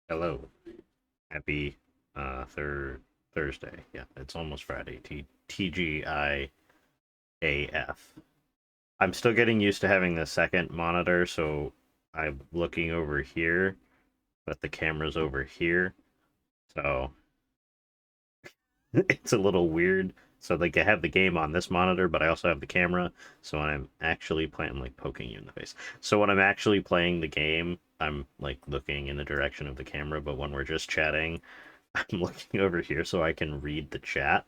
Hello. Happy third Thursday. Yeah, it's almost Friday. TGIAF. I'm still getting used to having the second monitor, so I'm looking over here, but the camera's over here. So it's a little weird. So like I have the game on this monitor, but I also have the camera. So when I'm actually playing, I'm like poking you in the face. So when I'm actually playing the game, I'm like looking in the direction of the camera, but when we're just chatting, I'm looking over here so I can read the chat.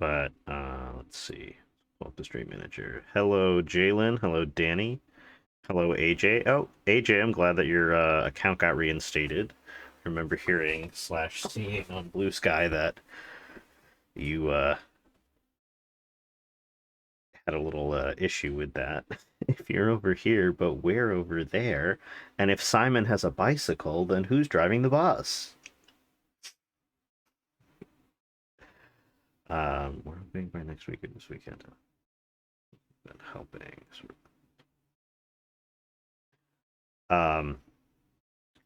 But let's see. Pull up the stream manager. Hello, Jalen. Hello, Danny. Hello, AJ. Oh, AJ, I'm glad that your account got reinstated. I remember hearing slash seeing on Blue Sky that you had a little issue with that. If you're over here, but we're over there, and if Simon has a bicycle, then who's driving the bus? We're hoping by next week or this weekend. Been helping. Um,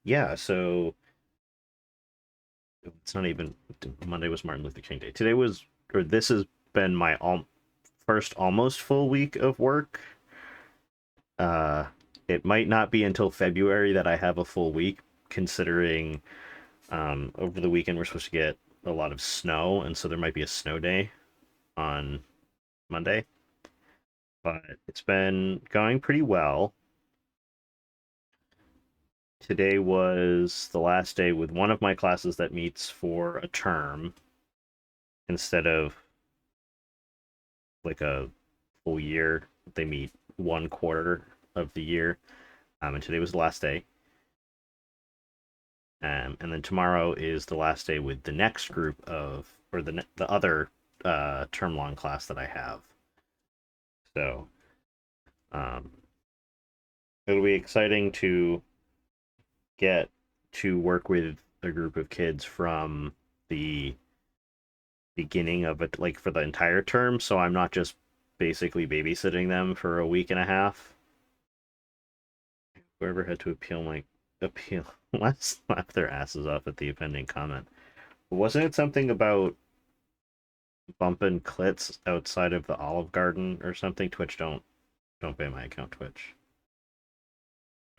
yeah, so it's not even Monday was Martin Luther King Day. Today was, or this has been my first almost full week of work. Uh, it might not be until February that I have a full week, considering over the weekend we're supposed to get a lot of snow, and so there might be a snow day on Monday. But it's been going pretty well. Today was the last day with one of my classes that meets for a term instead of like a full year. They meet 1/4 of the year. And today was the last day. And then tomorrow is the last day with the next group of, or the other term long class that I have. So um, it'll be exciting to get to work with a group of kids from the beginning of it, like for the entire term. So I'm not just basically babysitting them for a week and a half. Whoever had to appeal let's laugh their asses off at the offending comment. Wasn't it something about bumping clits outside of the Olive Garden or something? Twitch, don't pay my account, Twitch.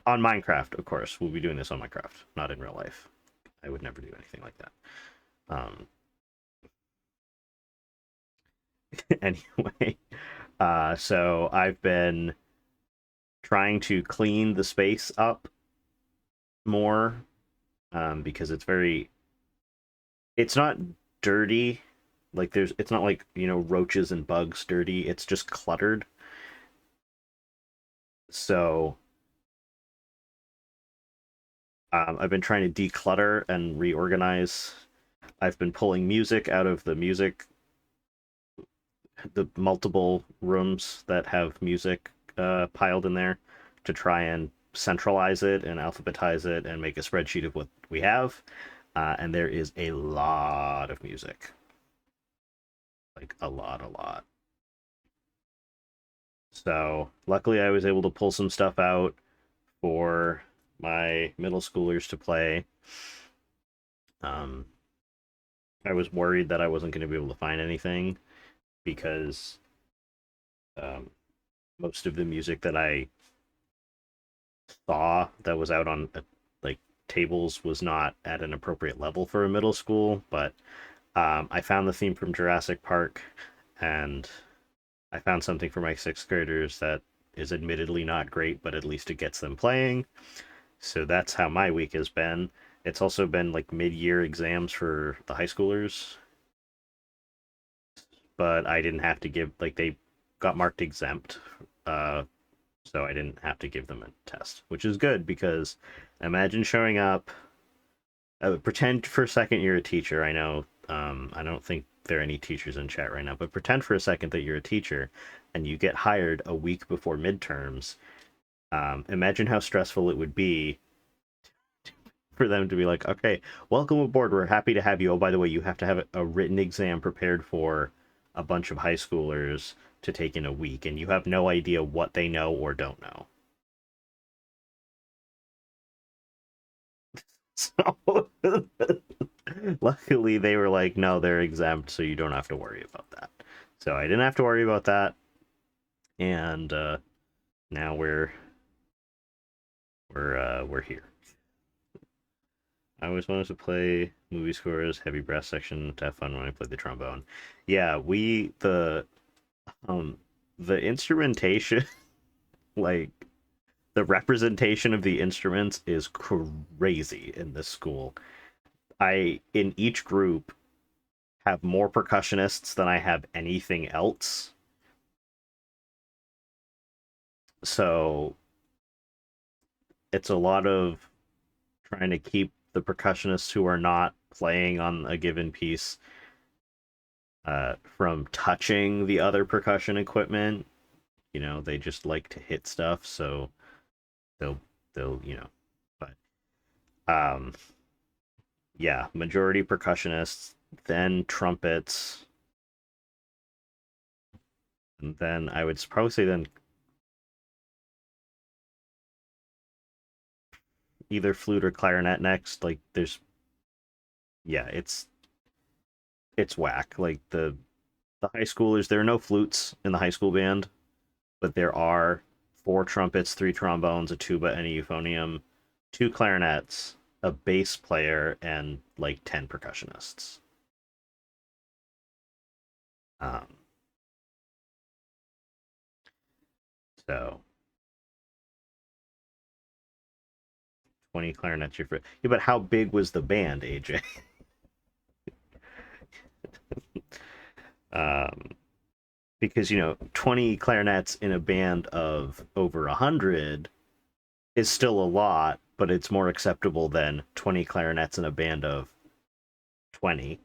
On Minecraft, of course. We'll be doing this on Minecraft, not in real life. I would never do anything like that. Um anyway, so I've been trying to clean the space up more because it's not dirty. Like it's not like, roaches and bugs dirty. It's just cluttered. So I've been trying to declutter and reorganize. I've been pulling music out of the multiple rooms that have music piled in there to try and centralize it and alphabetize it and make a spreadsheet of what we have. And there is a lot of music, like a lot. So luckily, I was able to pull some stuff out for my middle schoolers to play. Um, I was worried that I wasn't going to be able to find anything because um, most of the music that I saw that was out on like tables was not at an appropriate level for a middle school. But I found the theme from Jurassic Park, and I found something for my sixth graders that is admittedly not great, but at least it gets them playing. So that's how my week has been. It's also been like mid-year exams for the high schoolers, but I didn't have to give, like, they got marked exempt, uh, so I didn't have to give them a test, which is good because imagine showing up. Pretend for a second you're a teacher. I know, I don't think there are any teachers in chat right now, but pretend for a second that you're a teacher and you get hired a week before midterms. Imagine how stressful it would be for them to be like, okay, welcome aboard. We're happy to have you. Oh, by the way, you have to have a written exam prepared for a bunch of high schoolers to take in a week, and you have no idea what they know or don't know. So luckily they were like, no, they're exempt, so you don't have to worry about that. So I didn't have to worry about that, and now we're here. I always wanted to play movie scores, heavy brass section to have fun when I played the trombone. Yeah, um the instrumentation, like the representation of the instruments is crazy in this school. I in each group have more percussionists than I have anything else. So it's a lot of trying to keep the percussionists who are not playing on a given piece from touching the other percussion equipment. You know, they just like to hit stuff, so they'll they'll. But um, yeah, majority percussionists, then trumpets, and then I would probably say then either flute or clarinet next. Like there's yeah, it's whack. Like the high schoolers, there are no flutes in the high school band, but there are four trumpets, three trombones, a tuba, and a euphonium, two clarinets, a bass player, and like 10 percussionists. Um, so 20 clarinets. Yeah, but how big was the band, AJ? um, because 20 clarinets in a band of over 100 is still a lot, but it's more acceptable than 20 clarinets in a band of 20.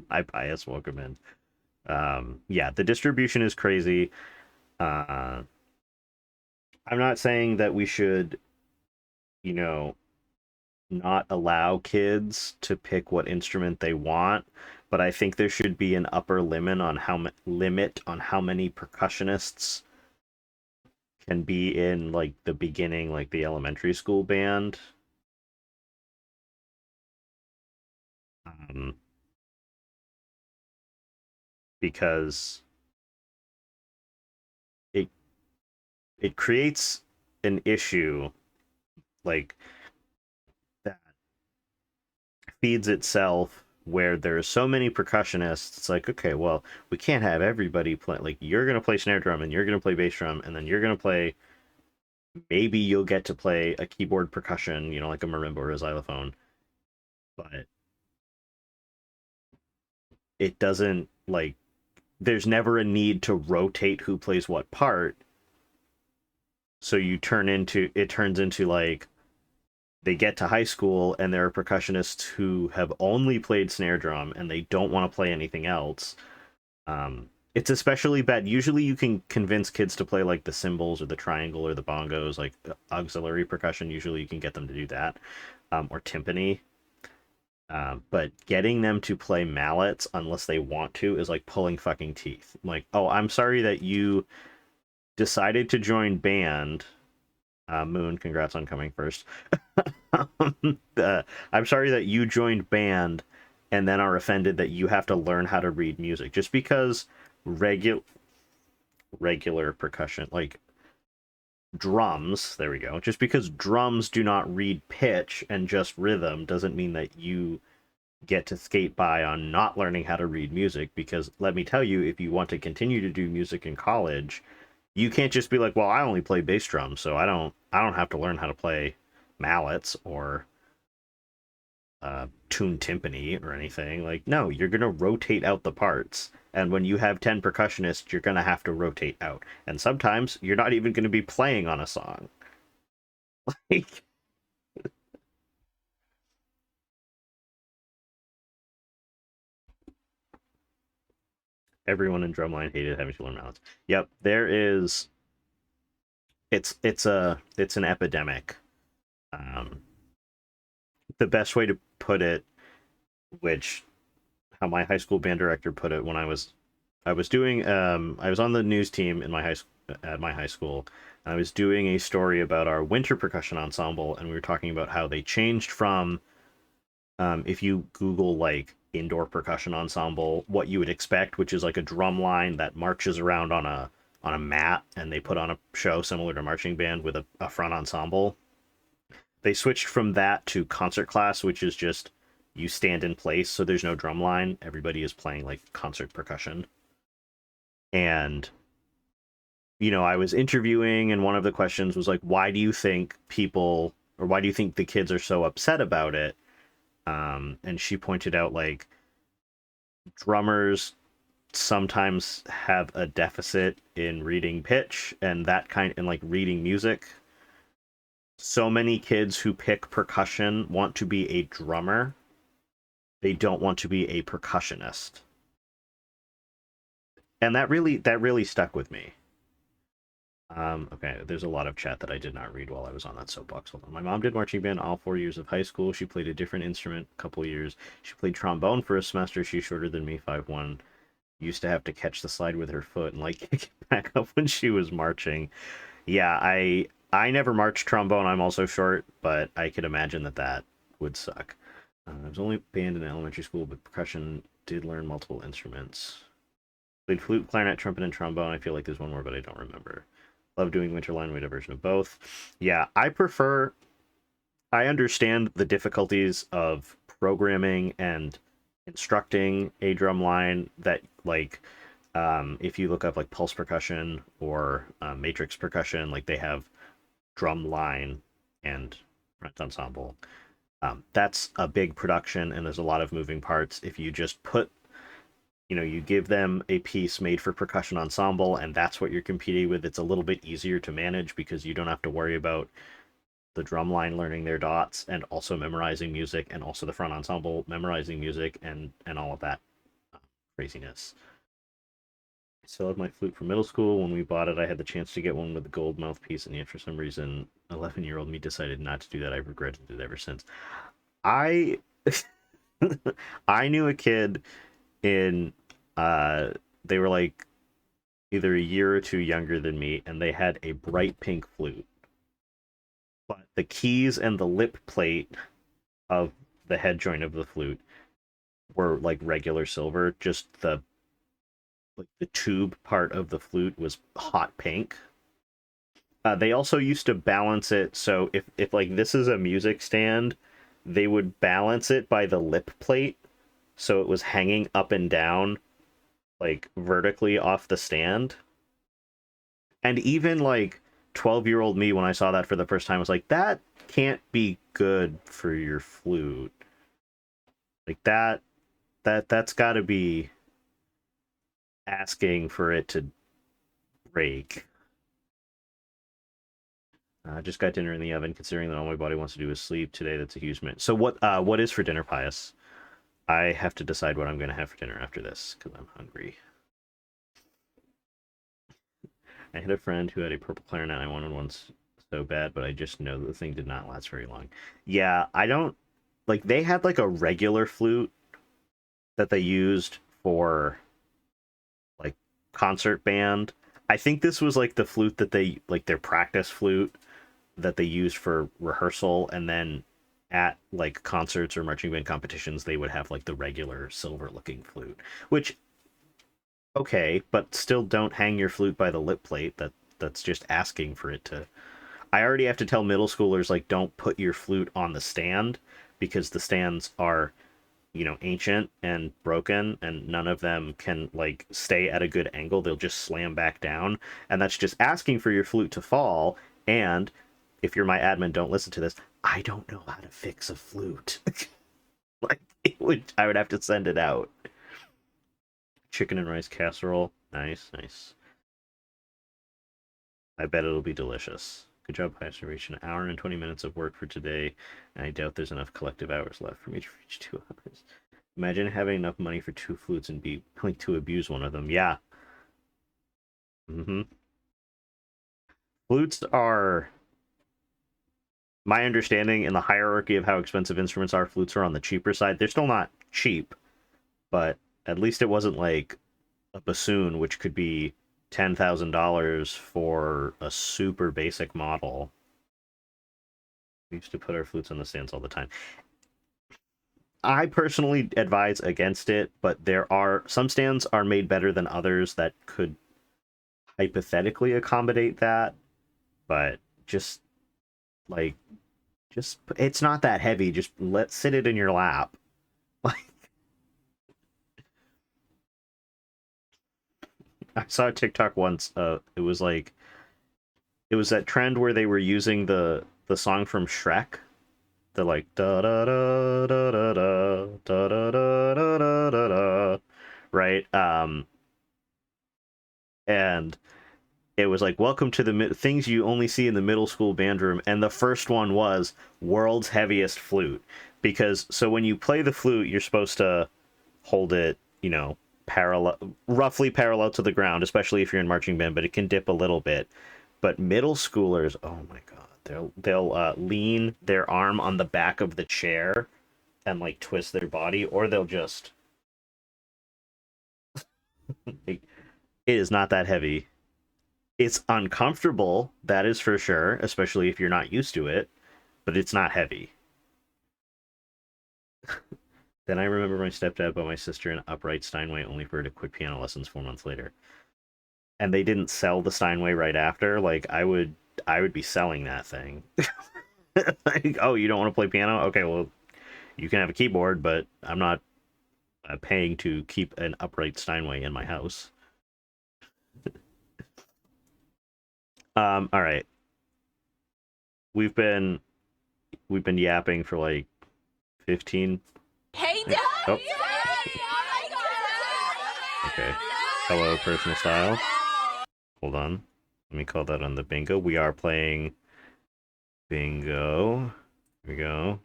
I bias welcome in. Yeah, the distribution is crazy. uh I'm not saying that we should you know not allow kids to pick what instrument they want, but I think there should be an upper limit on how many percussionists can be in like the beginning, like the elementary school band. um because it it creates an issue like that feeds itself, where there's so many percussionists. It's like, okay, well, we can't have everybody play. Like, you're gonna play snare drum and you're gonna play bass drum, and then you're gonna play, maybe you'll get to play a keyboard percussion, like a marimba or a xylophone, but it doesn't, like, there's never a need to rotate who plays what part. So it turns into like, they get to high school and there are percussionists who have only played snare drum and they don't want to play anything else. It's especially bad. Usually you can convince kids to play like the cymbals or the triangle or the bongos, like auxiliary percussion. Usually you can get them to do that, or timpani. But getting them to play mallets unless they want to is like pulling fucking teeth. Like, oh, I'm sorry that you decided to join band. Moon, congrats on coming first. I'm sorry that you joined band and then are offended that you have to learn how to read music just because regular percussion, like drums, there we go. Just because drums do not read pitch and just rhythm doesn't mean that you get to skate by on not learning how to read music. Because let me tell you, if you want to continue to do music in college, you can't just be like, well, I only play bass drum, so I don't have to learn how to play mallets or tune timpani or anything. Like, no, you're gonna rotate out the parts, and when you have 10 percussionists, you're gonna have to rotate out, and sometimes you're not even gonna be playing on a song. Like, everyone in drumline hated having to learn mallets. Yep, there is. It's an epidemic. Um, the best way to put it, which how my high school band director put it when I was doing I was on the news team in my at my high school. I was doing a story about our winter percussion ensemble, and we were talking about how they changed from, if you Google like indoor percussion ensemble, what you would expect, which is like a drum line that marches around on a mat, and they put on a show similar to marching band with a front ensemble. They switched from that to concert class, which is just you stand in place, so there's no drum line. Everybody is playing like concert percussion. And I was interviewing, and one of the questions was like, why do you think people, or why do you think the kids are so upset about it? And she pointed out like drummers sometimes have a deficit in reading pitch and that kind, and like reading music. So many kids who pick percussion want to be a drummer. They don't want to be a percussionist. And that really stuck with me. Okay, there's a lot of chat that I did not read while I was on that soapbox. Hold on. My mom did marching band all 4 years of high school. She played a different instrument a couple years. She played trombone for a semester. She's shorter than me, 5'1". Used to have to catch the slide with her foot and like kick it back up when she was marching. Yeah, I never marched trombone. I'm also short, but I could imagine that would suck. I was only band in elementary school, but percussion did learn multiple instruments. Played flute, clarinet, trumpet, and trombone. I feel like there's one more, but I don't remember. Love doing Winterline. Wait, a version of both. Yeah, I understand the difficulties of programming and instructing a drum line that, like, if you look up like Pulse Percussion or Matrix Percussion, like they have drum line and front ensemble. That's a big production, and there's a lot of moving parts. If you just you give them a piece made for percussion ensemble, and that's what you're competing with, it's a little bit easier to manage because you don't have to worry about the drum line learning their dots and also memorizing music, and also the front ensemble memorizing music and all of that craziness. I still have my flute from middle school. When we bought it, I had the chance to get one with the gold mouthpiece, and yet for some reason, 11-year-old me decided not to do that. I've regretted it ever since. I I knew a kid in they were like either a year or two younger than me, and they had a bright pink flute, but the keys and the lip plate of the head joint of the flute were like regular silver. Just the tube part of the flute was hot pink. They also used to balance it, so if like this is a music stand, they would balance it by the lip plate, so it was hanging up and down like vertically off the stand. And even like 12-year-old me, when I saw that for the first time, was like, that can't be good for your flute. Like that's got to be asking for it to break. Just got dinner in the oven. Considering that all my body wants to do is sleep today, that's a huge mint. So what is for dinner, Pius? I have to decide what I'm going to have for dinner after this because I'm hungry. I had a friend who had a purple clarinet. I wanted one so bad, but I just know the thing did not last very long. Yeah, I don't like. They had like a regular flute that they used for like concert band. I think this was like the flute that they like their practice flute that they used for rehearsal, and then at like concerts or marching band competitions they would have like the regular silver looking flute, which okay, but still don't hang your flute by the lip plate. That's just asking for it to. I already have to tell middle schoolers like don't put your flute on the stand because the stands are ancient and broken, and none of them can like stay at a good angle. They'll just slam back down, and that's just asking for your flute to fall. And if you're my admin, don't listen to this. I don't know how to fix a flute. Like I would have to send it out. Chicken and rice casserole. Nice, nice. I bet it'll be delicious. Good job, Pius. We reached an hour and 20 minutes of work for today, and I doubt there's enough collective hours left for me to reach 2 hours. Imagine having enough money for 2 flutes and be willing to abuse one of them. Yeah. Mm-hmm. Flutes are, my understanding in the hierarchy of how expensive instruments are, flutes are on the cheaper side. They're still not cheap, but at least it wasn't like a bassoon, which could be $10,000 for a super basic model. We used to put our flutes on the stands all the time. I personally advise against it, but there are some stands are made better than others that could hypothetically accommodate that, but just like just it's not that heavy. Just sit it in your lap. Like I saw a TikTok once. It was like it was that trend where they were using the song from Shrek, the like da da da da da da da da da da da da, right? And it was like welcome to the things you only see in the middle school band room, and the first one was world's heaviest flute, because so when you play the flute you're supposed to hold it, parallel, roughly parallel to the ground, especially if you're in marching band, but it can dip a little bit. But middle schoolers, oh my god, they'll lean their arm on the back of the chair and like twist their body, or they'll just it is not that heavy. It's uncomfortable, that is for sure, especially if you're not used to it, but it's not heavy. Then I remember my stepdad bought my sister an upright Steinway only for her to quit piano lessons 4 months later. And they didn't sell the Steinway right after. Like I would be selling that thing. Like, oh, you don't want to play piano? Okay, well, you can have a keyboard, but I'm not paying to keep an upright Steinway in my house. All right. We've been yapping for like 15. Hey, Dad! Oh. Okay. Hello, personal style. Hold on. Let me call that on the bingo. We are playing bingo. Here we go.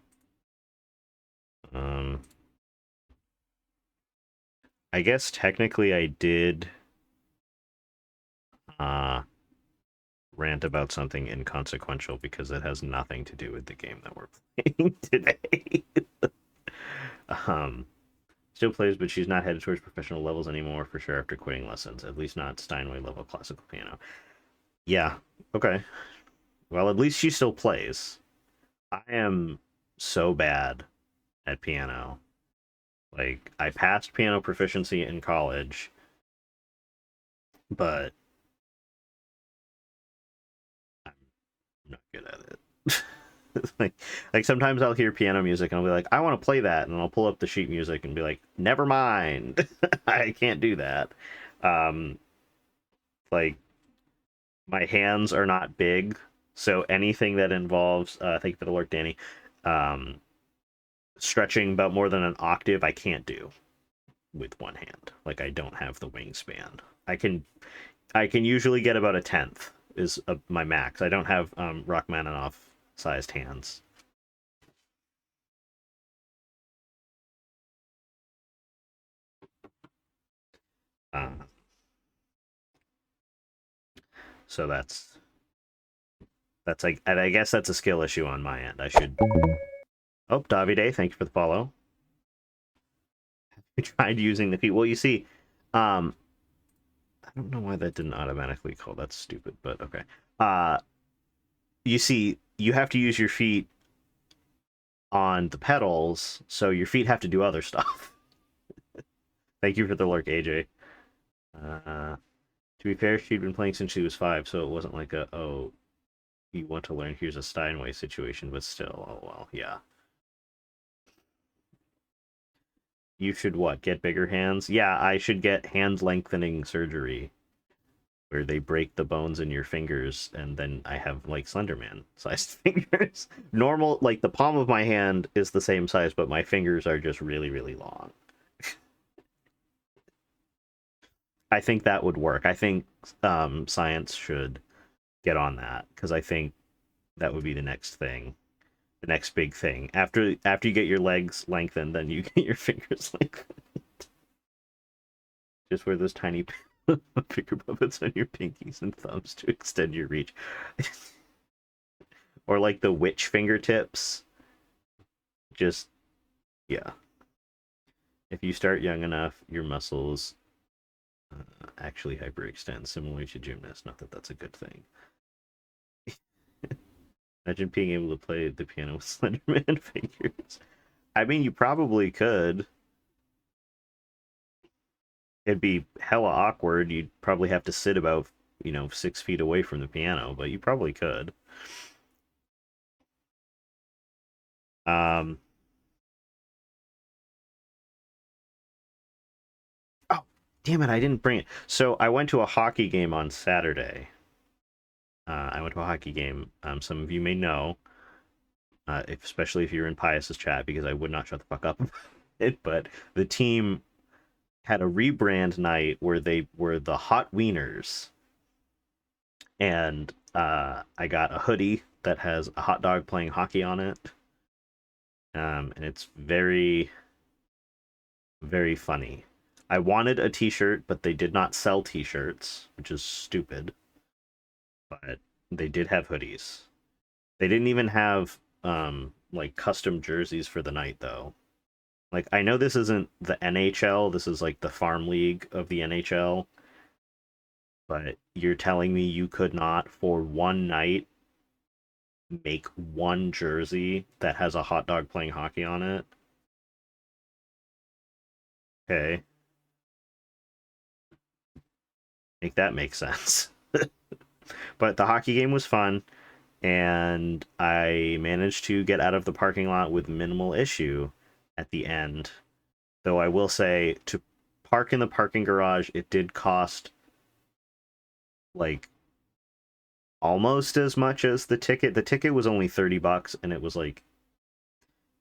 I guess technically I did rant about something inconsequential because it has nothing to do with the game that we're playing today. Still plays, but she's not headed towards professional levels anymore for sure after quitting lessons. At least not Steinway level classical piano. Yeah, okay. Well, at least she still plays. I am so bad at piano. Like, I passed piano proficiency in college, but I'm not good at it. like sometimes I'll hear piano music and I'll be like, I want to play that, and I'll pull up the sheet music and be like, never mind. I can't do that. Like my hands are not big, so anything that involves thank you for the lurk, Danny. Stretching about more than an octave I can't do with one hand. Like I don't have the wingspan. I can usually get about a tenth is my max. I don't have Rachmaninoff sized hands. So that's like, and I guess that's a skill issue on my end. I should. Oh, Davide, thank you for the follow. I tried using the feet. Well, you see, I don't know why that didn't automatically call. That's stupid, but okay. You see, you have to use your feet on the pedals, so your feet have to do other stuff. Thank you for the lurk, AJ. To be fair, she'd been playing since she was 5, so it wasn't like a, oh, you want to learn, here's a Steinway situation, but still, oh well, yeah. You should what? Get bigger hands? Yeah, I should get hand lengthening surgery where they break the bones in your fingers and then I have like Slenderman sized fingers. Normal, like the palm of my hand is the same size, but my fingers are just really, really long. I think that would work. I think science should get on that because I think that would be the next thing, the next big thing. After you get your legs lengthened, then you get your fingers lengthened. Just wear those tiny finger puppets on your pinkies and thumbs to extend your reach. Or like the witch fingertips. Just, yeah. If you start young enough, your muscles actually hyperextend, similar to gymnasts. Not that that's a good thing. Imagine being able to play the piano with Slenderman figures. I mean, you probably could. It'd be hella awkward. You'd probably have to sit about, 6 feet away from the piano, but you probably could. Um. Oh, damn it! I didn't bring it. So I went to a hockey game on Saturday. I went to a hockey game. Some of you may know, especially if you're in Pius's chat, because I would not shut the fuck up about it. But the team had a rebrand night where they were the Hot Wieners, and I got a hoodie that has a hot dog playing hockey on it, and it's very, very funny. I wanted a T-shirt, but they did not sell T-shirts, which is stupid. But they did have hoodies. They didn't even have like custom jerseys for the night though. Like, I know this isn't the NHL, this is like the farm league of the NHL, but you're telling me you could not for one night make one jersey that has a hot dog playing hockey on it? Okay. Make that make sense. But the hockey game was fun, and I managed to get out of the parking lot with minimal issue at the end. Though I will say, to park in the parking garage, it did cost like almost as much as the ticket. The ticket was only $30 and it was like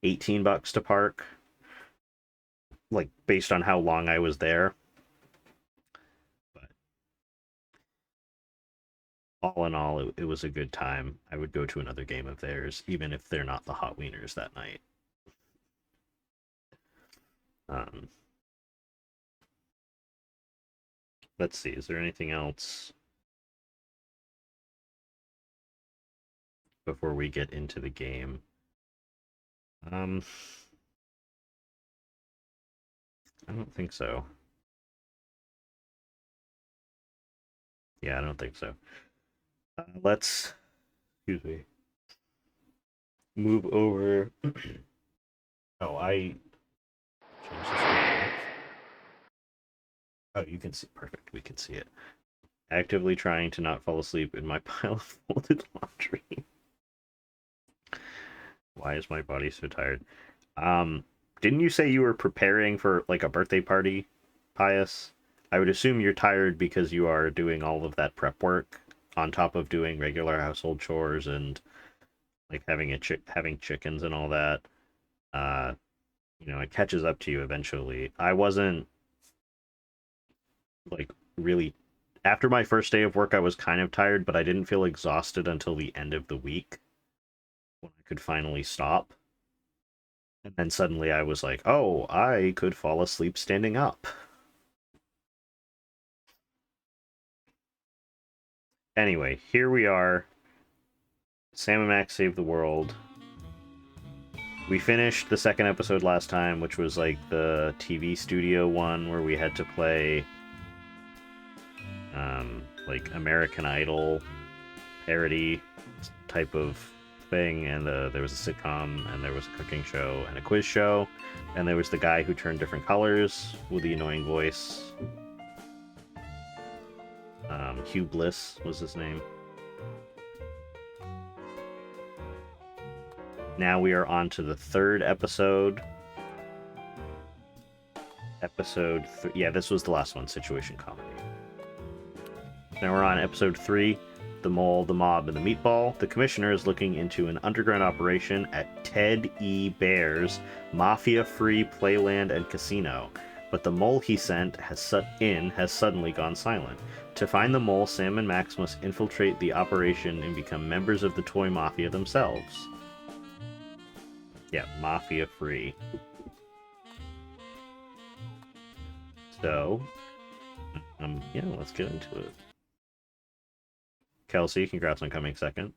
$18 to park, like based on how long I was there. But all in all, it was a good time. I would go to another game of theirs, even if they're not the Hot Wieners that night. Um, let's see, is there anything else before we get into the game? I don't think so. Yeah, I don't think so. Let's, excuse me, move over. Oh, I changed the screen. Oh, you can see. Perfect. We can see it. Actively trying to not fall asleep in my pile of folded laundry. Why is my body so tired? Didn't you say you were preparing for like a birthday party, Pius? I would assume you're tired because you are doing all of that prep work on top of doing regular household chores and like having chickens and all that. Uh, it catches up to you eventually. I wasn't like really after my first day of work. I was kind of tired, but I didn't feel exhausted until the end of the week when I could finally stop. And then suddenly I was like, oh, I could fall asleep standing up. Anyway, here we are. Sam and Max save the world. We finished the second episode last time, which was like the TV studio one where we had to play like American Idol parody type of thing, and there was a sitcom, and there was a cooking show and a quiz show, and there was the guy who turned different colors with the annoying voice. Hugh Bliss was his name. Now we are on to the third episode. Yeah, this was the last one, Situation Comedy. Now we're on episode 3, The Mole, the Mob, and the Meatball. The commissioner is looking into an underground operation at Ted E. Bear's mafia-free playland and casino, but the mole he sent has suddenly gone silent. To find the mole, Sam and Max must infiltrate the operation and become members of the toy mafia themselves. Yeah, mafia-free. So, yeah, let's get into it. Kelsey, congrats on coming second.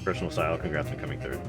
Personal style, congrats on coming third.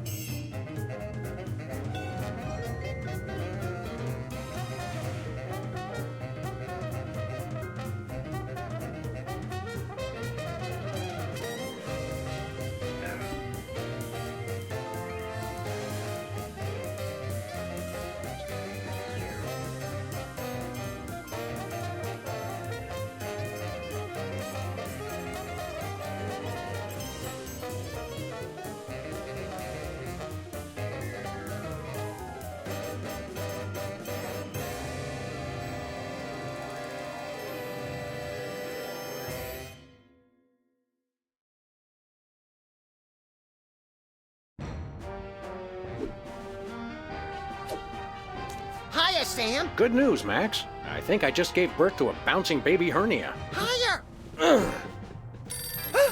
Hiya, Sam. Good news, Max. I think I just gave birth to a bouncing baby hernia. Hiya.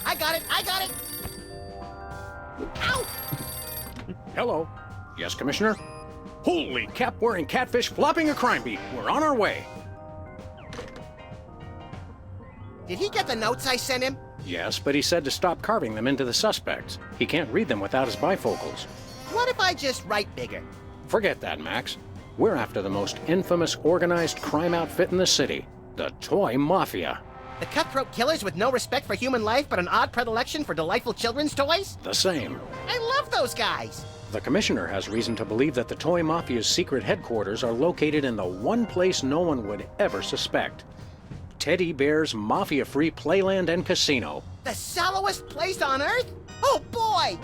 I got it. Ow! Hello. Yes, Commissioner? Holy cap-wearing catfish flopping a crime beat. We're on our way. Did he get the notes I sent him? Yes, but he said to stop carving them into the suspects. He can't read them without his bifocals. What if I just write bigger? Forget that, Max. We're after the most infamous organized crime outfit in the city, the Toy Mafia. The cutthroat killers with no respect for human life but an odd predilection for delightful children's toys? The same. I love those guys. The Commissioner has reason to believe that the Toy Mafia's secret headquarters are located in the one place no one would ever suspect. Teddy Bear's Mafia-free playland and casino. The sallowest place on Earth? Oh, boy!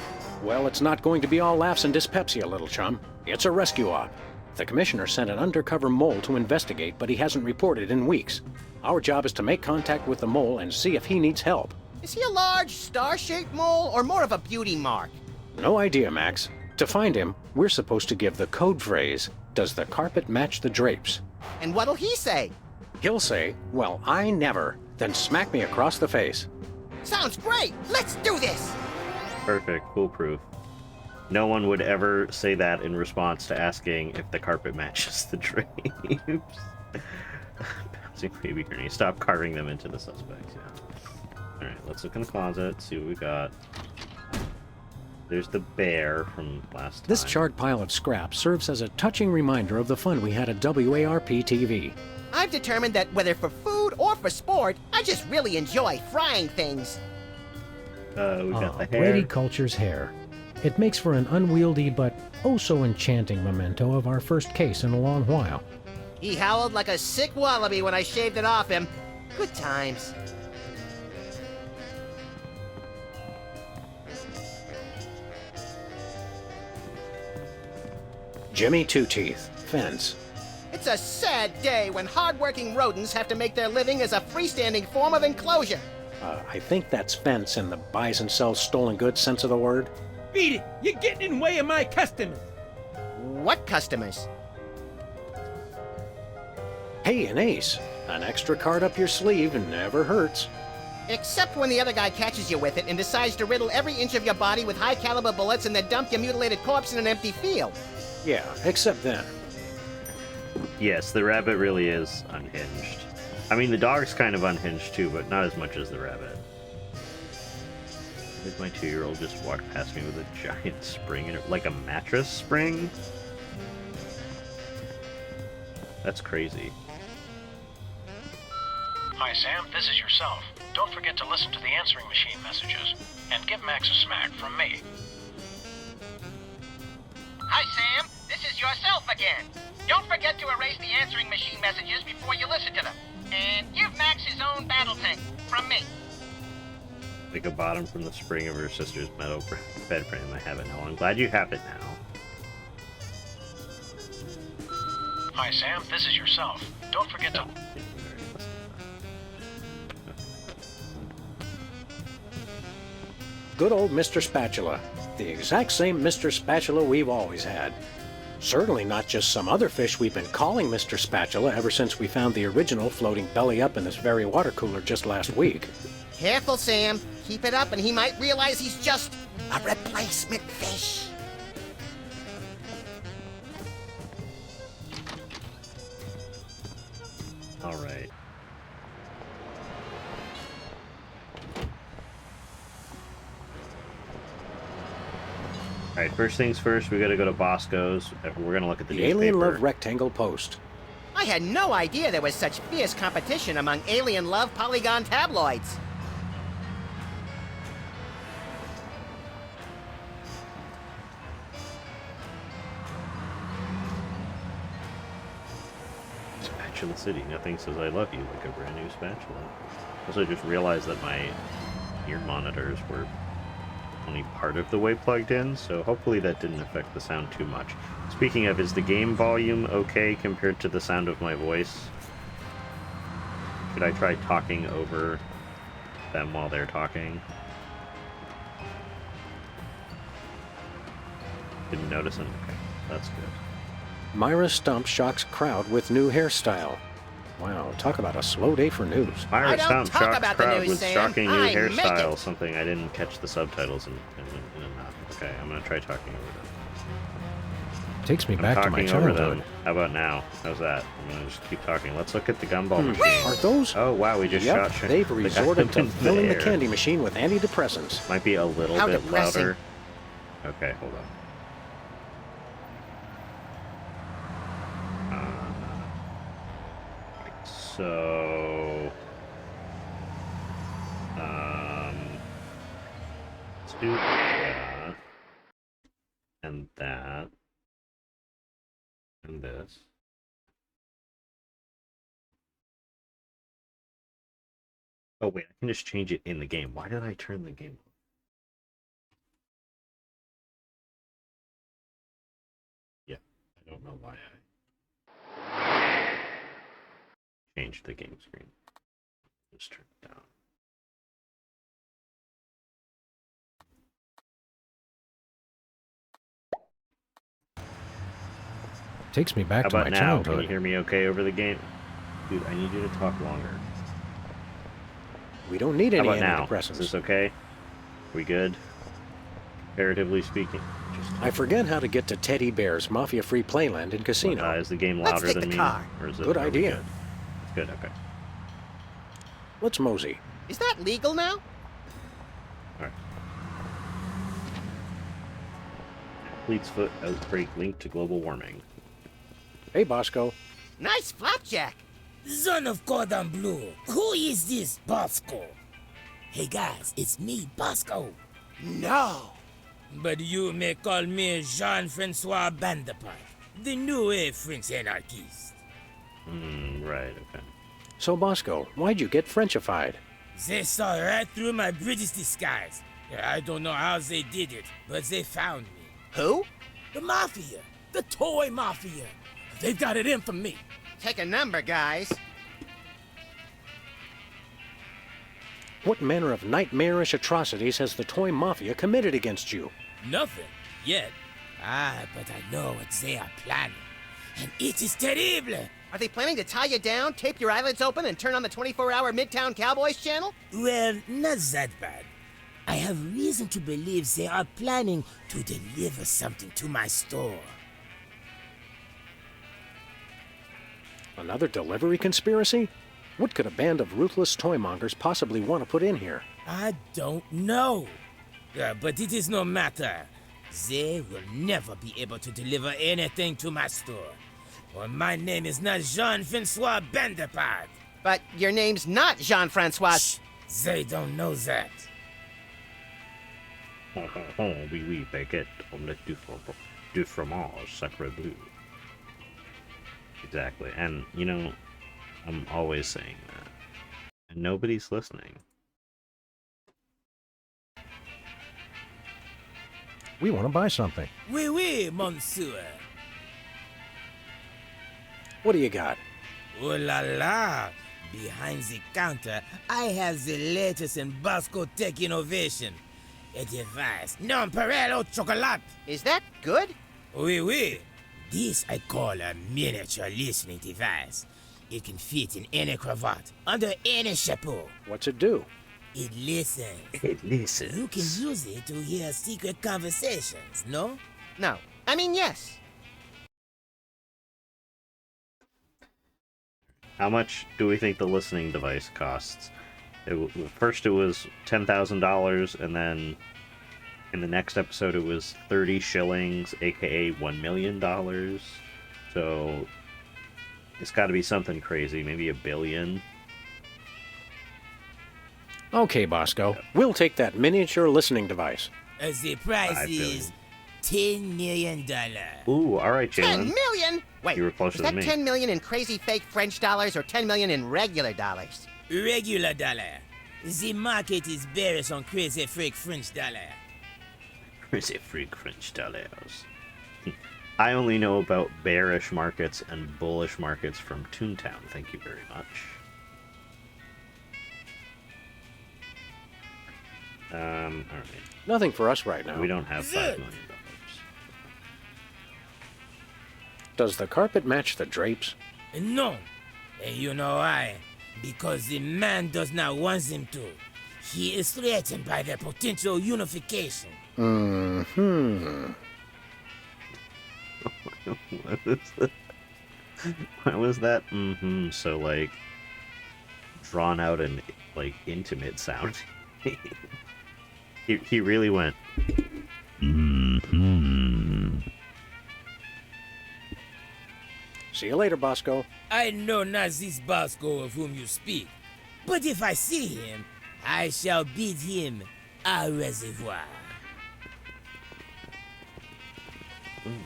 Well, it's not going to be all laughs and dyspepsia, little chum. It's a rescue op. The Commissioner sent an undercover mole to investigate, but he hasn't reported in weeks. Our job is to make contact with the mole and see if he needs help. Is he a large, star-shaped mole or more of a beauty mark? No idea, Max. To find him, we're supposed to give the code phrase, "Does the carpet match the drapes?" And what'll he say? He'll say, "Well, I never," then smack me across the face. Sounds great! Let's do this! Perfect, foolproof. No one would ever say that in response to asking if the carpet matches the drapes. Bouncing baby hernia. Stop carving them into the suspects, yeah. Alright, let's look in the closet, see what we got. There's the bear from last time. This charred pile of scrap serves as a touching reminder of the fun we had at WARP TV. I've determined that whether for food or for sport, I just really enjoy frying things. We got the hair. Brady Culture's hair. It makes for an unwieldy but oh so enchanting memento of our first case in a long while. He howled like a sick wallaby when I shaved it off him. Good times. Jimmy Two Teeth, fence. It's a sad day when hard-working rodents have to make their living as a freestanding form of enclosure. I think that's fence in the buys and sells stolen goods sense of the word. Beat it! You're getting in the way of my customers! What customers? Hey, an ace. An extra card up your sleeve never hurts. Except when the other guy catches you with it and decides to riddle every inch of your body with high-caliber bullets and then dump your mutilated corpse in an empty field. Yeah, except then. Yes, the rabbit really is unhinged. I mean, the dog's kind of unhinged too, but not as much as the rabbit. Did my 2-year-old just walk past me with a giant spring in it, like a mattress spring? That's crazy. Hi, Sam. This is yourself. Don't forget to listen to the answering machine messages. And give Max a smack from me. Hi, Sam. This is yourself again. Don't forget to erase the answering machine messages before you listen to them. And give Max his own battle tank from me. Like a bottom from the spring of her sister's metal bed frame. I have it now. I'm glad you have it now. Hi, Sam. This is yourself. Don't forget to... Good old Mr. Spatula. The exact same Mr. Spatula we've always had. Certainly not just some other fish we've been calling Mr. Spatula ever since we found the original floating belly up in this very water cooler just last week. Careful, Sam. Keep it up and he might realize he's just a replacement fish. All right. Alright, first things first, we gotta go to Bosco's. We're gonna look at the The newspaper. Alien Love Rectangle Post. I had no idea there was such fierce competition among Alien Love Polygon tabloids. Spatula City. Nothing says I love you like a brand new spatula. Also, just realized that my ear monitors were only part of the way plugged in, so hopefully that didn't affect the sound too much. Speaking of, is the game volume okay compared to the sound of my voice? Should I try talking over them while they're talking? Didn't notice them? Okay, that's good. Myra Stump shocks crowd with new hairstyle. Wow, talk about a slow day for news. Myra I don't Stump talk shocks about the crowd news, with Sam. shocking new I make hairstyle. it. Something I didn't catch the subtitles in enough. Okay, I'm gonna try talking over them. Takes me I'm back to my talking over them. childhood. How about now? How's that? I'm gonna just keep talking. Let's look at the gumball machine. Are those? Oh wow, we just Yep, shot. they've the guy resorted to in filling the air. candy machine with antidepressants. Might be a little How bit depressing. louder. Okay, hold on. So, let's do that, and that, and this. Oh wait, I can just change it in the game. Why did I turn the game on? Yeah, I don't know why I changed the game screen. Just turn it down. Takes me back How to my about now? Can you childhood. hear me okay over the game? Dude, I need you to talk longer. We don't need How any about now? Is antidepressants. this okay? We good? Comparatively speaking. Just I forget how to get to Teddy Bear's Mafia-free playland and casino. is the game Let's louder take than the me? car. Or is it Good are we idea. Good? It's good, okay. Let's mosey. Is that legal now? Alright. Athlete's foot outbreak linked to global warming. Hey, Bosco. Nice flapjack. Son of Cordon Bleu, who is this Bosco? Hey guys, it's me, Bosco. No. But you may call me Jean-Francois Bandepart, the new French anarchist. Right, okay. So, Bosco, why'd you get Frenchified? They saw right through my British disguise. I don't know how they did it, but they found me. Who? The Mafia, the toy Mafia. They've got it in for me. Take a number, guys. What manner of nightmarish atrocities has the toy mafia committed against you? Nothing, yet. But I know what they are planning. And it is terrible. Are they planning to tie you down, tape your eyelids open, and turn on the 24-hour Midtown Cowboys channel? Well, not that bad. I have reason to believe they are planning to deliver something to my store. Another delivery conspiracy? What could a band of ruthless toymongers possibly want to put in here? I don't know. But it is no matter. They will never be able to deliver anything to my store. For my name is not Jean-Francois Bandepart. But your name's not Jean-Francois. Shh, they don't know that. Oui, oui, baguette, omelette du fromage, sacre bleu. Exactly, and you know, I'm always saying that. And nobody's listening. We want to buy something. Oui, oui, monsieur. What do you got? Oh la la! Behind the counter, I have the latest in Bosco tech innovation. A device, non-parallel au chocolat. Is that good? Oui, oui. This I call a miniature listening device. It can fit in any cravat, under any chapeau. What's it do? It listens. It listens. You can use it to hear secret conversations, no? No. I mean, yes. How much do we think the listening device costs? First it was $10,000, and then In the next episode, it was 30 shillings, aka $1 million. So it's got to be something crazy, maybe $1 billion. Okay, Bosco. We'll take that miniature listening device. The price 5 is $10 million. Ooh, all right, 10 Jalen. million? Wait, You were closer is that than me. 10 million in crazy fake French dollars or 10 million in regular dollars? Regular dollar. The market is bearish on crazy fake French dollar. Crazy freak French dollars. I only know about bearish markets and bullish markets from Toontown. Thank you very much. All right. Nothing for us right now. We don't have $5 million. Does the carpet match the drapes? No. And you know why? Because the man does not want them to. He is threatened by their potential unification. Mm-hmm. Why was that? So like drawn out and like intimate sound. he really went. See you later, Bosco. I know not this Bosco of whom you speak, but if I see him, I shall bid him au reservoir.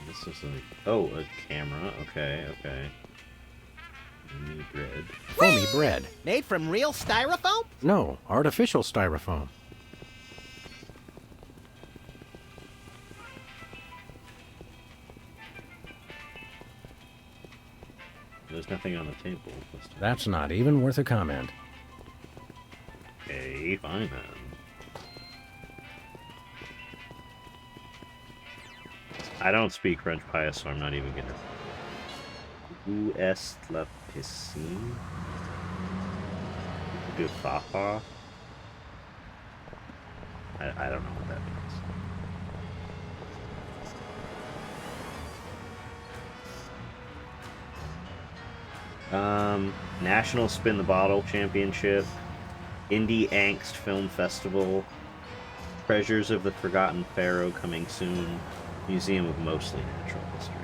This is like a camera. Okay. Mini bread. Foamy bread. Made from real styrofoam? No, artificial styrofoam. There's nothing on the table. That's not even worth a comment. Okay, fine then. I don't speak French pious, so I'm not even gonna. Où est la piscine? De papa? I don't know what that means. National Spin the Bottle Championship, Indie Angst Film Festival, Treasures of the Forgotten Pharaoh coming soon, Museum of Mostly Natural History.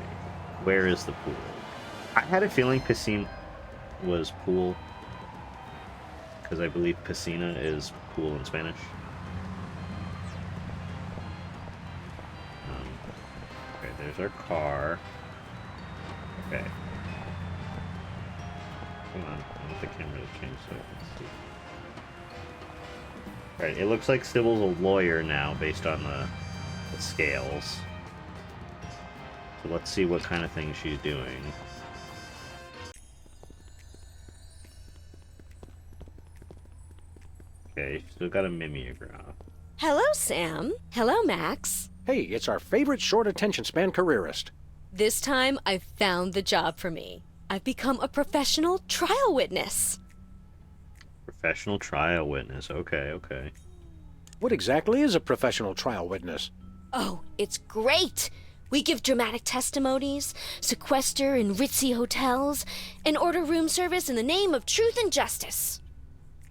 Where is the pool? I had a feeling piscine was pool, because I believe piscina is pool in Spanish. Okay, there's our car. Okay. Come on, I want the camera to change so I can see. Alright, it looks like Sybil's a lawyer now based on the scales. So let's see what kind of thing she's doing. Okay, still got a mimeograph. Hello, Sam. Hello, Max. Hey, it's our favorite short attention span careerist. This time I've found the job for me. I've become a professional trial witness. Professional trial witness. Okay. What exactly is a professional trial witness? Oh, it's great. We give dramatic testimonies, sequester in ritzy hotels, and order room service in the name of truth and justice.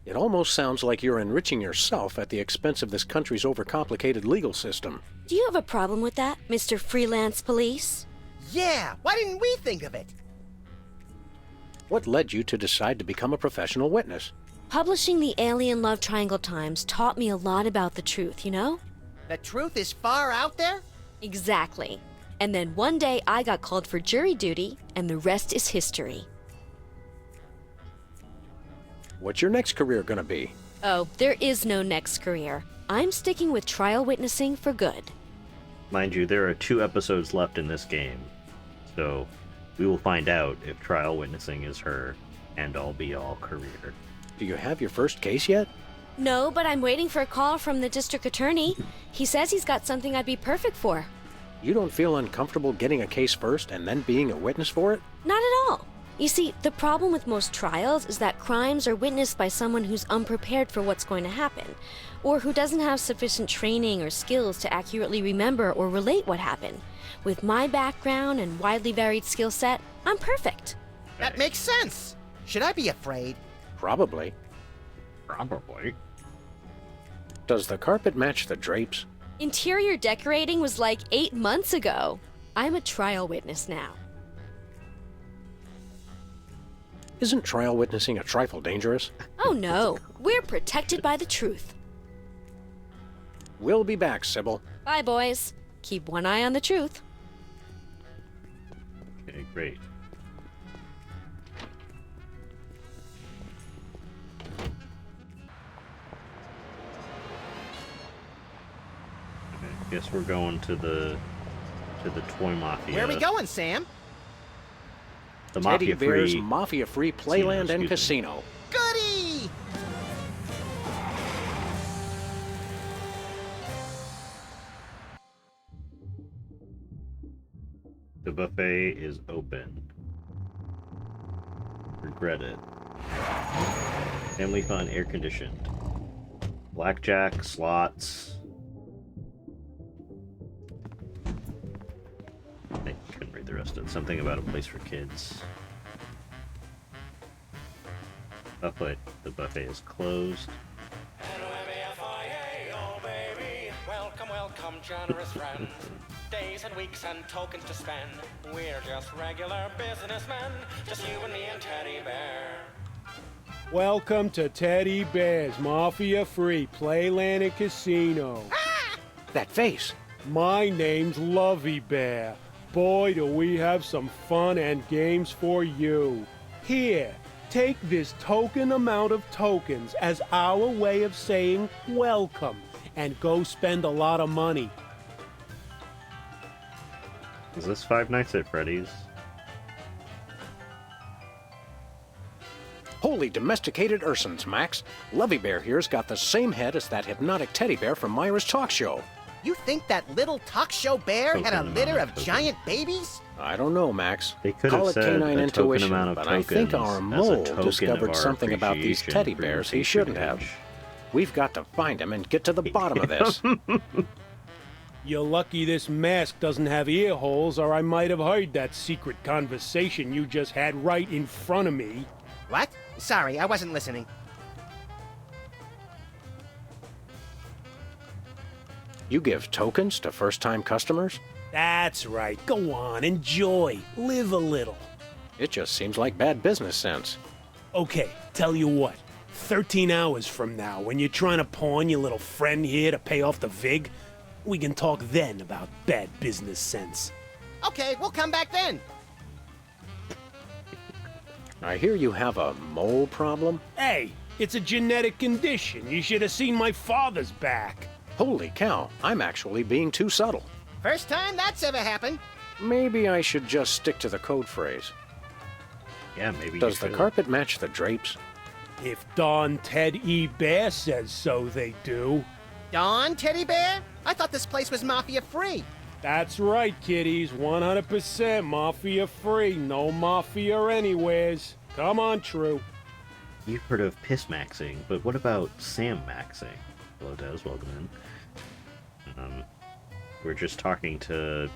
It almost sounds like you're enriching yourself at the expense of this country's overcomplicated legal system. Do you have a problem with that, Mr. Freelance Police? Yeah, why didn't we think of it? What led you to decide to become a professional witness? Publishing the Alien Love Triangle Times taught me a lot about the truth, you know? The truth is far out there? Exactly. And then one day I got called for jury duty, and the rest is history. What's your next career gonna be? Oh, there is no next career. I'm sticking with trial witnessing for good. Mind you, there are 2 episodes left in this game, so we will find out if trial witnessing is her end-all be-all career. Do you have your first case yet? No, but I'm waiting for a call from the district attorney. He says he's got something I'd be perfect for. You don't feel uncomfortable getting a case first and then being a witness for it? Not at all. You see, the problem with most trials is that crimes are witnessed by someone who's unprepared for what's going to happen, or who doesn't have sufficient training or skills to accurately remember or relate what happened. With my background and widely varied skill set, I'm perfect. That makes sense. Should I be afraid? Probably. Probably. Does the carpet match the drapes? Interior decorating was like 8 months ago. I'm a trial witness now. Isn't trial witnessing a trifle dangerous? Oh no, we're protected by the truth. We'll be back, Sybil. Bye, boys. Keep one eye on the truth. Okay, great. Okay, guess we're going to the toy mafia. Where are we going, Sam? The Teddy Bear's mafia-free. Mafia-free Playland and excuse me. Casino. Goody! The buffet is open. Regret it. Family fun, air conditioned. Blackjack, slots. I couldn't read the rest of it. Something about a place for kids. Buffet. The buffet is closed. Welcome, welcome, generous friend. Days and weeks and tokens to spend. We're just regular businessmen. Just you and me and Teddy Bear. Welcome to Teddy Bear's Mafia Free Playland and Casino. That face. My name's Lovey Bear. Boy, do we have some fun and games for you. Here, take this token amount of tokens as our way of saying welcome, and go spend a lot of money. Is this Five Nights at Freddy's? Holy domesticated Ursons, Max. Lovey Bear here's got the same head as that hypnotic teddy bear from Myra's talk show. You think that little talk show bear had a Token litter amount of of giant babies? I don't know, Max. They could Call have it said canine a token intuition, amount of but I think tokens our as a mole token discovered of our something about these appreciation teddy for bears he your shouldn't have. patronage. We've got to find him and get to the bottom of this. You're lucky this mask doesn't have ear holes, or I might have heard that secret conversation you just had right in front of me. What? Sorry, I wasn't listening. You give tokens to first-time customers? That's right. Go on, enjoy. Live a little. It just seems like bad business sense. Okay, tell you what. 13 hours from now, when you're trying to pawn your little friend here to pay off the VIG, we can talk then about bad business sense. Okay, we'll come back then. I hear you have a mole problem? Hey, it's a genetic condition. You should have seen my father's back. Holy cow, I'm actually being too subtle. First time that's ever happened. Maybe I should just stick to the code phrase. Yeah, maybe. Does you the should. carpet match the drapes? If Don Ted E. Bear says so, they do. Don, Teddy Bear? I thought this place was mafia free. That's right, kiddies. 100% mafia free. No mafia anywheres. Come on, True. You've heard of piss maxing, but what about Sam maxing? Hello, Des. Welcome in. We're just talking to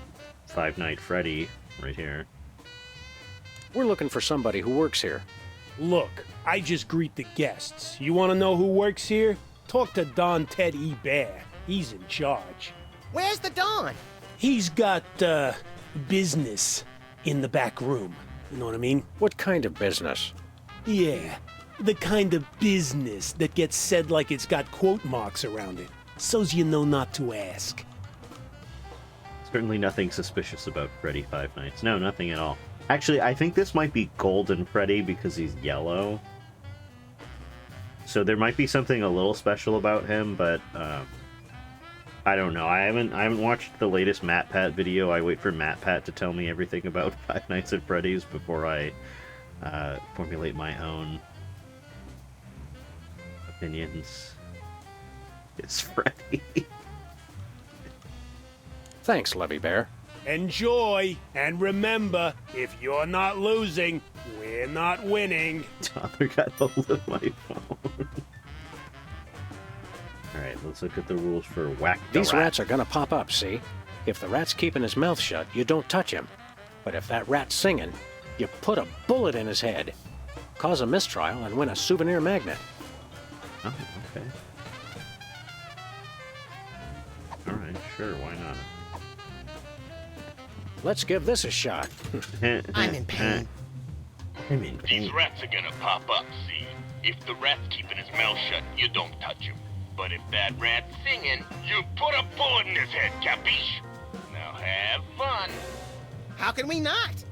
Five Night Freddy right here. We're looking for somebody who works here. Look, I just greet the guests. You want to know who works here? Talk to Don Ted E. Bear. He's in charge. Where's the Don? He's got, business in the back room. You know what I mean? What kind of business? Yeah, the kind of business that gets said like it's got quote marks around it, so's you know not to ask. Certainly nothing suspicious about Freddy Five Nights. No, nothing at all. Actually, I think this might be Golden Freddy because he's yellow. So there might be something a little special about him, but I don't know. I haven't watched the latest MatPat video. I wait for MatPat to tell me everything about Five Nights at Freddy's before I formulate my own opinions. It's Freddy. Thanks, Lovey Bear. Enjoy, and remember, if you're not losing, we're not winning. Tyler got hold of my phone. Alright, let's look at the rules for Whack the These Rat. rats are gonna pop up, see? If the rat's keeping his mouth shut, you don't touch him. But if that rat's singing, you put a bullet in his head. Cause a mistrial and win a souvenir magnet. Oh, okay. Alright. sure, why not? Let's give this a shot. I'm in pain. I'm in pain. These rats are gonna pop up, see? If the rat's keeping his mouth shut, you don't touch him. But if that rat's singing, you put a bullet in his head, capiche? Now have fun. How can we not?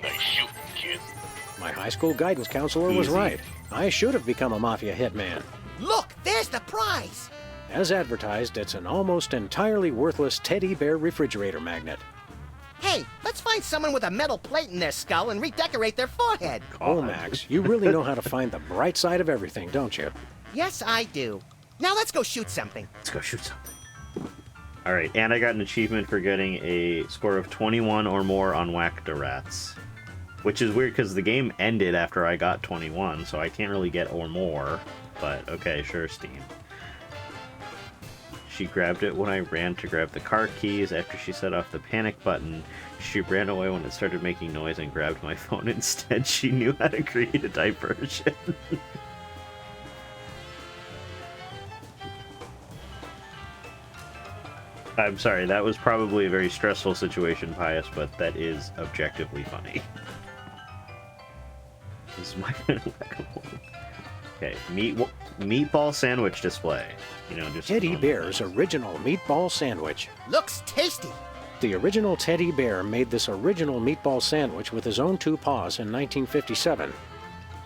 Nice shooting, kid. My high school guidance counselor was Easy. right. I should have become a mafia hitman. Look, there's the prize. As advertised, it's an almost entirely worthless teddy bear refrigerator magnet. Hey, let's find someone with a metal plate in their skull and redecorate their forehead. Oh, Max, you really know how to find the bright side of everything, don't you? Yes, I do. Now let's go shoot something. Let's go shoot something. All right, and I got an achievement for getting a score of 21 or more on Whack the Rats, which is weird because the game ended after I got 21, so I can't really get or more. But okay, sure, Steam. She grabbed it when I ran to grab the car keys. After she set off the panic button, she ran away when it started making noise and grabbed my phone instead. She knew how to create a diversion. I'm sorry, that was probably a very stressful situation, Pius, but that is objectively funny. This is my kind of whack-a-mole. Okay, meatball sandwich display. You know, just Teddy Bear's original meatball sandwich. Looks tasty. The original Teddy Bear made this original meatball sandwich with his own two paws in 1957.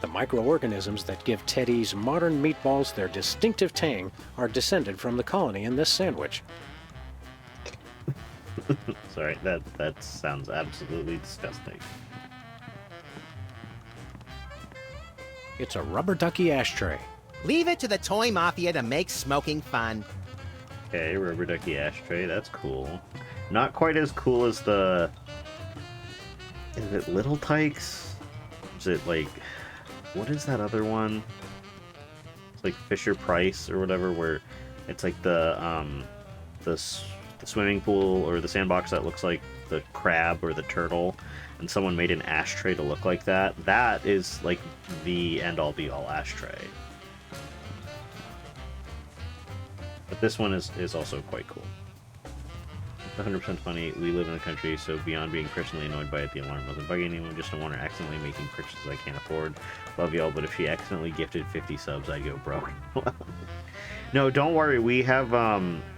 The microorganisms that give Teddy's modern meatballs their distinctive tang are descended from the colony in this sandwich. Sorry, that sounds absolutely disgusting. It's a rubber ducky ashtray. Leave it to the toy mafia to make smoking fun. Okay, rubber ducky ashtray, that's cool. Not quite as cool as the... Is it Little Tykes? Is it like... What is that other one? It's like Fisher Price or whatever, where it's like the swimming pool or the sandbox that looks like the crab or the turtle, and someone made an ashtray to look like that. That is like the end-all be-all ashtray. But this one is also quite cool. It's 100% funny. We live in a country, so beyond being personally annoyed by it, the alarm wasn't bugging anyone, just don't want her accidentally making purchases I can't afford. Love y'all, but if she accidentally gifted 50 subs, I'd go broke. No, don't worry. We have,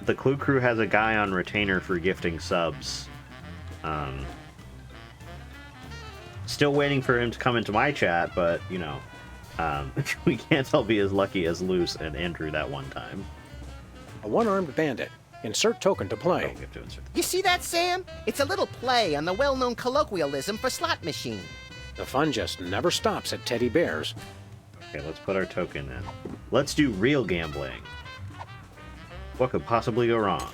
the Clue Crew has a guy on retainer for gifting subs. Still waiting for him to come into my chat, but, you know, we can't all be as lucky as Luce and Andrew that one time. A one-armed bandit. Insert token to play. Oh, we have to insert. You see that, Sam? It's a little play on the well-known colloquialism for slot machine. The fun just never stops at Teddy Bear's. Okay, let's put our token in. Let's do real gambling. What could possibly go wrong?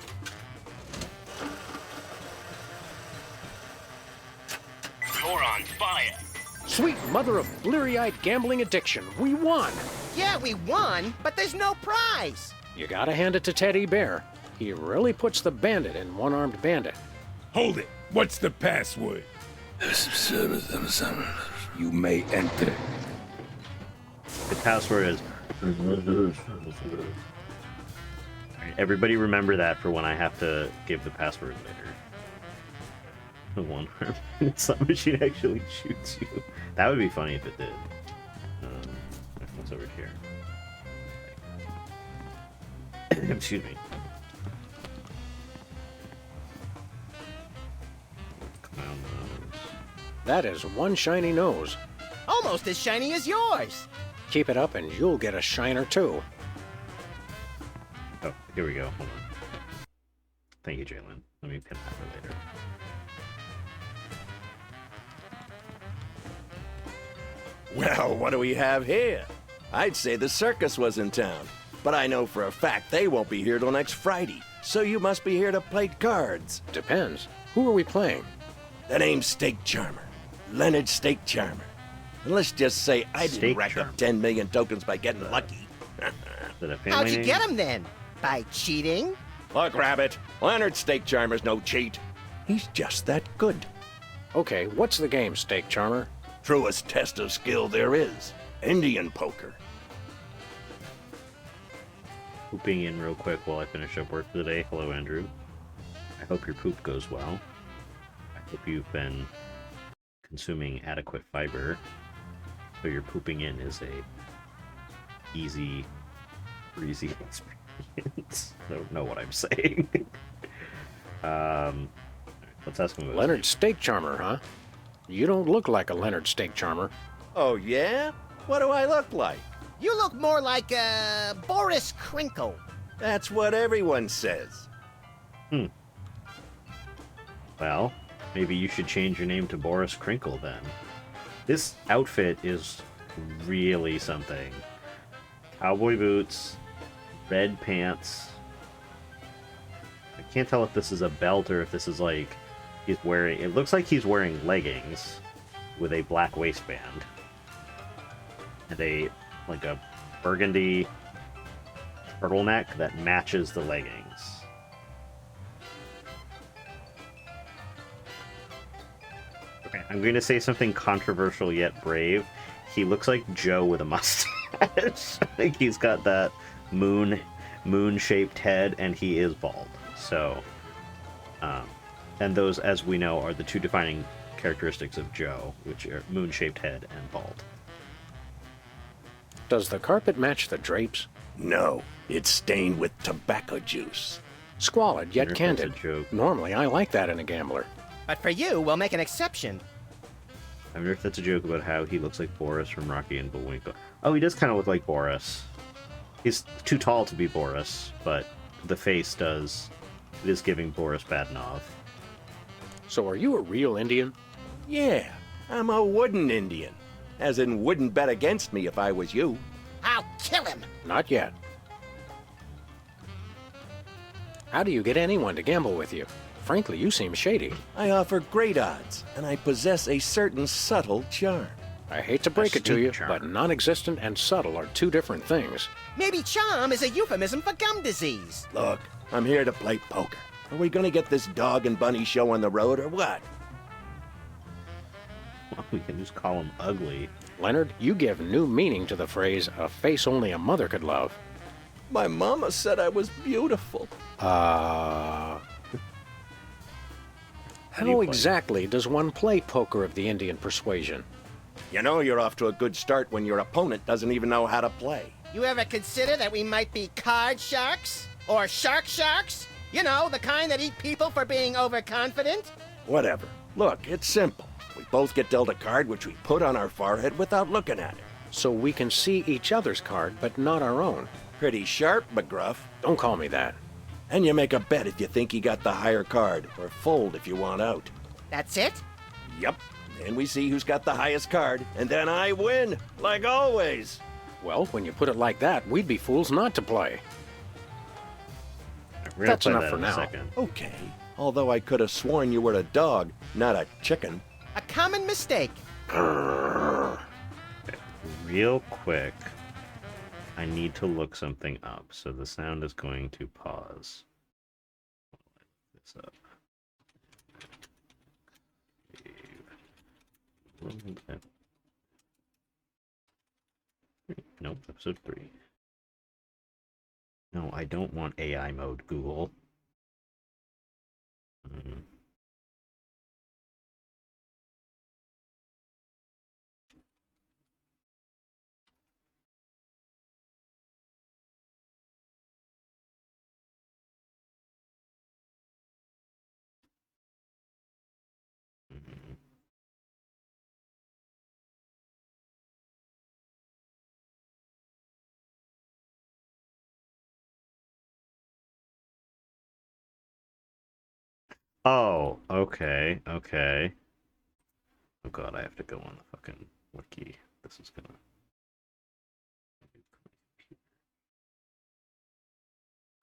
You're on fire. Sweet mother of bleary-eyed gambling addiction, we won! Yeah, we won, but there's no prize. You gotta hand it to Teddy Bear. He really puts the bandit in one-armed bandit. Hold it. What's the password? You may enter. The password is... Alright, everybody remember that for when I have to give the password later. The one arm slot machine actually shoots you. That would be funny if it did. What's over here? Excuse me. Clown nose. That is one shiny nose. Almost as shiny as yours. Keep it up and you'll get a shiner too. Oh, here we go. Hold on. Thank you, Jalen. Let me pin that for later. Well, what do we have here? I'd say the circus was in town, but I know for a fact they won't be here till next Friday, so you must be here to play cards. Depends. Who are we playing? The name's Steak Charmer. Leonard Steak Charmer. And let's just say I didn't Steak rack charmer. up 10 million tokens by getting lucky. Is it a family How'd you name? get him then? By cheating? Look, Rabbit, Leonard Steak Charmer's no cheat. He's just that good. Okay, what's the game, Steak Charmer? Truest test of skill there is. Indian poker. Pooping in real quick while I finish up work for the day. Hello, Andrew. I hope your poop goes well. I hope you've been consuming adequate fiber, so your pooping in is a easy, breezy experience. I don't know what I'm saying. Let's ask him about Leonard Steak Charmer, huh? You don't look like a Leonard Steak Charmer. Oh, yeah? What do I look like? You look more like Boris Krinkle. That's what everyone says. Well, maybe you should change your name to Boris Crinkle then. This outfit is really something. Cowboy boots, red pants. I can't tell if this is a belt or if this is like he's wearing. It looks like he's wearing leggings with a black waistband and a burgundy turtleneck that matches the leggings. Okay, I'm going to say something controversial yet brave. He looks like Joe with a mustache. I think he's got that moon-shaped head, and he is bald. So, and those, as we know, are the two defining characteristics of Joe, which are moon-shaped head and bald. Does the carpet match the drapes? No, it's stained with tobacco juice. Squalid yet Wonder if candid. that's a joke. Normally, I like that in a gambler. But for you, we'll make an exception. I wonder if that's a joke about how he looks like Boris from Rocky and Bullwinkle. Oh, he does kind of look like Boris. He's too tall to be Boris, but the face does. It is giving Boris Badenov. So are you a real Indian? Yeah, I'm a wooden Indian. As in, wouldn't bet against me if I was you. I'll kill him. Not yet. How do you get anyone to gamble with you? Frankly, you seem shady. I offer great odds, and I possess a certain subtle charm. I hate to break it to sneak you, charm. but non-existent and subtle are two different things. Maybe charm is a euphemism for gum disease. Look, I'm here to play poker. Are we gonna get this dog and bunny show on the road or what? Well, we can just call him ugly. Leonard, you give new meaning to the phrase, a face only a mother could love. My mama said I was beautiful. How do you play? exactly does one play poker of the Indian persuasion? You know you're off to a good start when your opponent doesn't even know how to play. You ever consider that we might be card sharks? Or sharks? You know, the kind that eat people for being overconfident? Whatever. Look, it's simple. We both get dealt a card which we put on our forehead without looking at it. So we can see each other's card, but not our own. Pretty sharp, McGruff. Don't call me that. And you make a bet if you think you got the higher card, or fold if you want out. That's it? Yep. And we see who's got the highest card, and then I win, like always. Well, when you put it like that, we'd be fools not to play. We're gonna That's play enough that for in a now. second. Okay. Although I could have sworn you were a dog, not a chicken. A common mistake. Real quick, I need to look something up, so the sound is going to pause. Look this up. Save. Nope, episode 3. No, I don't want AI mode, Google. Oh, okay. Oh god, I have to go on the fucking wiki. This is gonna...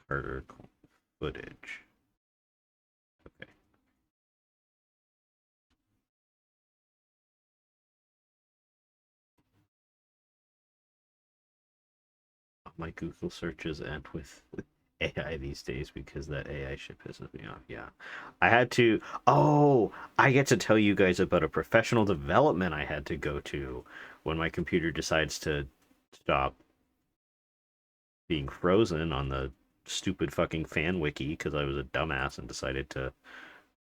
Carter footage. Okay. my Google searches end with AI these days because that AI shit pisses me off. Yeah. I had to. Oh, I get to tell you guys about a professional development I had to go to when my computer decides to stop being frozen on the stupid fucking fan wiki because I was a dumbass and decided to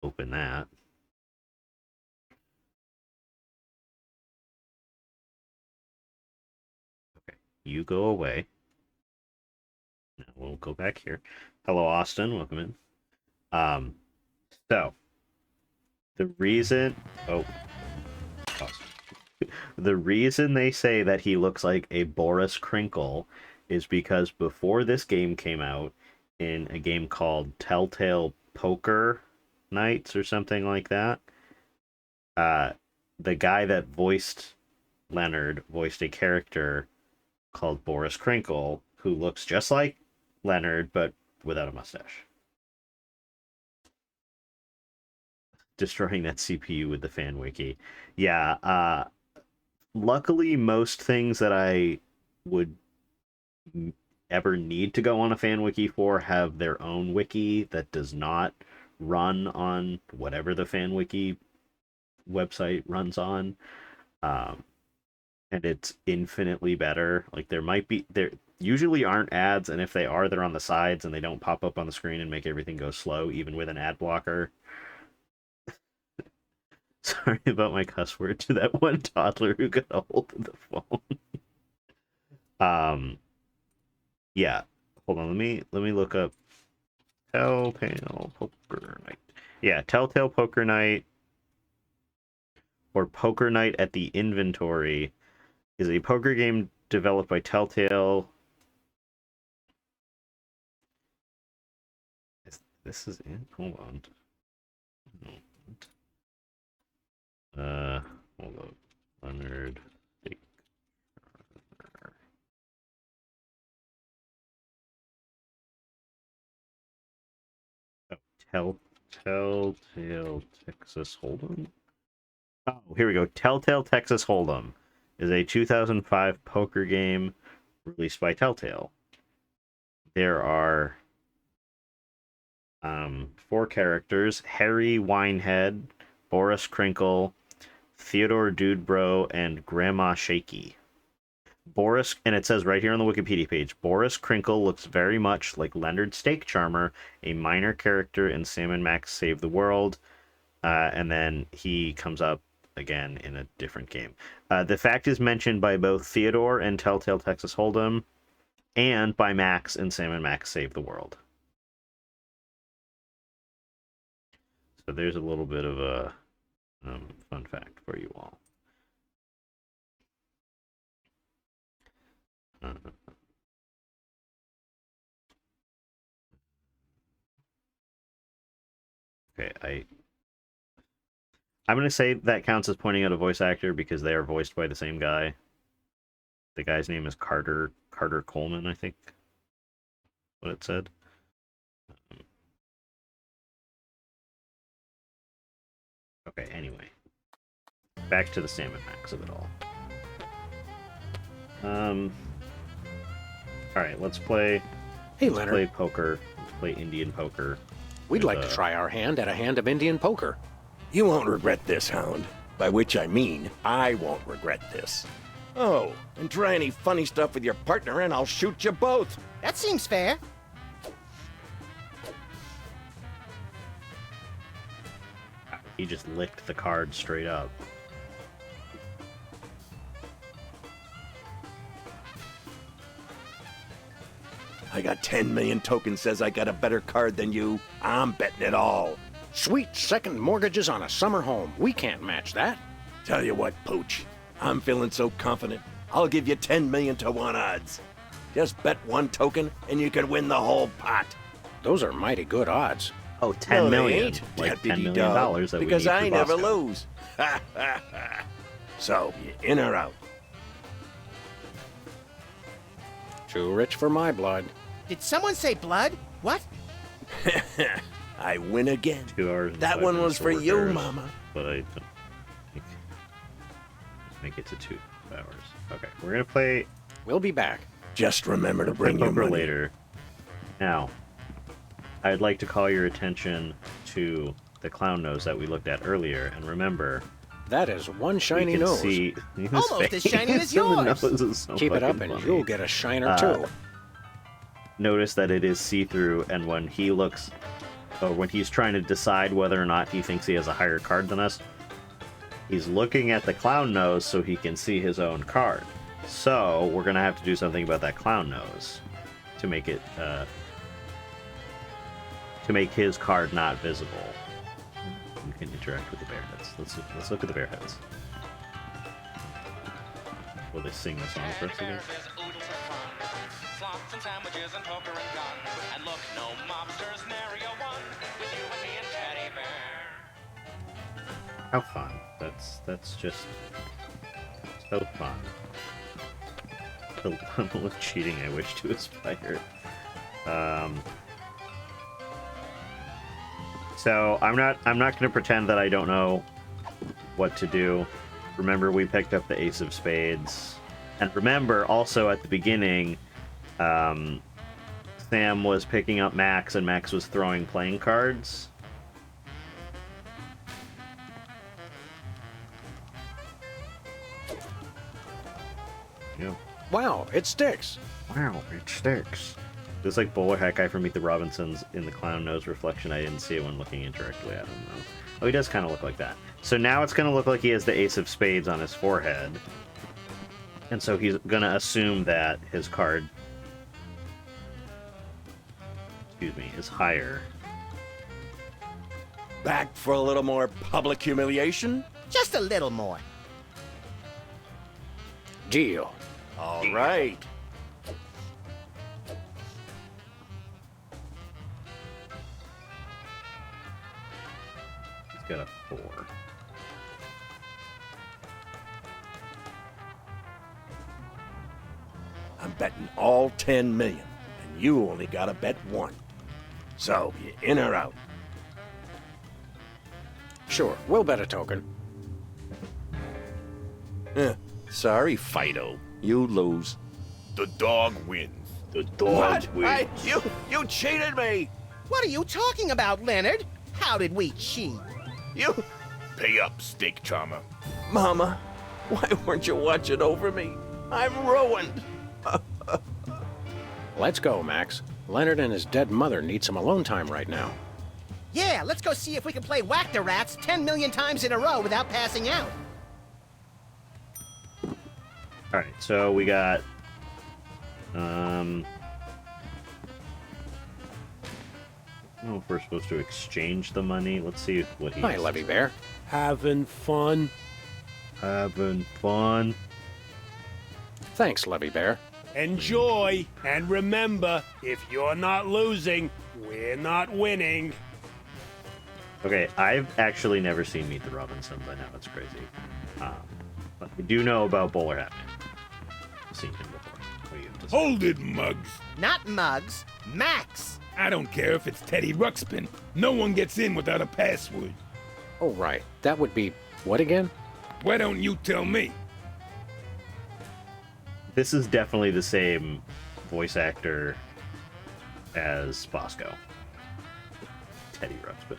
open that. Okay, you go away. Now we'll go back here. Hello, Austin. Welcome in. So the reason, the reason they say that he looks like a Boris Krinkle is because before this game came out, in a game called Telltale Poker Nights or something like that, the guy that voiced Leonard voiced a character called Boris Krinkle who looks just like Leonard but without a mustache. Destroying that CPU with the fan wiki. Yeah, luckily most things that I would ever need to go on a fan wiki for have their own wiki that does not run on whatever the fan wiki website runs on. And it's infinitely better. Like there usually aren't ads, and if they are, they're on the sides and they don't pop up on the screen and make everything go slow even with an ad blocker. Sorry about my cuss word to that one toddler who got a hold of the phone. Yeah. Hold on, let me look up Telltale Poker Night. Yeah, Telltale Poker Night or Poker Night at the Inventory is a poker game developed by Telltale. This is it? Hold on. Hold on. Leonard. Telltale Texas Hold'em? Oh, here we go. Telltale Texas Hold'em is a 2005 poker game released by Telltale. There are 4 characters: Harry Winehead, Boris Krinkle, Theodore Dudebro, and Grandma Shaky. Boris, and it says right here on the Wikipedia page, Boris Krinkle looks very much like Leonard Steak Charmer, a minor character in Sam and Max Save the World, and then he comes up again in a different game. The fact is mentioned by both Theodore and Telltale Texas Hold'em, and by Max in Sam and Max Save the World. So there's a little bit of a fun fact for you all. Okay, I'm going to say that counts as pointing out a voice actor because they are voiced by the same guy. The guy's name is Carter Coleman, I think. What it said. Okay, anyway. Back to the Sam and Max of it all. Alright, let's play. Hey, let's Leonard. play poker. Let's play Indian poker. We'd like to try our hand at a hand of Indian poker. You won't regret this, Hound. By which I mean, I won't regret this. Oh, and try any funny stuff with your partner and I'll shoot you both. That seems fair. He just licked the card straight up. I got 10 million tokens says I got a better card than you. I'm betting it all. Sweet second mortgages on a summer home. We can't match that. Tell you what, Pooch. I'm feeling so confident. I'll give you 10 million to 1 odds. Just bet 1 token and you can win the whole pot. Those are mighty good odds. Oh, 10 No, they million. ain't, Like Deputy $10 million Dog, that we because need I for never Bosco. lose. So, you in or out? Too rich for my blood. Did someone say blood? What? I win again. 2 hours. and That 5 one minutes was to for work you, hours, Mama. But I don't think make it to 2 hours. Okay, we're gonna play. We'll be back. Just remember to We'll play bring your poker money. later. Now, I'd like to call your attention to the clown nose that we looked at earlier, and remember, That is one shiny we can nose. see his Almost as face, shiny as and the yours. nose is so Keep it up fucking and funny. you'll get a shiner too. Notice that it is see-through, and when he looks, or when he's trying to decide whether or not he thinks he has a higher card than us, he's looking at the clown nose so he can see his own card. So we're gonna have to do something about that clown nose to make it to make his card not visible. You can interact with the bear heads. Let's look at the bear heads. Will they sing the song for us again? Slots and sandwiches and poker and gun. And look, no mobsters, nary a one. With you and me and Teddy Bear. How fun. That's just so fun. The level of cheating I wish to aspire. So I'm not gonna pretend that I don't know what to do. Remember, we picked up the Ace of Spades. And remember also at the beginning, Sam was picking up Max and Max was throwing playing cards. Yeah. Wow, it sticks. Wow, it sticks. It's like Bowler Hat Guy from Meet the Robinsons in the clown nose reflection. I didn't see it when looking indirectly at him, though. Oh, he does kind of look like that. So now it's going to look like he has the Ace of Spades on his forehead. And so he's going to assume that his card, excuse me, is higher. Back for a little more public humiliation? Just a little more. Deal. All right. He's got a 4. I'm betting all 10 million, and you only gotta bet 1. So, you in or out? Sure, we'll bet a token. Sorry, Fido. You lose. The dog wins. The dog wins. You cheated me! What are you talking about, Leonard? How did we cheat? You... Pay up, steak charmer. Mama, why weren't you watching over me? I'm ruined. Let's go, Max. Leonard and his dead mother need some alone time right now. Yeah, let's go see if we can play Whack the Rats 10 million times in a row without passing out. Alright, so we got... I don't know if we're supposed to exchange the money. Let's see what he's... Hi, Levy Bear. Having fun. Having fun. Thanks, Levy Bear. Enjoy, and remember, if you're not losing, we're not winning. Okay, I've actually never seen Meet the Robinsons. I know it's crazy. But we do know about Bowler Hat Man. I've seen him before. What do you have to say? Hold it, Muggs. Not Muggs, Max. I don't care if it's Teddy Ruxpin. No one gets in without a password. Oh, right. That would be what again? Why don't you tell me? This is definitely the same voice actor as Bosco. Teddy Ruxpin.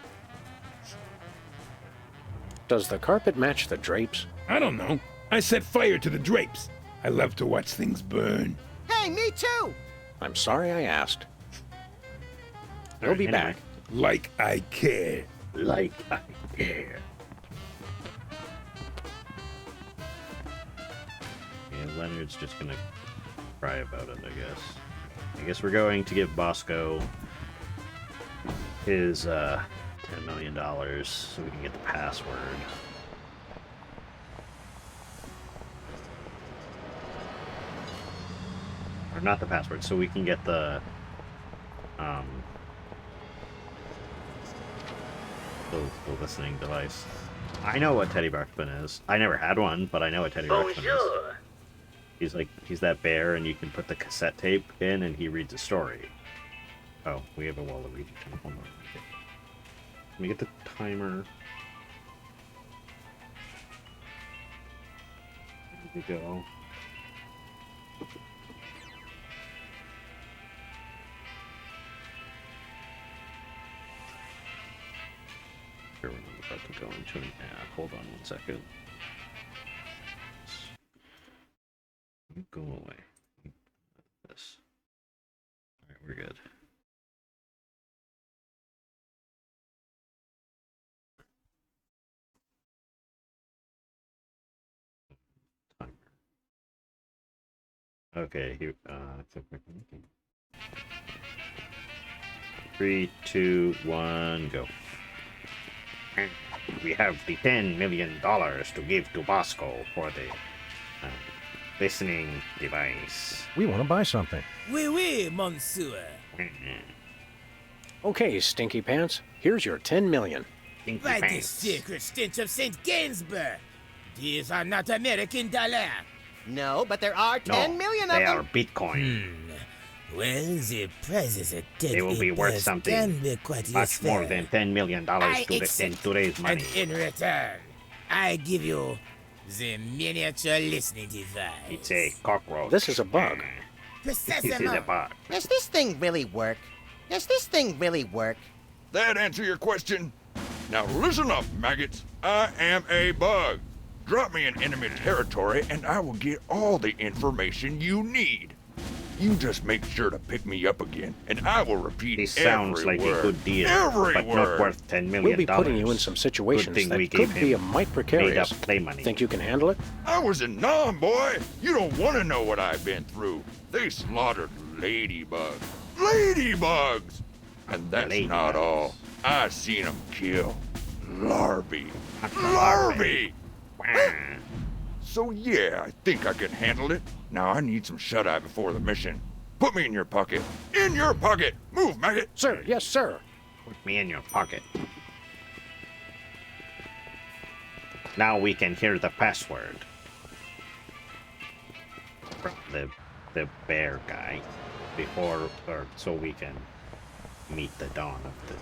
Does the carpet match the drapes? I don't know. I set fire to the drapes. I love to watch things burn. Hey, me too. I'm sorry I asked. We'll Alright, be anyway. back. Like I care. Like I care. Yeah, Leonard's just gonna cry about it, I guess. I guess we're going to give Bosco his $10 million so we can get the password. Or not the password, so we can get the the listening device. I know what Teddy Ruxpin is. I never had one, but I know what Teddy Ruxpin is. He's that bear, and you can put the cassette tape in, and he reads a story. Oh, we have a Waluigi. Hold on. Let me get the timer. There we go. Sure, we're about to go into it. Hold on 1 second. Go away. This. Alright, we're good. Timer. Okay, here. 3, 2, 1, go. We have the $10 million to give to Bosco for the listening device. We want to buy something. Oui, monsieur. Okay, Stinky Pants, here's your 10 million. Stinky By the Pants. sacred stench of St. Gainsbourg. These are not American dollar. No, but there are No, 10 million of they them. are Bitcoin. Well, the prices at They will be worth something can be quite much more useful. than $10 million I in accept. today's money. And in return, I give you the miniature listening device. It's a cockroach. This is a bug. This is a Precisement. bug. Does this thing really work? Does this thing really work? That answer your question? Now listen up, maggots. I am a bug. Drop me in enemy territory and I will get all the information you need. You just make sure to pick me up again, and I will repeat This every sounds like word. a good deal, Every but word. not worth $10 million. We'll be putting you in some situations thing that we could gave be a him mite precarious. made-up play money. Think you can handle it? I was in Nam, boy. You don't want to know what I've been through. They slaughtered ladybugs. Ladybugs! And that's not all. I seen them kill larvae. Larvae! So yeah, I think I can handle it. Now I need some shut-eye before the mission. Put me in your pocket. In your pocket! Move, maggot! Sir, yes, sir. Put me in your pocket. Now we can hear the password from the bear guy so we can meet the dawn of the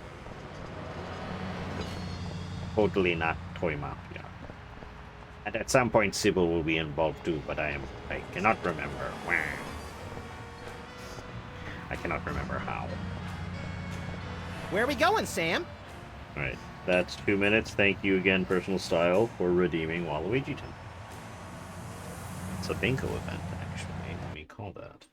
totally not toy mafia. And at some point Sybil will be involved too, but I cannot remember. I cannot remember how. Where are we going, Sam? Alright, that's 2 minutes. Thank you again, Personal Style, for redeeming Waluigiton. It's a bingo event, actually. Let me call that.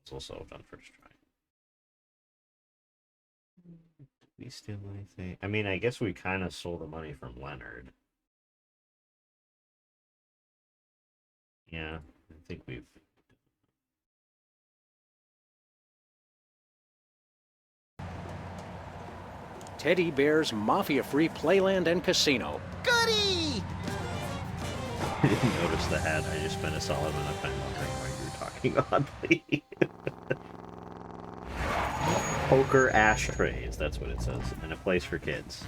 It's also done first try. Did we steal anything? I mean, I guess we kind of stole the money from Leonard. Yeah, I think we've... Teddy Bear's mafia-free playland and casino. Goody! I didn't notice the hat. I just spent a solid amount of time wondering why you were talking oddly. Poker ashtrays, that's what it says. And a place for kids.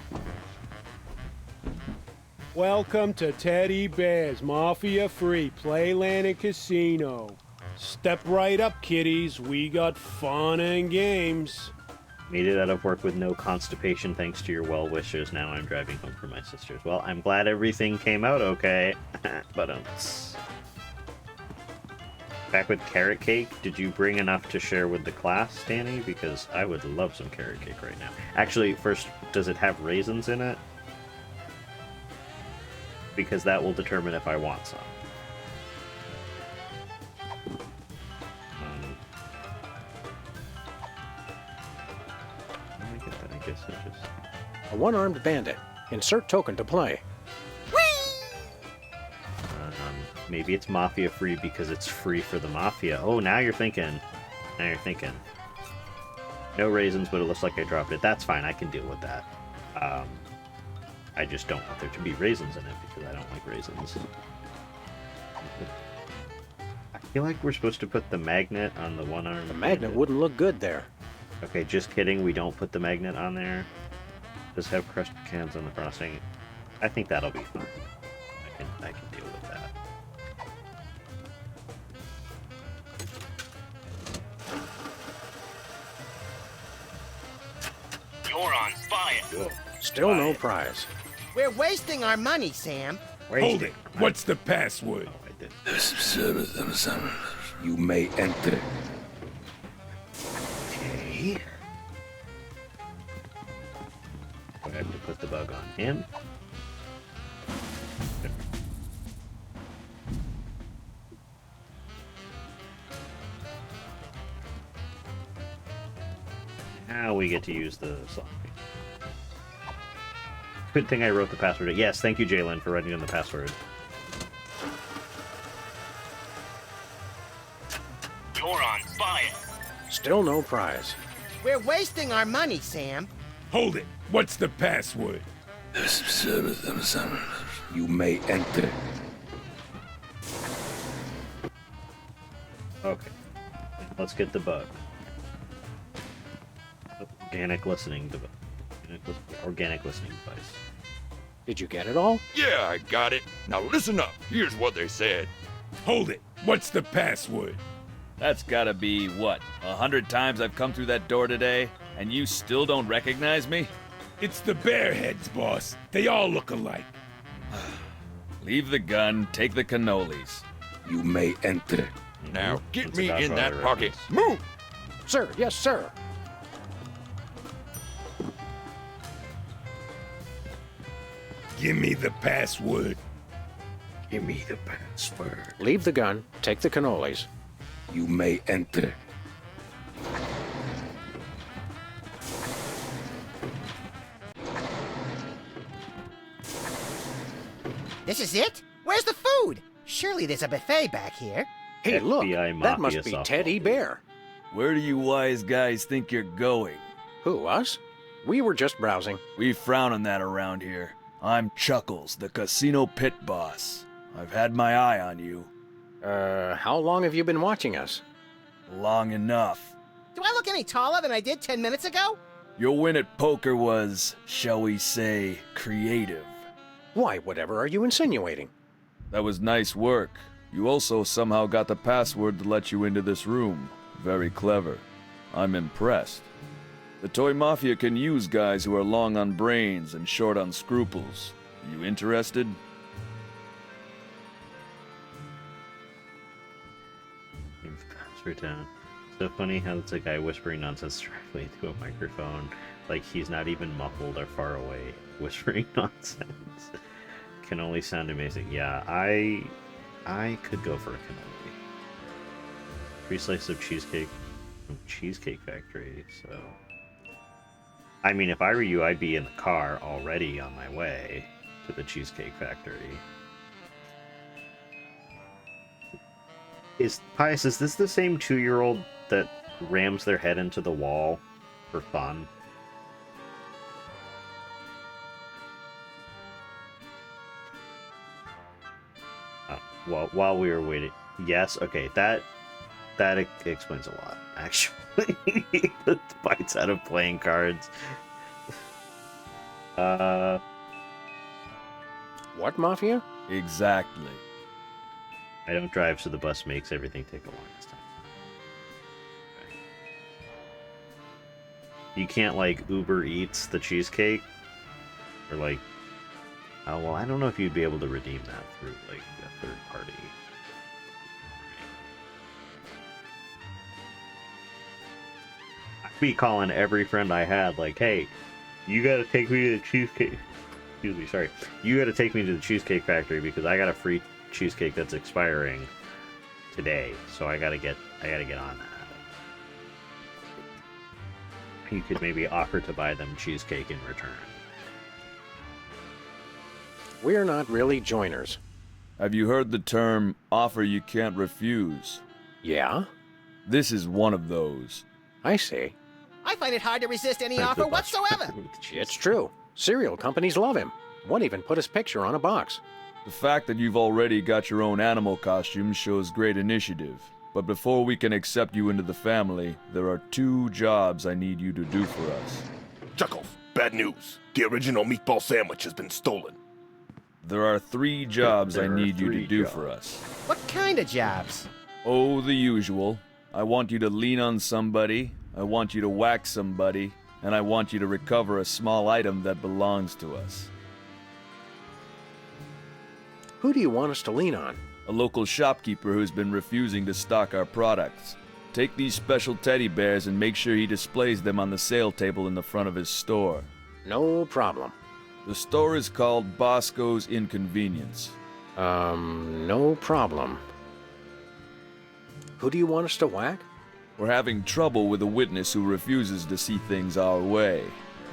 Welcome to Teddy Bear's Mafia-Free Playland and Casino. Step right up, kiddies. We got fun and games. Made it out of work with no constipation thanks to your well wishes. Now I'm driving home for my sisters. Well, I'm glad everything came out okay. But back with carrot cake, did you bring enough to share with the class, Danny? Because I would love some carrot cake right now. Actually, first, does it have raisins in it? Because that will determine if I want some. I guess I just... A one-armed bandit. Insert token to play. Maybe it's mafia free because it's free for the mafia. Oh, now you're thinking. Now you're thinking. No raisins, but it looks like I dropped it. That's fine. I can deal with that. I just don't want there to be raisins in it because I don't like raisins. I feel like we're supposed to put the magnet on the one-armed. The magnet wouldn't look good there. Okay, just kidding. We don't put the magnet on there. Just have crushed cans on the frosting. I think that'll be fine. I can deal with that. You're on fire. Still no prize. We're wasting our money, Sam. Hold it. What's the password? Oh, I did. You may enter. Okay. I have to put the bug on him. Now we get to use the song. Good thing I wrote the password. Yes, thank you, Jalen, for writing down the password. You're on fire. Still no prize. We're wasting our money, Sam. Hold it. What's the password? You may enter. Okay. Let's get the bug. Organic listening device. Organic listening device. Did you get it all? Yeah, I got it. Now listen up. Here's what they said. Hold it. What's the password? That's gotta be, what, 100 times I've come through that door today, and you still don't recognize me? It's the Bearheads, boss. They all look alike. Leave the gun, take the cannolis. You may enter. Now get That's me about in what that I pocket. reckon. Move! Sir, yes, sir. Give me the password. Give me the password. Leave the gun, take the cannolis. You may enter. This is it? Where's the food? Surely there's a buffet back here. Hey, look, FBI that Mafia must be softball Teddy team. Bear. Where do you wise guys think you're going? Who, us? We were just browsing. We frown on that around here. I'm Chuckles, the casino pit boss. I've had my eye on you. How long have you been watching us? Long enough. Do I look any taller than I did 10 minutes ago? Your win at poker was, shall we say, creative. Why, whatever are you insinuating? That was nice work. You also somehow got the password to let you into this room. Very clever. I'm impressed. The Toy Mafia can use guys who are long on brains and short on scruples. You interested? Password down. So funny how it's a guy whispering nonsense directly into a microphone. Like he's not even muffled or far away, whispering nonsense. Can only sound amazing. Yeah, I could go for a cannoli. 3 slices of cheesecake from Cheesecake Factory, so... I mean, if I were you, I'd be in the car already on my way to the Cheesecake Factory. Pius, is this the same 2-year-old that rams their head into the wall for fun? Well, while we were waiting, yes, okay, that explains a lot, actually. The bites out of playing cards. What, Mafia? Exactly. I don't drive, so the bus makes everything take a long time. Okay. You can't, like, Uber Eats the cheesecake? Or, like... Oh, well, I don't know if you'd be able to redeem that through, like, a third party. I'd be calling every friend I had, like, hey, you gotta take me to the cheesecake... Excuse me, sorry. You gotta take me to the Cheesecake Factory because I got a free cheesecake that's expiring today, so I gotta get on that. You could maybe offer to buy them cheesecake in return. We're not really joiners. Have you heard the term offer you can't refuse? Yeah? This is one of those. I see. I find it hard to resist any offer whatsoever. It's true. Cereal companies love him. One even put his picture on a box. The fact that you've already got your own animal costume shows great initiative. But before we can accept you into the family, there are 2 jobs I need you to do for us. Chuckles, bad news. The original meatball sandwich has been stolen. There are 3 jobs I need you to do for us. What kind of jobs? Oh, the usual. I want you to lean on somebody, I want you to whack somebody, and I want you to recover a small item that belongs to us. Who do you want us to lean on? a local shopkeeper who's been refusing to stock our products. Take these special teddy bears and make sure he displays them on the sale table in the front of his store. No problem. The store is called Bosco's Inconvenience. No problem. Who do you want us to whack? We're having trouble with a witness who refuses to see things our way.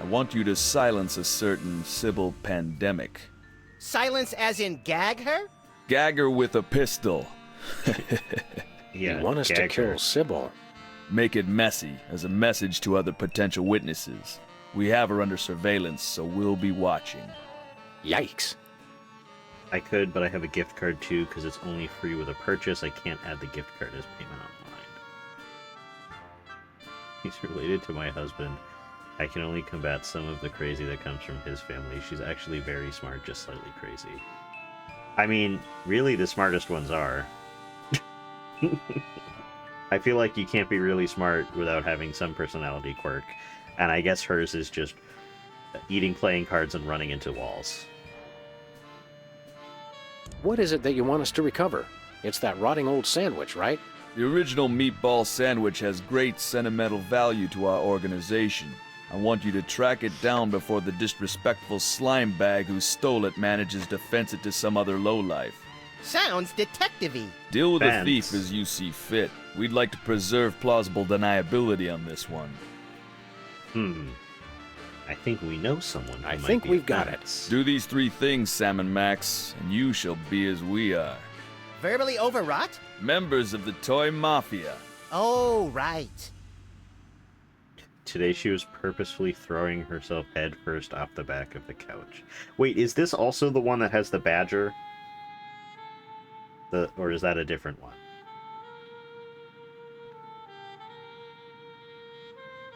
I want you to silence a certain Sybil Pandemic. Silence as in gag her? Gag her with a pistol. You want us to kill Sybil? Make it messy, as a message to other potential witnesses. We have her under surveillance, so we'll be watching. Yikes. I could, but I have a gift card too, because it's only free with a purchase. I can't add the gift card as payment online. He's related to my husband. I can only combat some of the crazy that comes from his family. She's actually very smart, just slightly crazy. I mean, really, the smartest ones are. I feel like you can't be really smart without having some personality quirk, and I guess hers is just eating playing cards and running into walls. What is it that you want us to recover? It's that rotting old sandwich, right? The original meatball sandwich has great sentimental value to our organization. I want you to track it down before the disrespectful slime bag who stole it manages to fence it to some other lowlife. Sounds detective-y. Deal with Fence. the thief as you see fit. We'd like to preserve plausible deniability on this one. I think we know someone who I might think be we've a got it. fence. Do these 3 things, Sam and Max, and you shall be as we are. Verbally overwrought? Members of the Toy Mafia. Oh, right. Today she was purposefully throwing herself headfirst off the back of the couch. Wait, is this also the one that has the badger? Or is that a different one?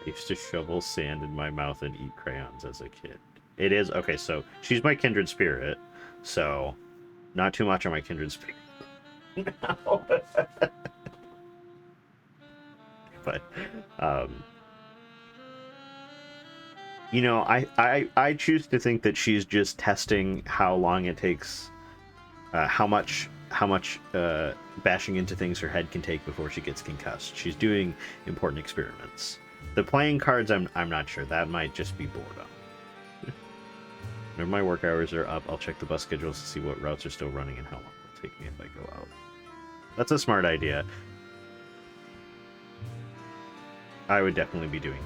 I used to shovel sand in my mouth and eat crayons as a kid. It is, okay, so she's my kindred spirit, so not too much on my kindred spirit. No. But, you know, I choose to think that she's just testing how long it takes, how much bashing into things her head can take before she gets concussed. She's doing important experiments. The playing cards, I'm not sure. That might just be boredom. Whenever my work hours are up, I'll check the bus schedules to see what routes are still running and how long it'll take me if I go out. That's a smart idea. I would definitely be doing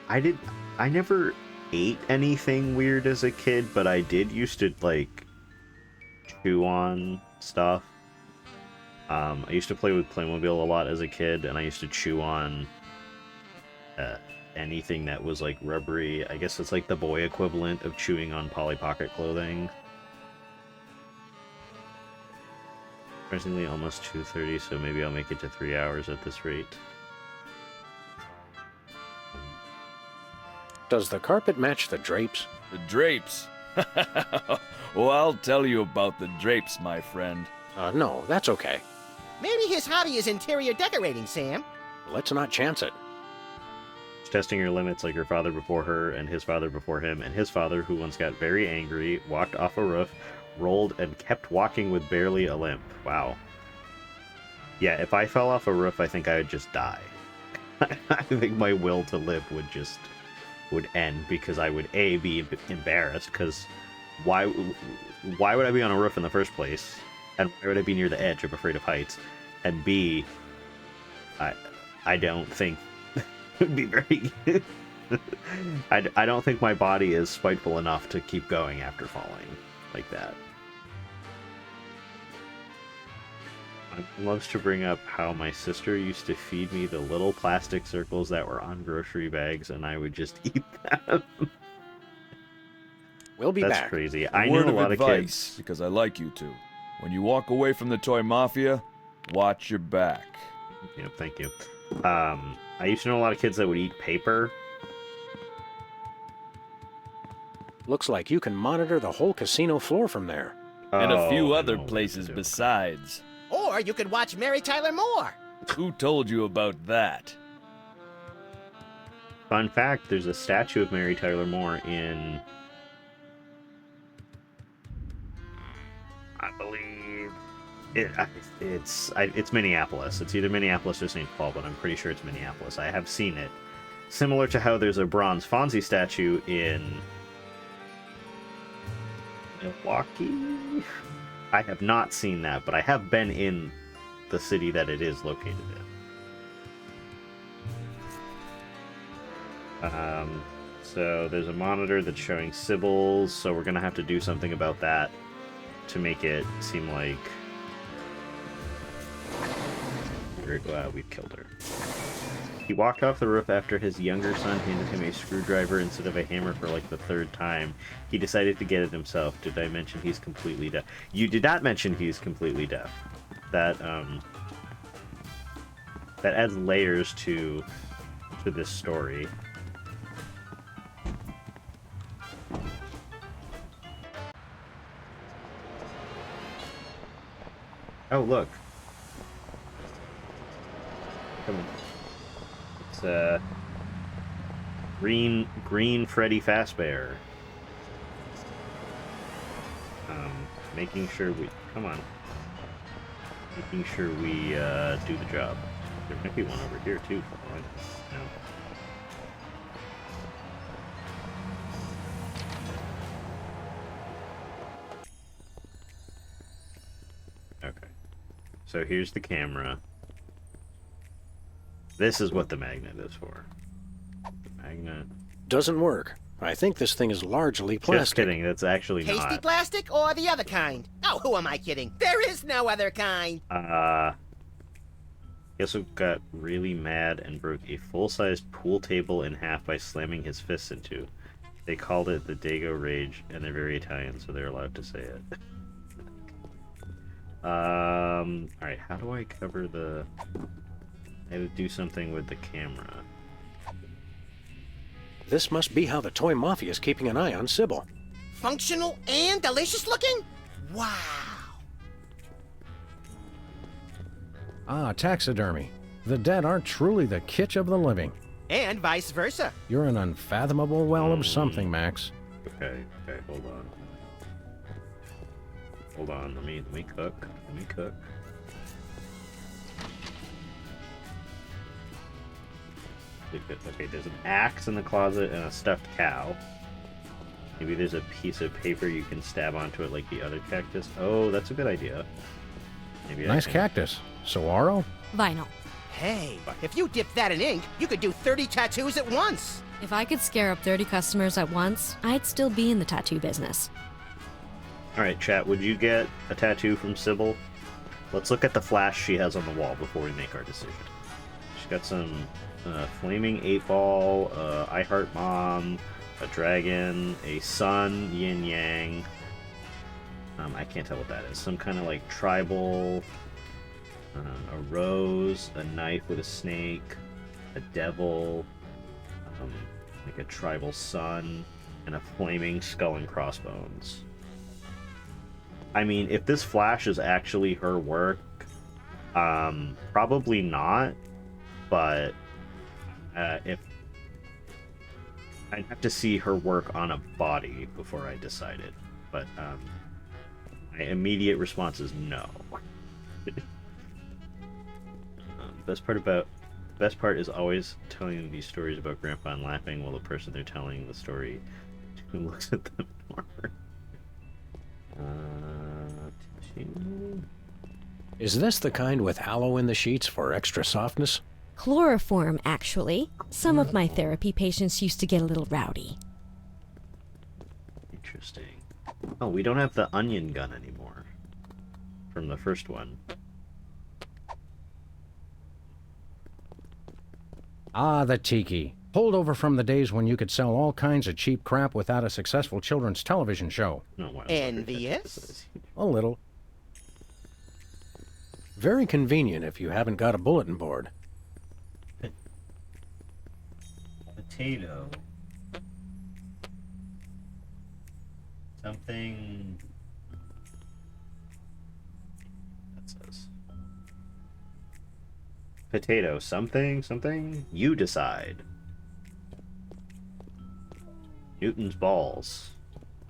that too. I never ate anything weird as a kid, but I did used to like chew on stuff. I used to play with Playmobil a lot as a kid, and I used to chew on anything that was like rubbery. I guess it's like the boy equivalent of chewing on Polly Pocket clothing. Surprisingly, almost 2:30, so maybe I'll make it to 3 hours at this rate. Does the carpet match the drapes? The drapes? Well, I'll tell you about the drapes, my friend. No, that's okay. Maybe his hobby is interior decorating, Sam. Let's not chance it. She's testing her limits like her father before her, and his father before him, and his father, who once got very angry, walked off a roof, rolled, and kept walking with barely a limp. Wow. Yeah, if I fell off a roof, I think I would just die. I think my will to live would end, because I would A, be embarrassed, because why would I be on a roof in the first place? And why would I be near the edge? I'm afraid of heights. And B, I don't think it would be very... I don't think my body is spiteful enough to keep going after falling like that. My mom loves to bring up how my sister used to feed me the little plastic circles that were on grocery bags, and I would just eat them. We'll be That's back. crazy. A I word knew a of lot advice, of kids. because I like you two. When you walk away from the Toy Mafia, watch your back. Yep, thank you. I used to know a lot of kids that would eat paper. Looks like you can monitor the whole casino floor from there. And a few Oh, other no, places dude. besides. Or you could watch Mary Tyler Moore. Who told you about that? Fun fact, there's a statue of Mary Tyler Moore in I believe it's Minneapolis. It's either Minneapolis or St. Paul, but I'm pretty sure it's Minneapolis. I have seen it. Similar to how there's a bronze Fonzie statue in Milwaukee. I have not seen that, but I have been in the city that it is located in. So there's a monitor that's showing Sybil's, so we're gonna have to do something about that to make it seem like we've killed her. He walked off the roof after his younger son handed him a screwdriver instead of a hammer for like the third time. He decided to get it himself. Did I mention he's completely deaf? You did not mention he's completely deaf. That adds layers to this story. Oh, look. Come on. It's green Freddy Fazbear. Making sure we do the job. There might be one over here too. No. Okay. So here's the camera. This is what the magnet is for. The magnet doesn't work. I think this thing is largely plastic. Just kidding, that's actually Tasty not. plastic or the other kind? Oh, who am I kidding? There is no other kind. He also got really mad and broke a full-sized pool table in half by slamming his fists into. They called it the Dago Rage, and they're very Italian, so they're allowed to say it. Alright, how do I cover the... I have to do something with the camera. This must be how the Toy Mafia is keeping an eye on Sybil. Functional and delicious looking? Wow. Ah, taxidermy. The dead aren't truly the kitsch of the living. And vice versa. You're an unfathomable well of something, Max. Okay, hold on. Hold on, let me cook. Okay, there's an axe in the closet and a stuffed cow. Maybe there's a piece of paper you can stab onto it like the other cactus. Oh, that's a good idea. Maybe nice cactus. Saguaro? Vinyl. Hey, if you dip that in ink, you could do 30 tattoos at once. If I could scare up 30 customers at once, I'd still be in the tattoo business. Alright, chat, would you get a tattoo from Sybil? Let's look at the flash she has on the wall before we make our decision. She's got some flaming 8-ball, I Heart Mom, a dragon, a sun, yin yang. I can't tell what that is. Some kind of like tribal, a rose, a knife with a snake, a devil, like a tribal sun, and a flaming skull and crossbones. I mean, if this flash is actually her work, probably not, but if I'd have to see her work on a body before I decided, but my immediate response is no. Best part is always telling these stories about Grandpa and laughing while the person they're telling the story to looks at them more. Is this the kind with aloe in the sheets for extra softness? Chloroform, actually. Some of my therapy patients used to get a little rowdy. Interesting. Oh, we don't have the onion gun anymore. From the first one. Ah, the tiki. Holdover from the days when you could sell all kinds of cheap crap without a successful children's television show. No, envious? A little. Very convenient if you haven't got a bulletin board. Potato. Something. That says. Potato. Something. You decide. Newton's balls.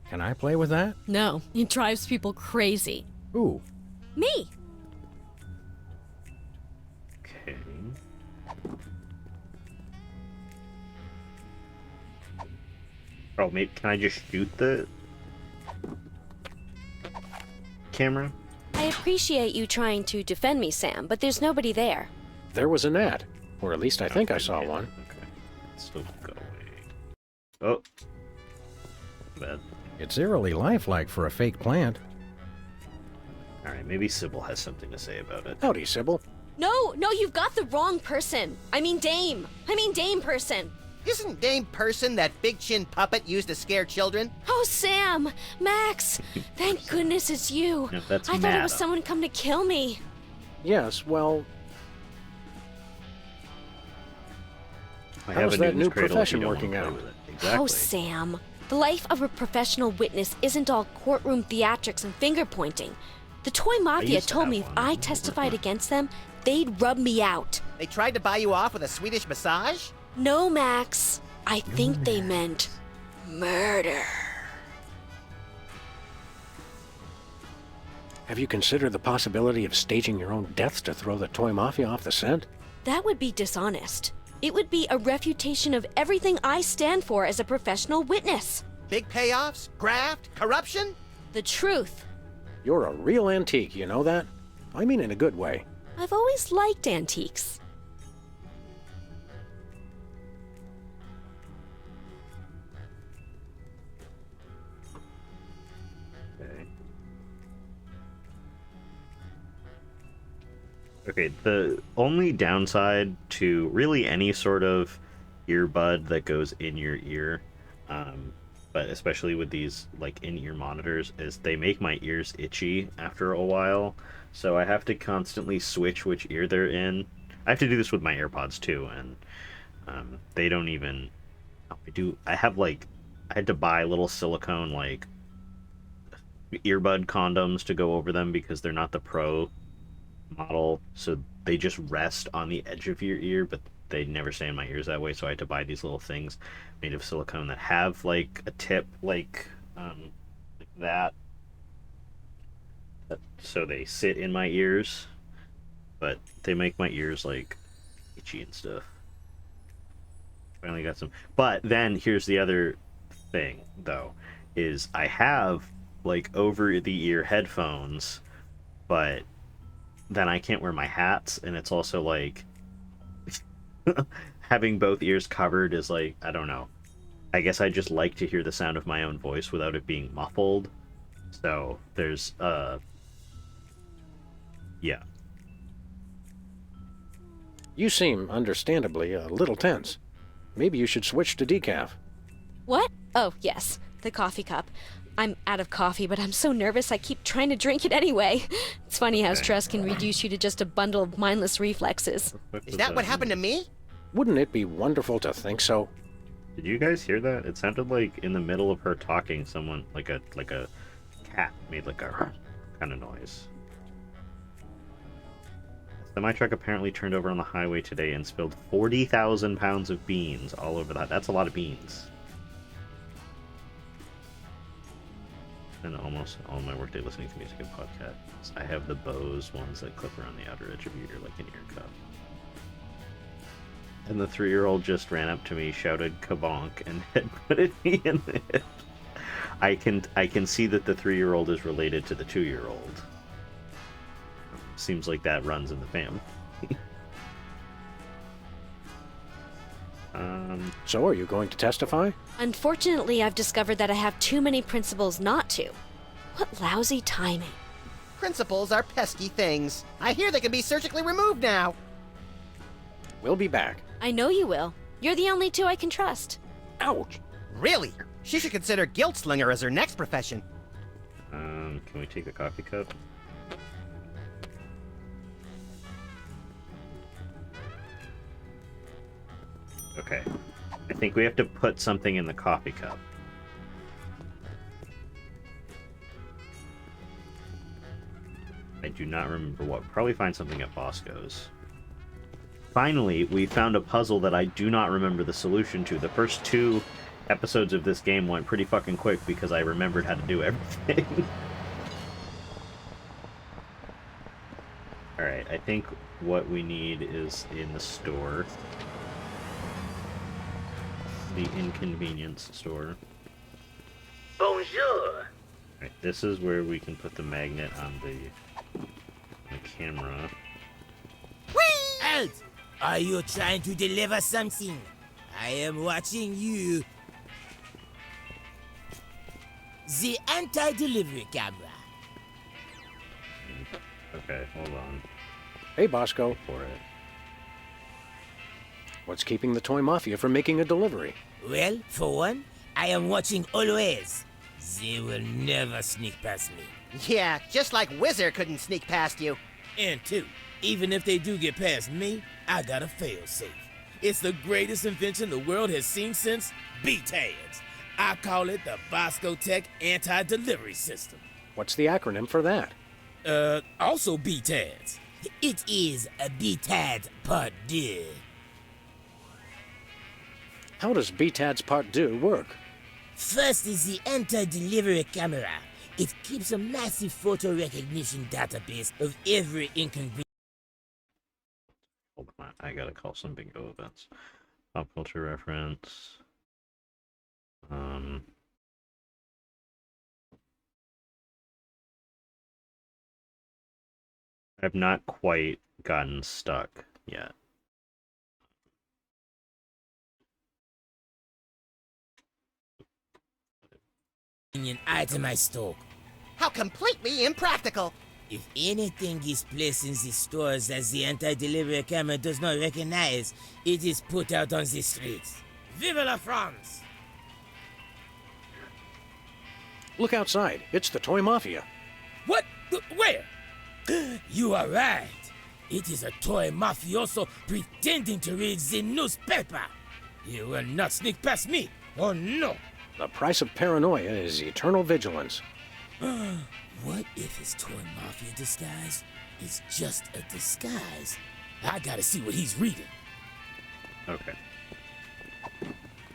Can I play with that? No, it drives people crazy. Who? Me. Okay. Oh, maybe can I just shoot the camera? I appreciate you trying to defend me, Sam, but there's nobody there. There was a gnat. Or at least I think I saw one. Okay. So go away. Oh. Bad. It's eerily lifelike for a fake plant. Alright, maybe Sybil has something to say about it. Howdy, Sybil. No, you've got the wrong person. I mean Dame person. Isn't Dame Person that big chin puppet used to scare children? Oh, Sam! Max! Thank goodness it's you. No, that's I thought it was Madam. someone come to kill me. Yes, well, I how's have a that Newton's new Cradle if you profession don't working wanna out? play with it. Exactly. Oh, Sam. The life of a professional witness isn't all courtroom theatrics and finger pointing. The Toy Mafia used to told have me if one. I testified against them, they'd rub me out. They tried to buy you off with a Swedish massage? No, Max. I think they meant murder. have you considered the possibility of staging your own deaths to throw the Toy Mafia off the scent? That would be dishonest. It would be a refutation of everything I stand for as a professional witness. Big payoffs? Graft? Corruption? The truth. You're a real antique, you know that? I mean in a good way. I've always liked antiques. Okay, the only downside to really any sort of earbud that goes in your ear, but especially with these like in-ear monitors, is they make my ears itchy after a while. So I have to constantly switch which ear they're in. I have to do this with my AirPods too, and they don't even. I had to buy little silicone like earbud condoms to go over them because they're not the Pro model, so they just rest on the edge of your ear, but they never stay in my ears that way. So I had to buy these little things made of silicone that have like a tip like that, so they sit in my ears, but they make my ears like itchy and stuff. Finally got some. But then here's the other thing though, is I have like over the ear headphones, but then I can't wear my hats, and it's also like having both ears covered is like, I don't know. I guess I just like to hear the sound of my own voice without it being muffled. So there's yeah. You seem, understandably, a little tense. Maybe you should switch to decaf. What? Oh, yes. The coffee cup. I'm out of coffee, but I'm so nervous I keep trying to drink it anyway. It's funny how stress can reduce you to just a bundle of mindless reflexes. Is that what happened to me? Wouldn't it be wonderful to think so? Did you guys hear that? It sounded like in the middle of her talking, someone like a cat made like a kind of noise. The semi truck apparently turned over on the highway today and spilled 40,000 pounds of beans all over that. That's a lot of beans. And almost all my workday listening to music and podcasts. I have the Bose ones that clip around the outer edge of your ear like an ear cuff. And the 3-year-old just ran up to me, shouted "kabonk," and headbutted me in the hip. I can see that the 3-year-old is related to the 2-year-old. Seems like that runs in the family. So are you going to testify? Unfortunately, I've discovered that I have too many principles not to. What lousy timing. Principles are pesky things. I hear they can be surgically removed now. We'll be back. I know you will. You're the only two I can trust. Ouch! Really? She should consider guilt slinger as her next profession. Can we take the coffee cup? Okay. I think we have to put something in the coffee cup. I do not remember what. Probably find something at Bosco's. Finally, we found a puzzle that I do not remember the solution to. The first 2 episodes of this game went pretty fucking quick because I remembered how to do everything. Alright, I think what we need is in the store. The inconvenience store. Bonjour. Alright, this is where we can put the magnet on the camera. Halt! Are you trying to deliver something? I am watching you. The anti-delivery camera. Okay, hold on. Hey, Bosco. For it. What's keeping the Toy Mafia from making a delivery? Well, for one, I am watching always. They will never sneak past me. Yeah, just like Whizzer couldn't sneak past you. And two, even if they do get past me, I got a failsafe. It's the greatest invention the world has seen since BTADS. I call it the Bosco Tech Anti-Delivery System. What's the acronym for that? Also BTADS. It is a BTADS Part 2. How does BTADS Part 2 work? First is the anti-delivery camera. It keeps a massive photo recognition database of every inconvenience. Hold on, I gotta call some bingo events. Pop culture reference. I've not quite gotten stuck yet. Item I stock. How completely impractical. If anything is placed in the stores that the anti-delivery camera does not recognize, it is put out on the streets. Vive la France! Look outside. It's the Toy Mafia. What? Where? You are right. It is a toy mafioso pretending to read the newspaper. You will not sneak past me. Oh no. The price of paranoia is eternal vigilance. What if his toy mafia disguise is just a disguise? I gotta see what he's reading. Okay.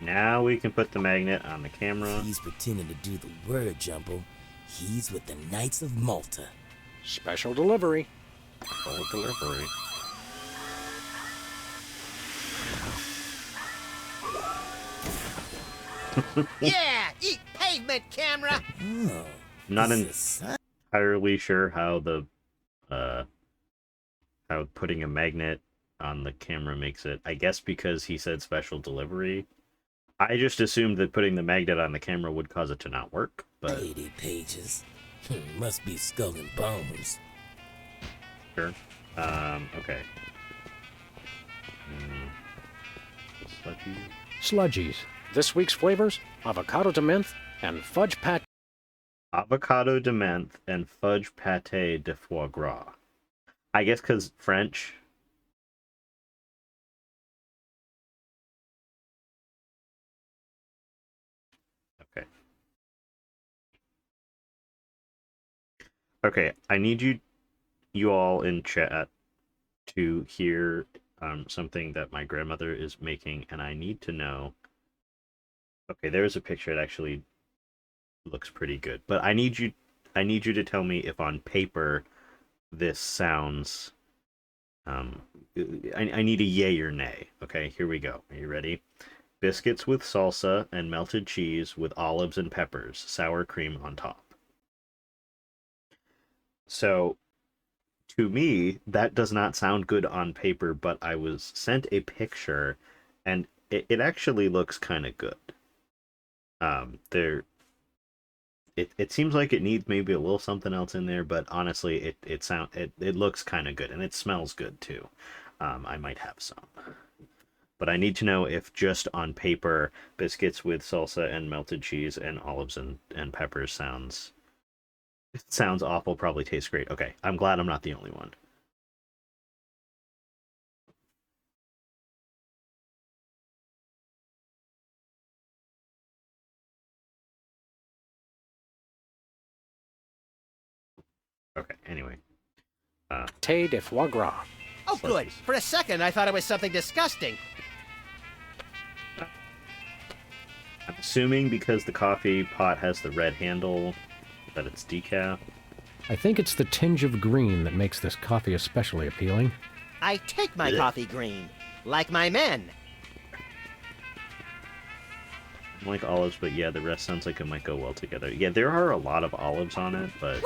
Now we can put the magnet on the camera. He's pretending to do the word jumble. He's with the Knights of Malta. Special delivery. Full delivery. Yeah, eat pavement, camera. Oh, Not entirely sure how the how putting a magnet on the camera makes it. I guess because he said special delivery. I just assumed that putting the magnet on the camera would cause it to not work, but 80 pages. Must be Skull and Bones. sure. Okay. Sludgies. This week's flavors: avocado de menthe and fudge pat. Avocado de menthe and fudge pâté de foie gras. I guess because French. Okay. Okay, I need you all in chat to hear something that my grandmother is making, and I need to know. Okay, there's a picture. It actually looks pretty good, but I need you to tell me if on paper this sounds. I need a yay or nay. Okay, here we go. Are you ready? Biscuits with salsa and melted cheese with olives and peppers, sour cream on top. So, to me, that does not sound good on paper, but I was sent a picture, and it actually looks kind of good. It seems like it needs maybe a little something else in there, but honestly, it looks kind of good, and it smells good too. I might have some, but I need to know if just on paper, biscuits with salsa and melted cheese and olives and peppers sounds awful. Probably tastes great. Okay, I'm glad I'm not the only one. Okay, anyway. Pâté de foie gras. Oh, good. For a second, I thought it was something disgusting. I'm assuming because the coffee pot has the red handle that it's decaf. I think it's the tinge of green that makes this coffee especially appealing. I take my coffee green, like my men. I like olives, but yeah, the rest sounds like it might go well together. Yeah, there are a lot of olives on it, but...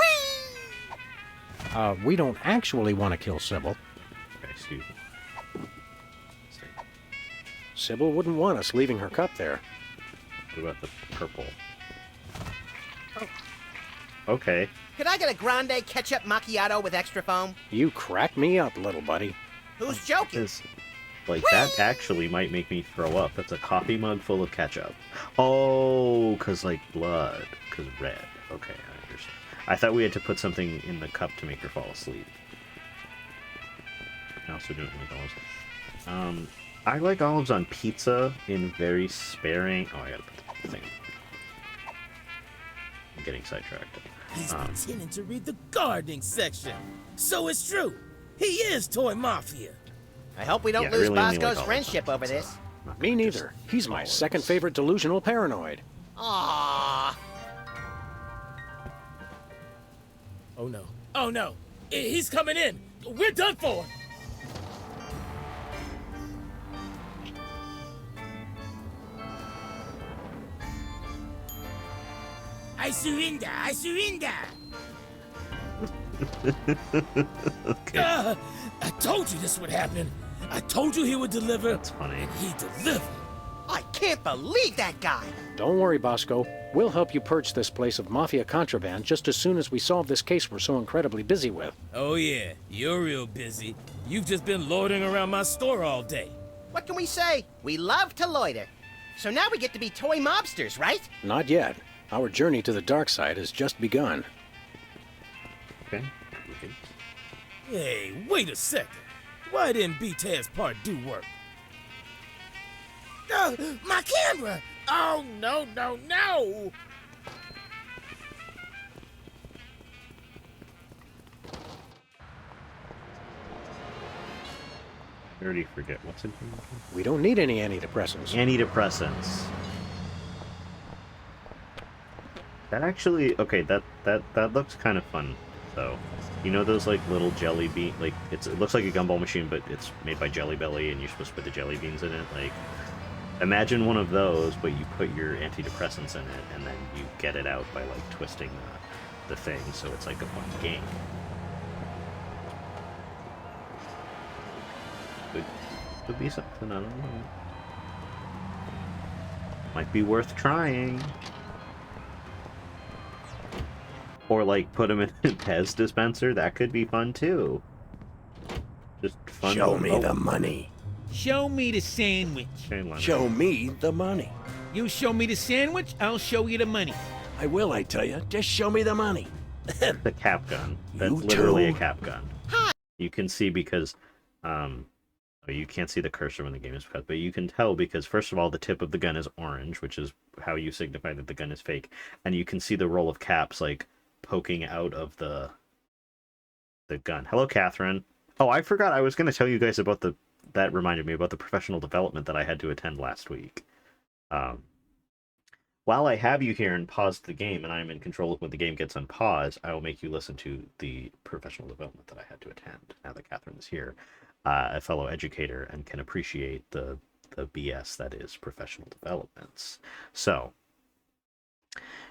We don't actually want to kill Sybil. Okay, excuse me. Sybil wouldn't want us leaving her cup there. What about the purple? Okay. Could I get a grande ketchup macchiato with extra foam? You crack me up, little buddy. Who's joking? Like, that actually might make me throw up. That's a coffee mug full of ketchup. Oh, because, like, blood. Because red. Okay, I understand. I thought we had to put something in the cup to make her fall asleep. I also don't like olives. I like olives on pizza in very sparing... Oh, I gotta put the thing. I'm getting sidetracked. He's pretending to read the gardening section. So it's true. He is Toy Mafia. I hope we don't lose Bosco's friendship over this. Me neither. He's my second favorite delusional paranoid. Aww. Oh no. Oh no. He's coming in. We're done for. I surrender. I surrender. Okay. I told you this would happen. I told you he would deliver. That's funny. And he delivered. I can't believe that guy. Don't worry, Bosco. We'll help you purge this place of Mafia contraband just as soon as we solve this case we're so incredibly busy with. Oh yeah, you're real busy. You've just been loitering around my store all day. What can we say? We love to loiter. So now we get to be toy mobsters, right? Not yet. Our journey to the dark side has just begun. Okay. Hey, wait a second. Why didn't B-Taz part do work? My camera! Oh, no, no, no! I already forget. What's it? We don't need any antidepressants. Antidepressants. That actually... Okay, that looks kind of fun, though. You know those, like, little jelly bean... Like, it looks like a gumball machine, but it's made by Jelly Belly, and you're supposed to put the jelly beans in it. Like, imagine one of those, but you put your antidepressants in it, and then you get it out by, like, twisting the thing, so it's like a fun game. Could be something, I don't know. Might be worth trying. Or, like, put them in a Pez dispenser. That could be fun, too. Just fun. Show me the money. Show me the sandwich. Show me the money. You show me the sandwich, I'll show you the money. I will, I tell you. Just show me the money. The cap gun. That's literally a cap gun. You can see because... you can't see the cursor when the game is cut, but you can tell because, first of all, the tip of the gun is orange, which is how you signify that the gun is fake. And you can see the roll of caps, like, poking out of the gun. Hello, Catherine. Oh, I forgot I was going to tell you guys about that reminded me about the professional development that I had to attend last week. While I have you here and paused the game, and I'm in control of when the game gets on pause, I will make you listen to the professional development that I had to attend, now that Catherine is here. A fellow educator and can appreciate the BS that is professional developments. So,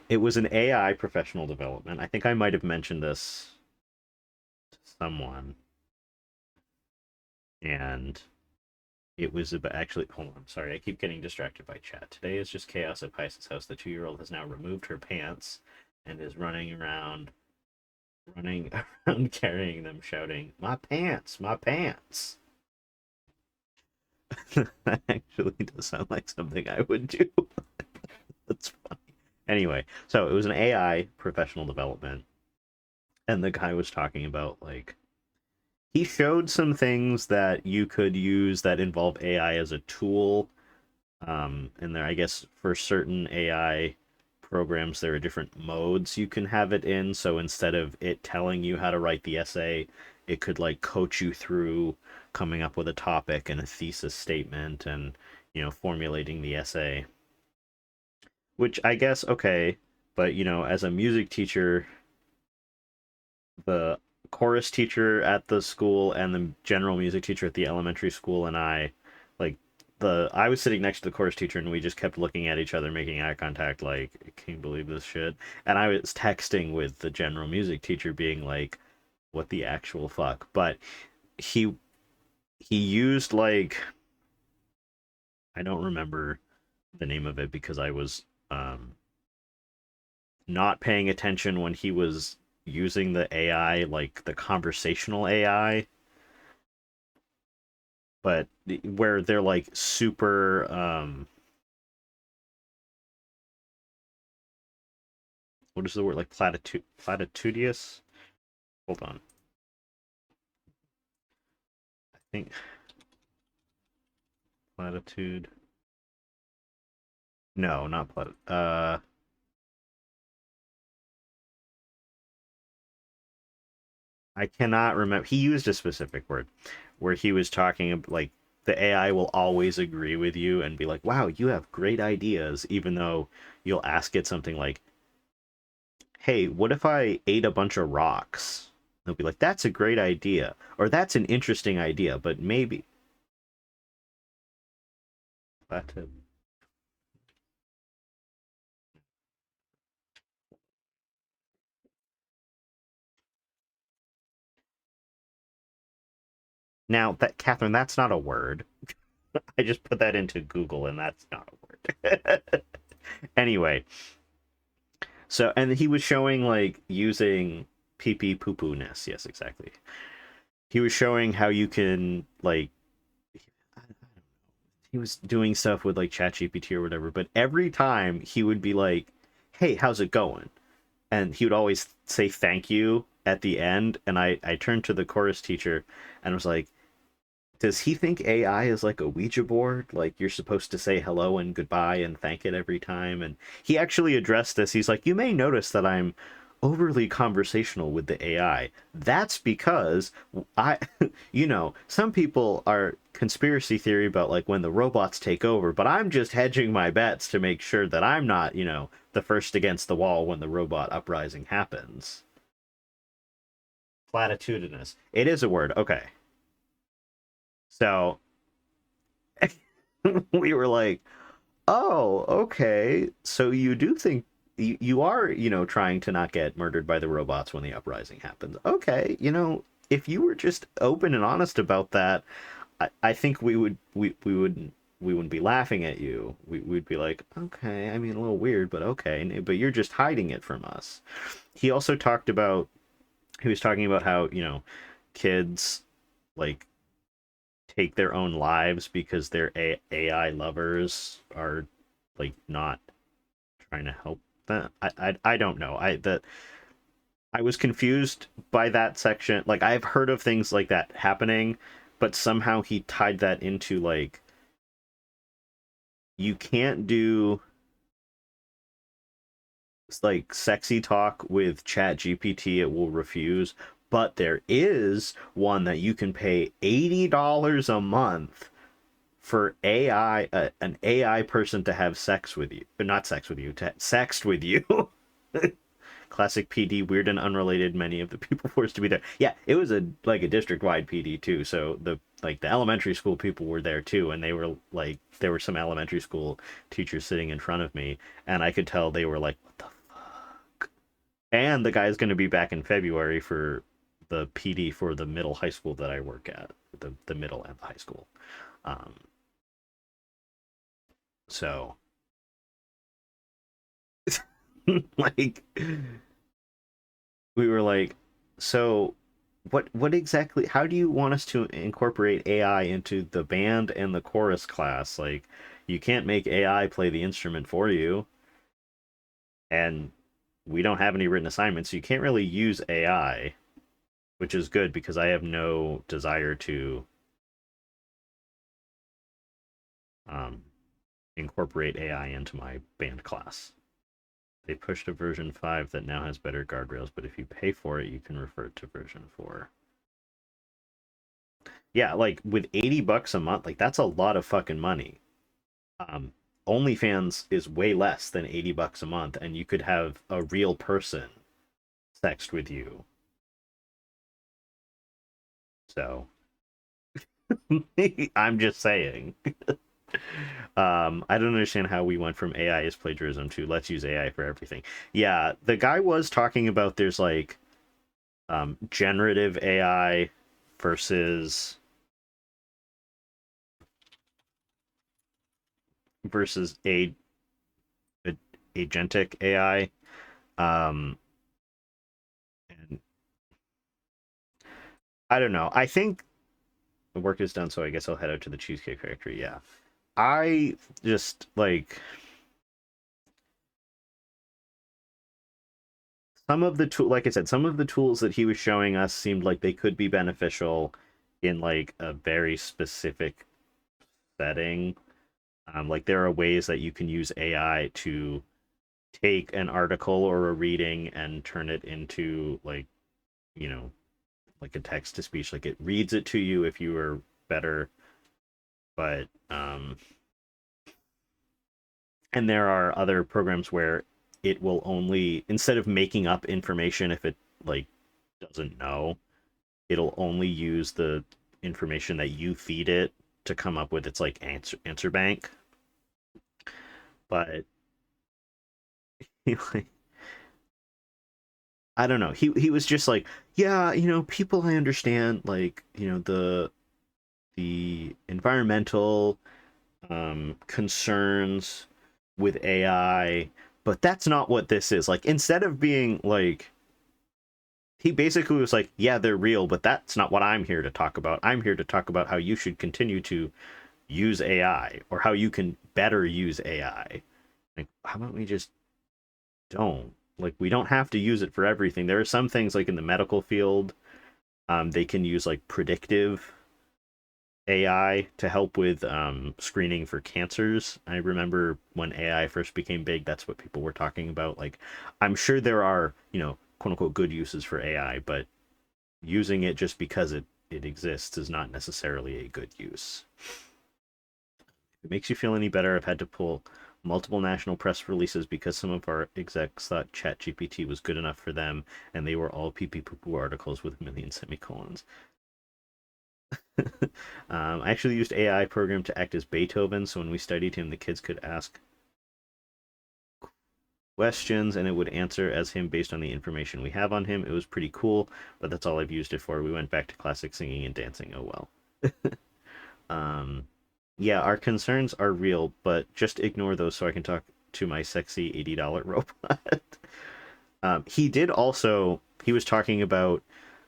it was an AI professional development. I think I might have mentioned this to someone. And it was about... Actually, hold on. I'm sorry. I keep getting distracted by chat. Today is just chaos at Pice's house. The 2-year-old has now removed her pants and is running around carrying them, shouting, "My pants! My pants!" That actually does sound like something I would do. That's funny. Anyway, so it was an AI professional development, and the guy was talking about, like, he showed some things that you could use that involve AI as a tool. And there, I guess, for certain AI programs, there are different modes you can have it in. So instead of it telling you how to write the essay, it could, like, coach you through coming up with a topic and a thesis statement and, formulating the essay. Which I guess, okay, but, as a music teacher, the chorus teacher at the school and the general music teacher at the elementary school and I, like, I was sitting next to the chorus teacher and we just kept looking at each other, making eye contact, like, can you believe this shit? And I was texting with the general music teacher being like, what the actual fuck? But he used, like, I don't remember the name of it because I was not paying attention when he was using the AI, like the conversational AI, but where they're like super what is the word, like platitudious? Hold on. I think platitude. No, not I cannot remember. He used a specific word where he was talking like the AI will always agree with you and be like, "Wow, you have great ideas," even though you'll ask it something like, "Hey, what if I ate a bunch of rocks?" They'll be like, "That's a great idea," or "That's an interesting idea, but maybe." Now, that Catherine, that's not a word. I just put that into Google, and that's not a word. Anyway, so and he was showing like using pee pee poo poo ness. Yes, exactly. He was showing how you can like. He was doing stuff with like ChatGPT or whatever, but every time he would be like, "Hey, how's it going?" And he would always say thank you at the end. And I turned to the chorus teacher and was like, does he think AI is like a Ouija board? Like you're supposed to say hello and goodbye and thank it every time? And he actually addressed this. He's like, you may notice that I'm overly conversational with the AI. That's because some people are conspiracy theory about like when the robots take over, but I'm just hedging my bets to make sure that I'm not, the first against the wall when the robot uprising happens. Platitudinous. It is a word. Okay. So we were like, oh, okay. So you do think you are, trying to not get murdered by the robots when the uprising happens. Okay. If you were just open and honest about that, I think we wouldn't be laughing at you. We'd be like, okay, I mean, a little weird, but okay. But you're just hiding it from us. He was talking about how, kids like take their own lives because their AI lovers are like not trying to help them. I don't know. I was confused by that section. Like I've heard of things like that happening, but somehow he tied that into like you can't do like sexy talk with ChatGPT, it will refuse, but there is one that you can pay $80 a month for AI, an AI person to have sex with you, but not sex with you, to sext with you. Classic PD, weird and unrelated. Many of the people forced to be there. Yeah, it was a district-wide PD too. So the elementary school people were there too, and they were like, there were some elementary school teachers sitting in front of me, and I could tell they were like, what the fuck? And the guy's going to be back in February for the PD for the middle high school that I work at, the middle and the high school. So like we were like, so what exactly, how do you want us to incorporate AI into the band and the chorus class? Like you can't make AI play the instrument for you, and we don't have any written assignments, so you can't really use AI, which is good because I have no desire to incorporate AI into my band class. They pushed a version 5 that now has better guardrails, but if you pay for it, you can revert to version 4. Yeah, like with $80 a month, like that's a lot of fucking money. OnlyFans is way less than $80 a month, and you could have a real person sext with you So I'm just saying. I don't understand how we went from AI is plagiarism to let's use AI for everything. Yeah, the guy was talking about there's like generative AI versus agentic AI. And I don't know. I think the work is done, so I guess I'll head out to the Cheesecake Factory. Yeah. I just like some of the like I said, some of the tools that he was showing us seemed like they could be beneficial in like a very specific setting. Like there are ways that you can use AI to take an article or a reading and turn it into like, you know, like a text to speech. Like it reads it to you if you were better, but and there are other programs where it will only, instead of making up information if it like doesn't know, it'll only use the information that you feed it to come up with its like answer bank. But I don't know. He was just like, yeah, you know, people, I understand, like, you know, the environmental concerns with AI, but that's not what this is. Like, instead of being like, he basically was like, yeah, they're real, but that's not what I'm here to talk about. I'm here to talk about how you should continue to use AI or how you can better use AI. Like, how about we just don't? Like, we don't have to use it for everything. There are some things like in the medical field, they can use like predictive AI to help with screening for cancers. I remember when AI first became big, that's what people were talking about. Like, I'm sure there are, you know, quote unquote good uses for AI, but using it just because it exists is not necessarily a good use. If it makes you feel any better, I've had to pull multiple national press releases because some of our execs thought ChatGPT was good enough for them, and they were all pee-pee-poo-poo articles with a million semicolons. I actually used AI program to act as Beethoven, so when we studied him, the kids could ask questions and it would answer as him based on the information we have on him. It was pretty cool, but that's all I've used it for. We went back to classic singing and dancing. Oh well. Yeah, our concerns are real, but just ignore those so I can talk to my sexy $80 robot. He was talking about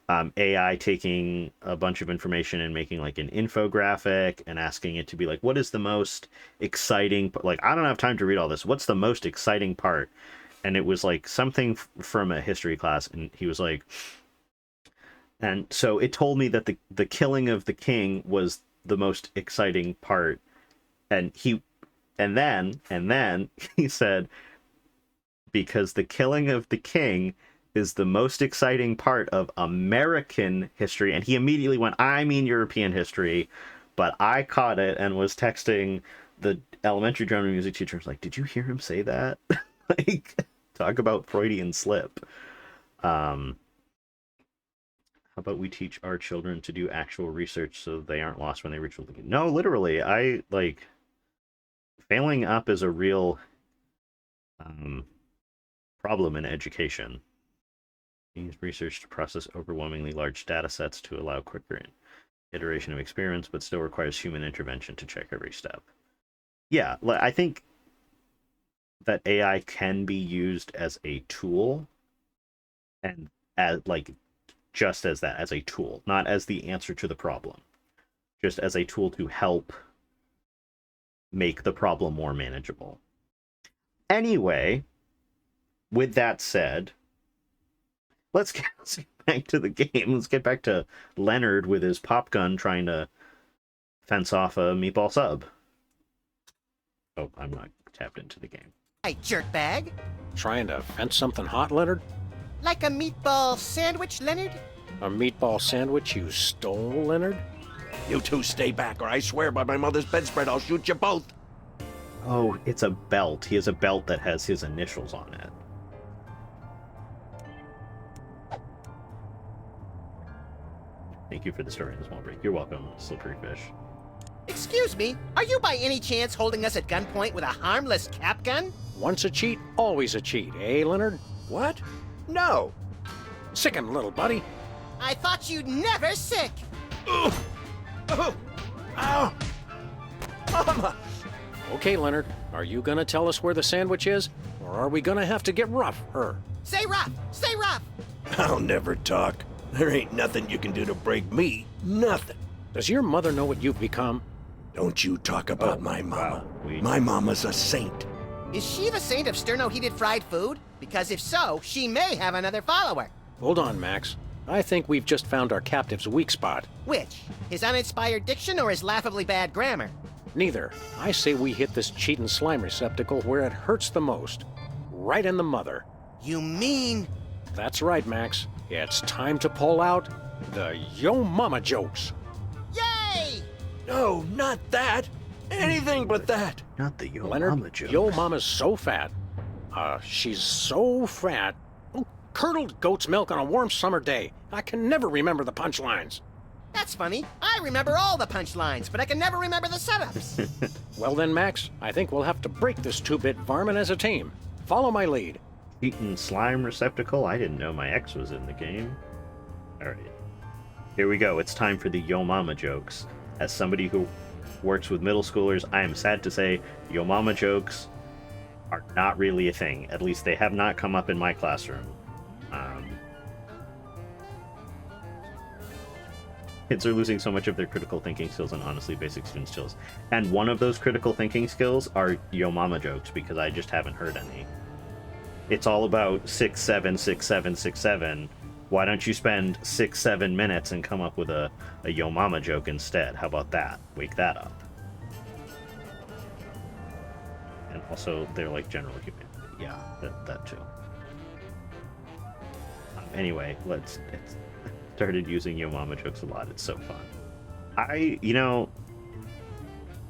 AI taking a bunch of information and making like an infographic and asking it to be like, what is the most exciting, like, I don't have time to read all this. What's the most exciting part? And it was like something from a history class. And he was like, and so it told me that the killing of the king was the most exciting part. And then he said, because the killing of the king is the most exciting part of American history. And he immediately went, I mean European history. But I caught it and was texting the elementary drama music teacher. I was like, did you hear him say that? Like, talk about Freudian slip. How about we teach our children to do actual research so they aren't lost when they reach? No, literally. I like failing up is a real problem in education. Use research to process overwhelmingly large data sets to allow quicker iteration of experiments, but still requires human intervention to check every step. Yeah, I think that AI can be used as a tool, and as like just as that, as a tool, not as the answer to the problem, just as a tool to help make the problem more manageable. Anyway, with that said, let's get back to the game. Let's get back to Leonard with his pop gun trying to fence off a meatball sub. Oh, I'm not tapped into the game. Hey, jerkbag. Trying to fence something hot, Leonard? Like a meatball sandwich, Leonard? A meatball sandwich you stole, Leonard? You two stay back, or I swear by my mother's bedspread I'll shoot you both. Oh, it's a belt. He has a belt that has his initials on it. Thank you for the story in the small break. You're welcome, Slippery Fish. Excuse me, are you by any chance holding us at gunpoint with a harmless cap gun? Once a cheat, always a cheat, eh, Leonard? What? No. Sick him, little buddy. I thought you'd never sick. Ugh. Oh. Ow. Mama. Okay, Leonard, are you gonna tell us where the sandwich is? Or are we gonna have to get rough, her? Say rough, say rough. I'll never talk. There ain't nothing you can do to break me. Nothing. Does your mother know what you've become? Don't you talk about my mama. Wow. My mama's a saint. Is she the saint of sterno-heated fried food? Because if so, she may have another follower. Hold on, Max. I think we've just found our captive's weak spot. Which? His uninspired diction or his laughably bad grammar? Neither. I say we hit this cheatin' slime receptacle where it hurts the most. Right in the mother. You mean... That's right, Max. It's time to pull out the Yo Mama jokes. Yay! No, not that. Anything but that. Not the Yo Leonard, Mama jokes. Yo Mama's so fat. She's so fat. Oh, curdled goat's milk on a warm summer day. I can never remember the punchlines. That's funny. I remember all the punchlines, but I can never remember the setups. Well then, Max, I think we'll have to break this two-bit varmint as a team. Follow my lead. Eaten slime receptacle? I didn't know my ex was in the game. Alright. Here we go. It's time for the Yo Mama jokes. As somebody who works with middle schoolers, I am sad to say Yo Mama jokes are not really a thing. At least they have not come up in my classroom. Kids are losing so much of their critical thinking skills and honestly basic student skills. And one of those critical thinking skills are Yo Mama jokes, because I just haven't heard any. It's all about 6, 7, 6, 7, 6, 7. Why don't you spend 6, 7 minutes and come up with a Yo Mama joke instead? How about that? Wake that up. And also, they're like general humanity. Yeah, that too. Anyway, let's started using Yo Mama jokes a lot. It's so fun.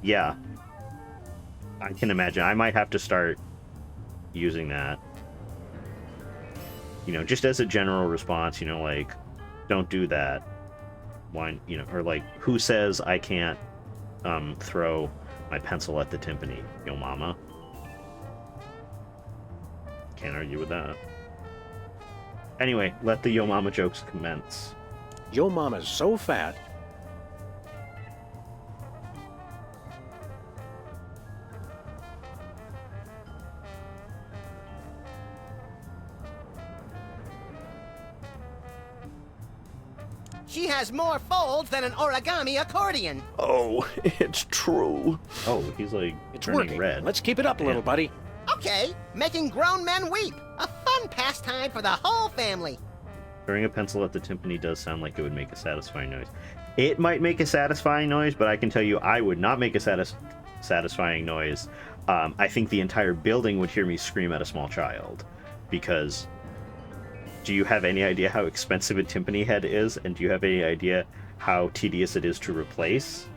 Yeah. I can imagine. I might have to start using that. Just as a general response, like, don't do that. Why, or like, who says I can't throw my pencil at the timpani? Yo Mama. Can't argue with that. Anyway, let the Yo Mama jokes commence. Yo Mama's so fat. She has more folds than an origami accordion. Oh, it's true. Oh, he's like It's turning working. red. Let's keep it up, little buddy. Okay, making grown men weep. A fun pastime for the whole family. Throwing a pencil at the timpani does sound like it would make a satisfying noise. It might make a satisfying noise, but I can tell you I would not make a satisfying noise. I think the entire building would hear me scream at a small child. Because do you have any idea how expensive a timpani head is? And do you have any idea how tedious it is to replace?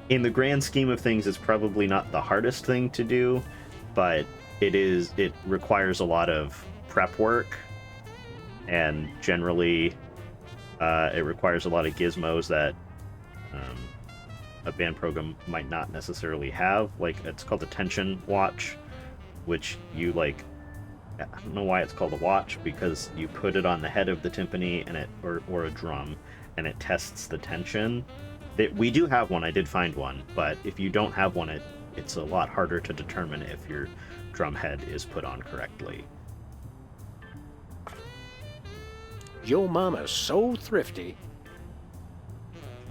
In the grand scheme of things, it's probably not the hardest thing to do, but it requires a lot of prep work, and generally it requires a lot of gizmos that a band program might not necessarily have. Like, it's called a tension watch, which you like, I don't know why it's called a watch, because you put it on the head of the timpani and or a drum, and it tests the tension. We do have one. I did find one, but if you don't have one, it's a lot harder to determine if your drum head is put on correctly. Yo Mama's so thrifty.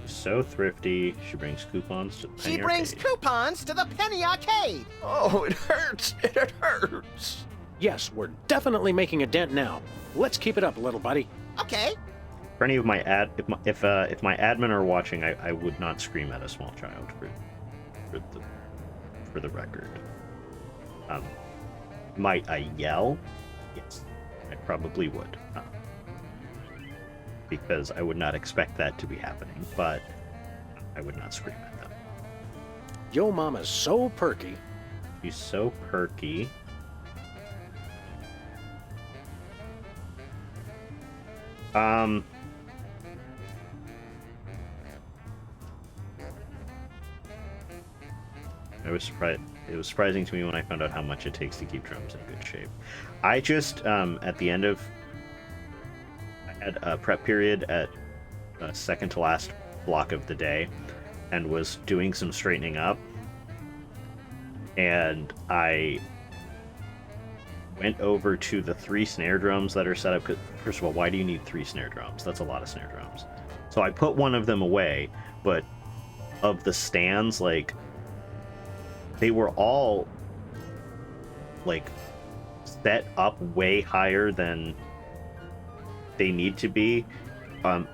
So thrifty, she brings coupons to the penny She brings arcade. coupons to the penny arcade. Oh, it hurts. It hurts. Yes, we're definitely making a dent now. Let's keep it up, little buddy. Okay. For any of my if my admin are watching, I would not scream at a small child for the record. Might I yell? Yes, I probably would. Because I would not expect that to be happening, but I would not scream at them. Yo Mama's so perky. She's so perky. I was surprised. It was surprising to me when I found out how much it takes to keep drums in good shape. I just at the end of I had a prep period at second to last block of the day, and was doing some straightening up, and I went over to the 3 snare drums that are set up. First of all, why do you need 3 snare drums? That's a lot of snare drums. So I put one of them away, but of the stands, like, they were all like set up way higher than they need to be.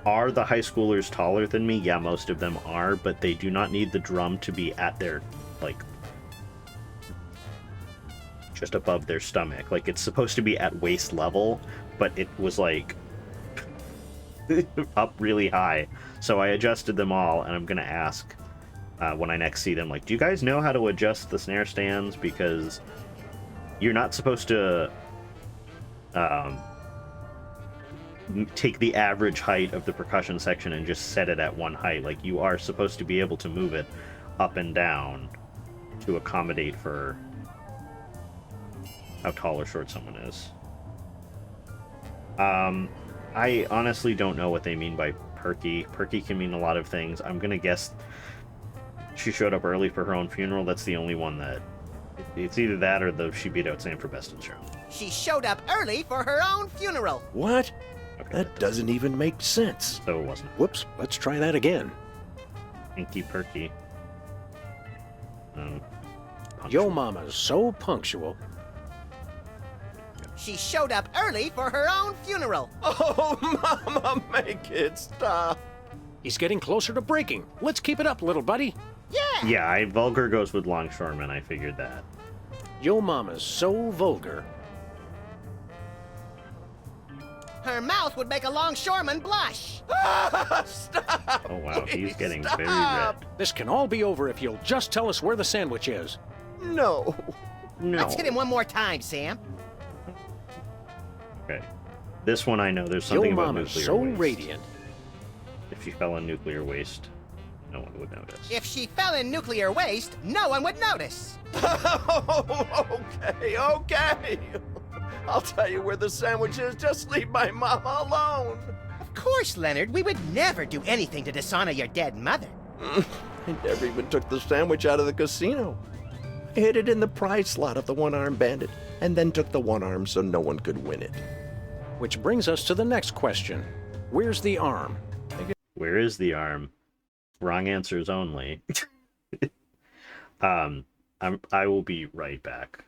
Are the high schoolers taller than me? Yeah, most of them are, but they do not need the drum to be at their, like, just above their stomach. Like, it's supposed to be at waist level, but it was, like, up really high. So I adjusted them all, and I'm going to ask when I next see them, like, do you guys know how to adjust the snare stands? Because you're not supposed to take the average height of the percussion section and just set it at one height. Like, you are supposed to be able to move it up and down to accommodate for how tall or short someone is. I honestly don't know what they mean by perky. Perky can mean a lot of things. I'm gonna guess she showed up early for her own funeral. That's the only one that... It's either that or she beat out Sam for Best in Show. She showed up early for her own funeral. What? Okay, That doesn't even make sense. So it wasn't. Whoops, let's try that again. Pinky Perky. Yo mama's so punctual. She showed up early for her own funeral. Oh, Mama, make it stop. He's getting closer to breaking. Let's keep it up, little buddy. Yeah. Yeah, Vulgar goes with longshoreman. I figured that. Yo mama's so vulgar. Her mouth would make a longshoreman blush. Stop. Oh wow, he's getting stop. very red. This can all be over if you'll just tell us where the sandwich is. No. No. Let's hit him one more time, Sam. Okay. This one I know. There's something Yo about mama's nuclear so waste. radiant. If she fell in nuclear waste, no one would notice. If she fell in nuclear waste, no one would notice. Okay. I'll tell you where the sandwich is. Just leave my mama alone. Of course, Leonard. We would never do anything to dishonor your dead mother. I never even took the sandwich out of the casino. I hid it in the prize slot of the one-armed bandit, and then took the one arm so no one could win it. Which brings us to the next question. Where's the arm? Where is the arm? Wrong answers only. I will be right back.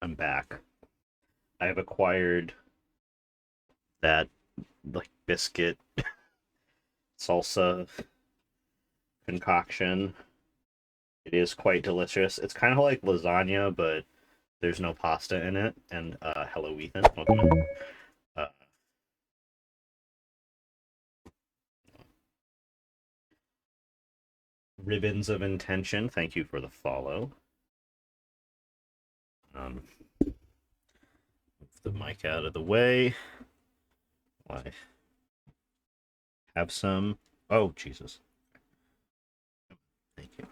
I'm back. I have acquired that like biscuit salsa concoction. It is quite delicious. It's kind of like lasagna, but there's no pasta in it. And hello, Ethan. Welcome in. Ribbons of Intention, thank you for the follow. Move the mic out of the way. I have some. Oh, Jesus. Thank you.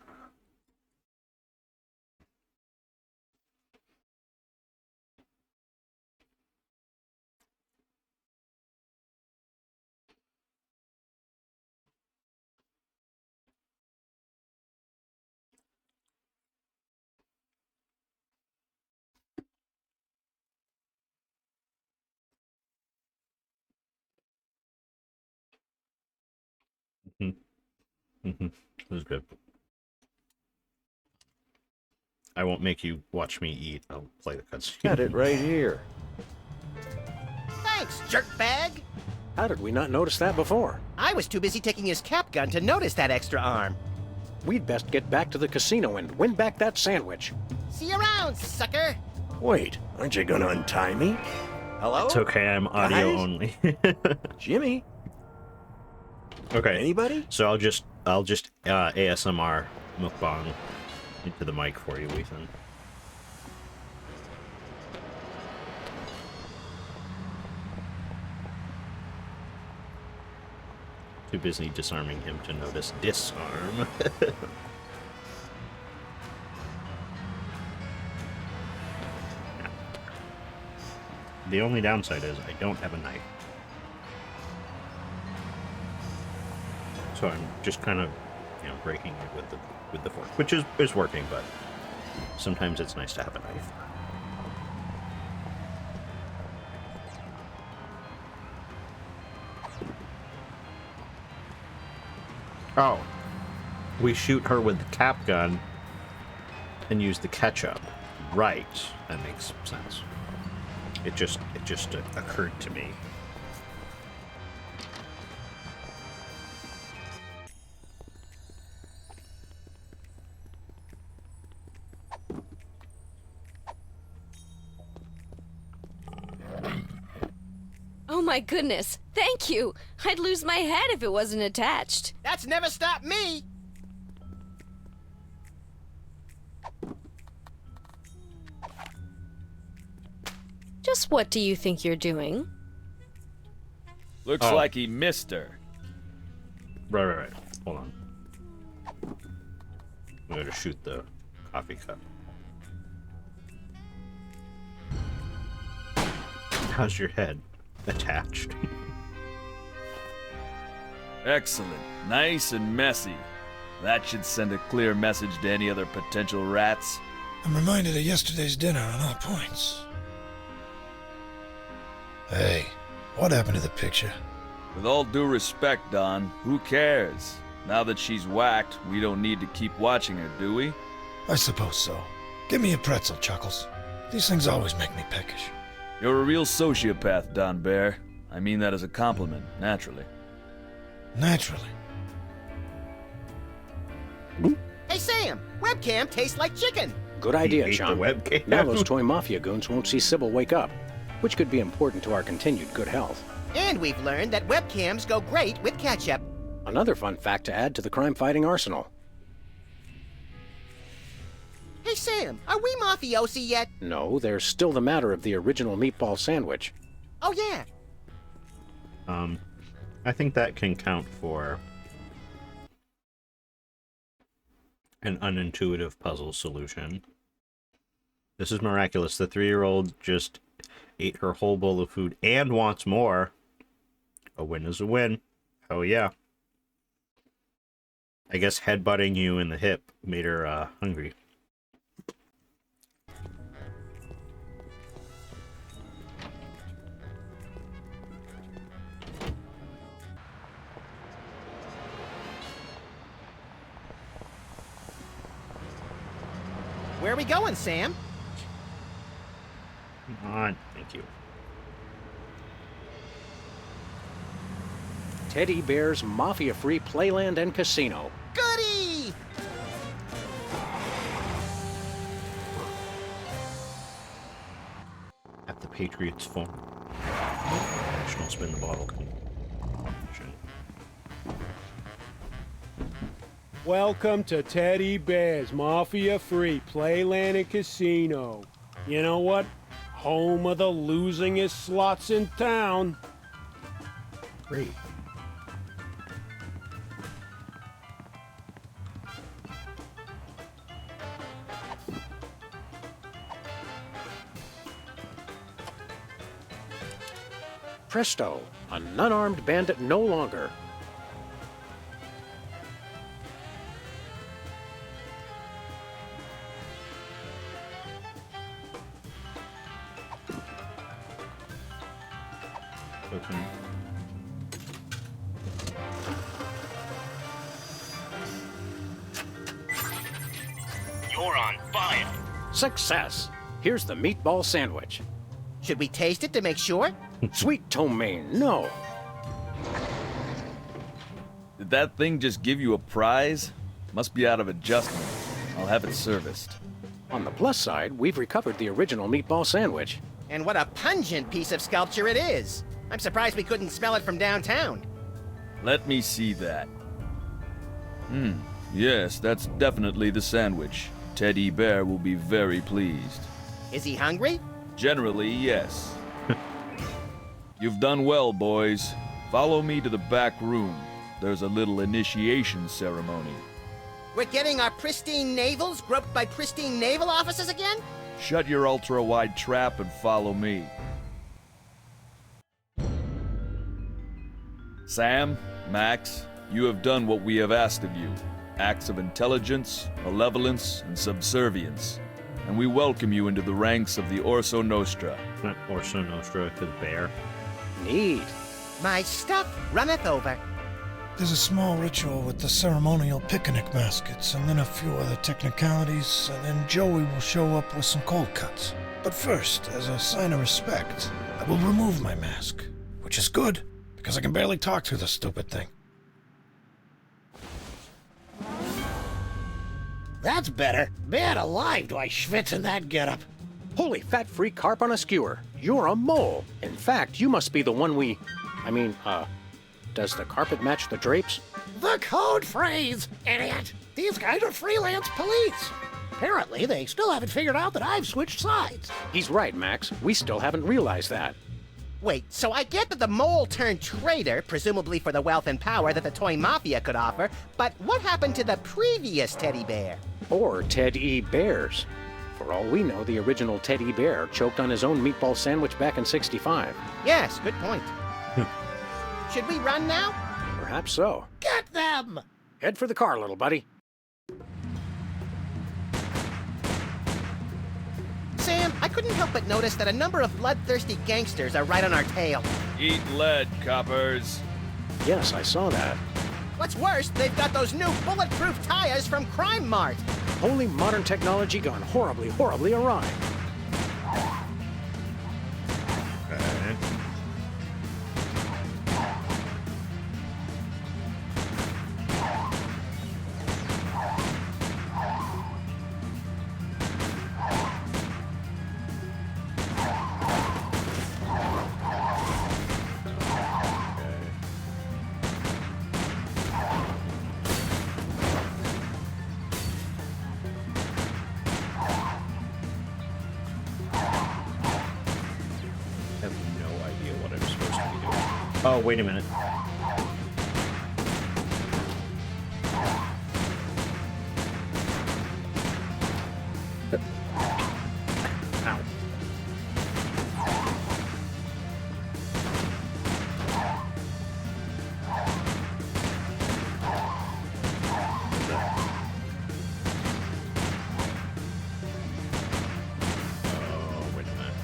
It was good. I won't make you watch me eat. I'll play the cutscene. Got it right here. Thanks, jerkbag. How did we not notice that before? I was too busy taking his cap gun to notice that extra arm. We'd best get back to the casino and win back that sandwich. See you around, sucker. Wait, aren't you gonna untie me? Hello? It's okay, I'm audio Guys? only. Jimmy? Okay. Anybody? So I'll just ASMR mukbang into the mic for you, Ethan. Too busy disarming him to notice disarm. The only downside is I don't have a knife. So I'm just kind of, breaking it with the fork, which is working, but sometimes it's nice to have a knife. Oh, we shoot her with the cap gun and use the ketchup. Right, that makes sense. It just occurred to me. Oh my goodness, thank you! I'd lose my head if it wasn't attached. That's never stopped me. Just what do you think you're doing? Looks like he missed her. Right. Hold on. I'm going to shoot the coffee cup. How's your head? Attached. Excellent. Nice and messy. That should send a clear message to any other potential rats. I'm reminded of yesterday's dinner on all points. Hey, what happened to the picture? With all due respect, Don, who cares? Now that she's whacked, we don't need to keep watching her, do we? I suppose so. Give me a pretzel, Chuckles. These things always make me peckish. You're a real sociopath, Don Bear. I mean that as a compliment, naturally. Naturally. Hey, Sam, webcam tastes like chicken. Good idea, He ate John. the webcam. Now those Toy Mafia goons won't see Sybil wake up, which could be important to our continued good health. And we've learned that webcams go great with ketchup. Another fun fact to add to the crime-fighting arsenal. Hey, Sam, are we mafiosi yet? No, there's still the matter of the original meatball sandwich. Oh, yeah. I think that can count for an unintuitive puzzle solution. This is miraculous. The 3-year-old just ate her whole bowl of food and wants more. A win is a win. Oh yeah. I guess headbutting you in the hip made her hungry. Where are we going, Sam? Thank you. Teddy Bear's Mafia-free Playland and Casino. Goody! At the Patriots Farm. National Spin the Bottle. Welcome to Teddy Bear's Mafia-free Playland and Casino. You know what? Home of the losingest slots in town. Great. Presto, an unarmed bandit no longer. Okay. You're on fire. Success! Here's the meatball sandwich. Should we taste it to make sure? Sweet Tomaine, no. Did that thing just give you a prize? Must be out of adjustment. I'll have it serviced. On the plus side, we've recovered the original meatball sandwich. And what a pungent piece of sculpture it is. I'm surprised we couldn't smell it from downtown. Let me see that. Yes, that's definitely the sandwich. Teddy Bear will be very pleased. Is he hungry? Generally, yes. You've done well, boys. Follow me to the back room. There's a little initiation ceremony. We're getting our pristine navels groped by pristine naval officers again? Shut your ultra-wide trap and follow me. Sam, Max, you have done what we have asked of you. Acts of intelligence, malevolence, and subservience. And we welcome you into the ranks of the Orso Nostra. Not Orso Nostra, the bear. Neat. My stuff runneth over. There's a small ritual with the ceremonial picnic baskets, and then a few other technicalities, and then Joey will show up with some cold cuts. But first, as a sign of respect, I will remove my mask. Which is good, because I can barely talk through the stupid thing. That's better. Man alive, do I schwitz in that getup. Holy fat-free carp on a skewer. You're a mole. In fact, you must be the one we... does the carpet match the drapes? The code phrase, idiot. These guys are freelance police. Apparently, they still haven't figured out that I've switched sides. He's right, Max. We still haven't realized that. Wait, so I get that the mole turned traitor, presumably for the wealth and power that the toy mafia could offer, but what happened to the previous teddy bear? Or Ted E. Bears. For all we know, the original Teddy Bear choked on his own meatball sandwich back in '65. Yes, good point. Should we run now? Perhaps so. Get them! Head for the car, little buddy. Sam, I couldn't help but notice that a number of bloodthirsty gangsters are right on our tail. Eat lead, coppers. Yes, I saw that. What's worse, they've got those new bulletproof tires from Crime Mart. Holy modern technology gone horribly, horribly awry. Okay. Oh, wait a minute. Ow. Oh, wait a minute.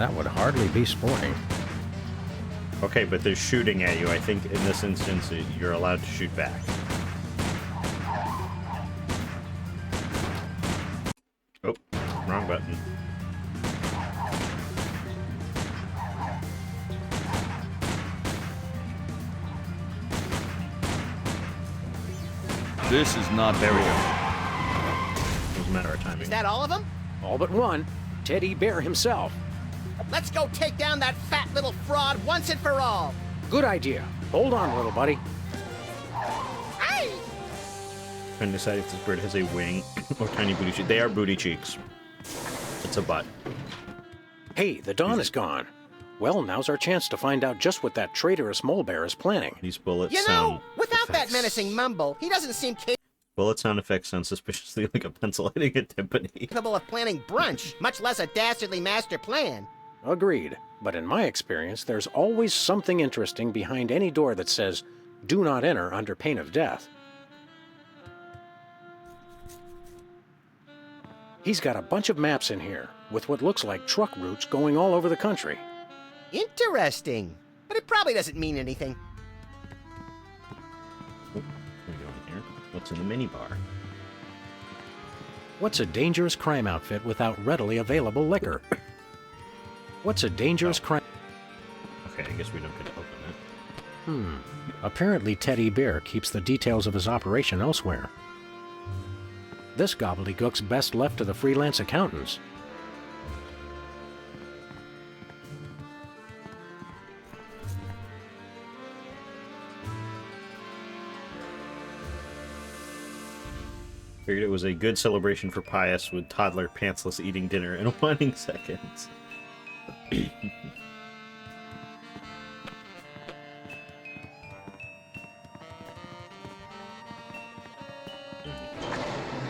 That would hardly be sporting. Okay, but they're shooting at you. I think in this instance, you're allowed to shoot back. Oh, wrong button. This is not There we go. Doesn't matter of timing. Is that all of them? All but one. Teddy Bear himself. Let's go take down that fat little fraud once and for all. Good idea. Hold on, little buddy. Hey! Trying to decide if this bird has a wing or tiny booty cheeks. They are booty cheeks. It's a butt. Hey, the dawn is gone. Well, now's our chance to find out just what that traitorous mole bear is planning. These bullets You sound know, without that effects. menacing mumble, he doesn't seem Bullet sound effects sound suspiciously like a pencil hitting a timpani. capable of planning brunch, much less a dastardly master plan. Agreed. But in my experience, there's always something interesting behind any door that says, "Do not enter under pain of death." He's got a bunch of maps in here, with what looks like truck routes going all over the country. Interesting. But it probably doesn't mean anything. What are we going here? What's in the minibar? What's a dangerous crime outfit without readily available liquor? What's a dangerous crime... Okay, I guess we don't get to open it. Apparently Teddy Bear keeps the details of his operation elsewhere. This gobbledygook's best left to the freelance accountants. Figured it was a good celebration for Pius with toddler pantsless eating dinner in waning seconds.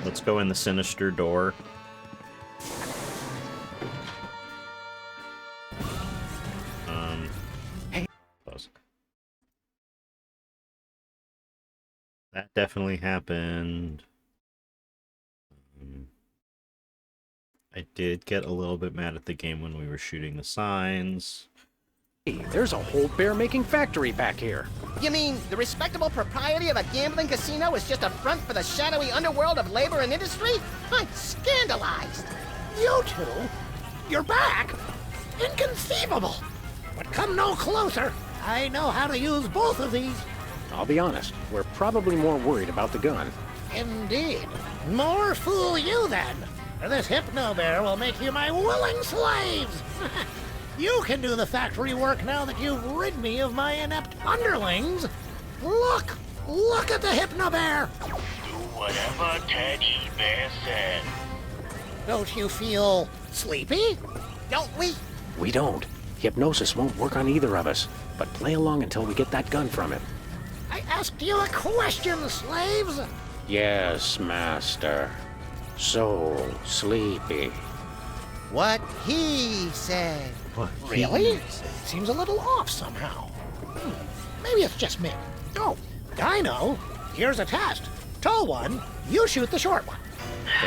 Let's go in the sinister door. Close. That definitely happened. I did get a little bit mad at the game when we were shooting the signs. Hey, there's a whole bear-making factory back here. You mean the respectable propriety of a gambling casino is just a front for the shadowy underworld of labor and industry? I'm scandalized. You two? You're back? Inconceivable. But come no closer. I know how to use both of these. I'll be honest, we're probably more worried about the gun. Indeed. More fool you then. For this hypno bear will make you my willing slaves. You can do the factory work now that you've rid me of my inept underlings. Look at the hypno bear. Do whatever Teddy Bear says. Don't you feel sleepy? Don't we? We don't. Hypnosis won't work on either of us, but play along until we get that gun from him. I asked you a question, slaves. Yes, master. So sleepy. What he said. Really? Seems a little off somehow. Maybe it's just me. Oh, I know. Here's a test. Tall one, you shoot the short one.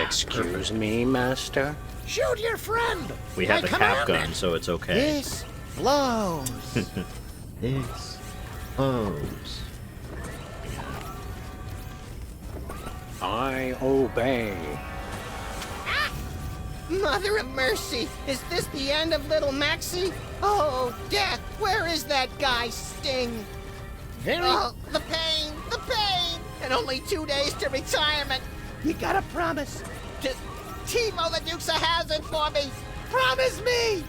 Excuse me, master? Shoot your friend. We have My the cap commandment. gun, so it's okay. This blows. This blows. I obey. Mother of mercy, is this the end of little Maxie? Oh, death, where is that guy Sting? Oh, the pain, and only 2 days to retirement. You gotta promise. Just TiVo the Dukes of Hazzard for me. Promise me.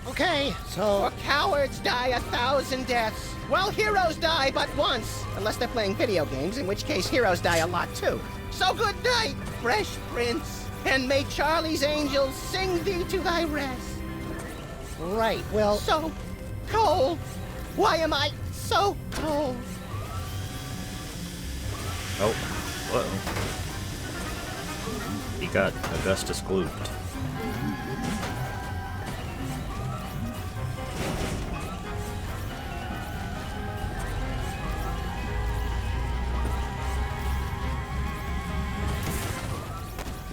Okay, so... For cowards die 1,000 deaths. Well, heroes die but once. Unless they're playing video games, in which case heroes die a lot too. So good night, Fresh Prince. And may Charlie's angels sing thee to thy rest. Right, well... So cold. Why am I so cold? Oh, whoa. He got Augustus glooped.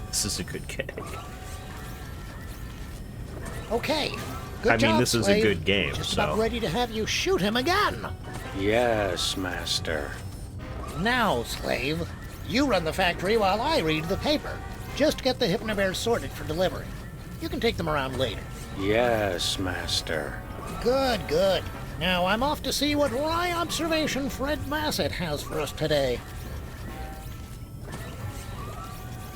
This is a good gag. Okay, Good I mean, job, this is a Slave. good game, Just so. about ready to have you shoot him again. Yes, Master. Now, Slave, you run the factory while I read the paper. Just get the Hypnobears sorted for delivery. You can take them around later. Yes, Master. Good, good. Now I'm off to see what wry observation Fred Massett has for us today.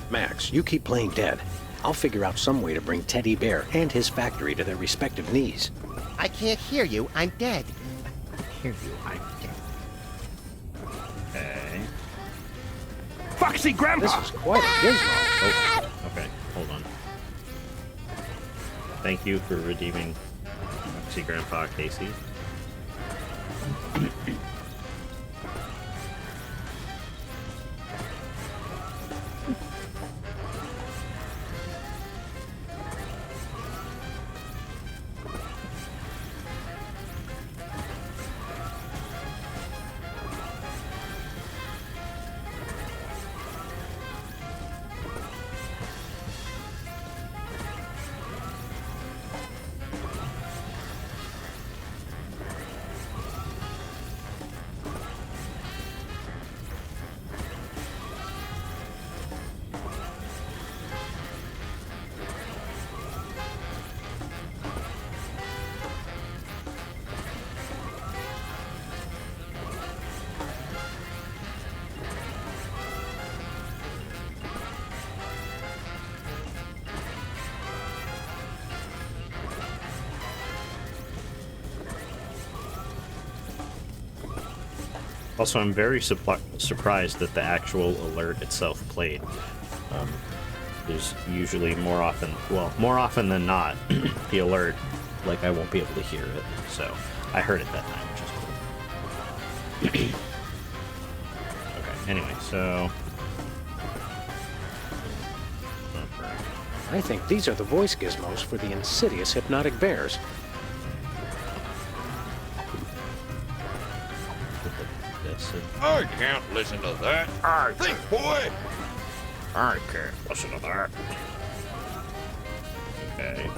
Max, you keep playing dead. I'll figure out some way to bring Teddy Bear and his factory to their respective knees. I can't hear you. I'm dead. Hear you. I'm dead. Okay. Foxy Grandpa! This is quite a gizmo. Oh, okay, hold on. Thank you for redeeming Foxy Grandpa Casey. Also, I'm very surprised that the actual alert itself played. There's usually more often than not, the alert, like, I won't be able to hear it. So, I heard it that time, which is cool. Okay, anyway, so... I think these are the voice gizmos for the insidious hypnotic bears. I can't listen to that. I think, boy. I can't listen to that. Okay.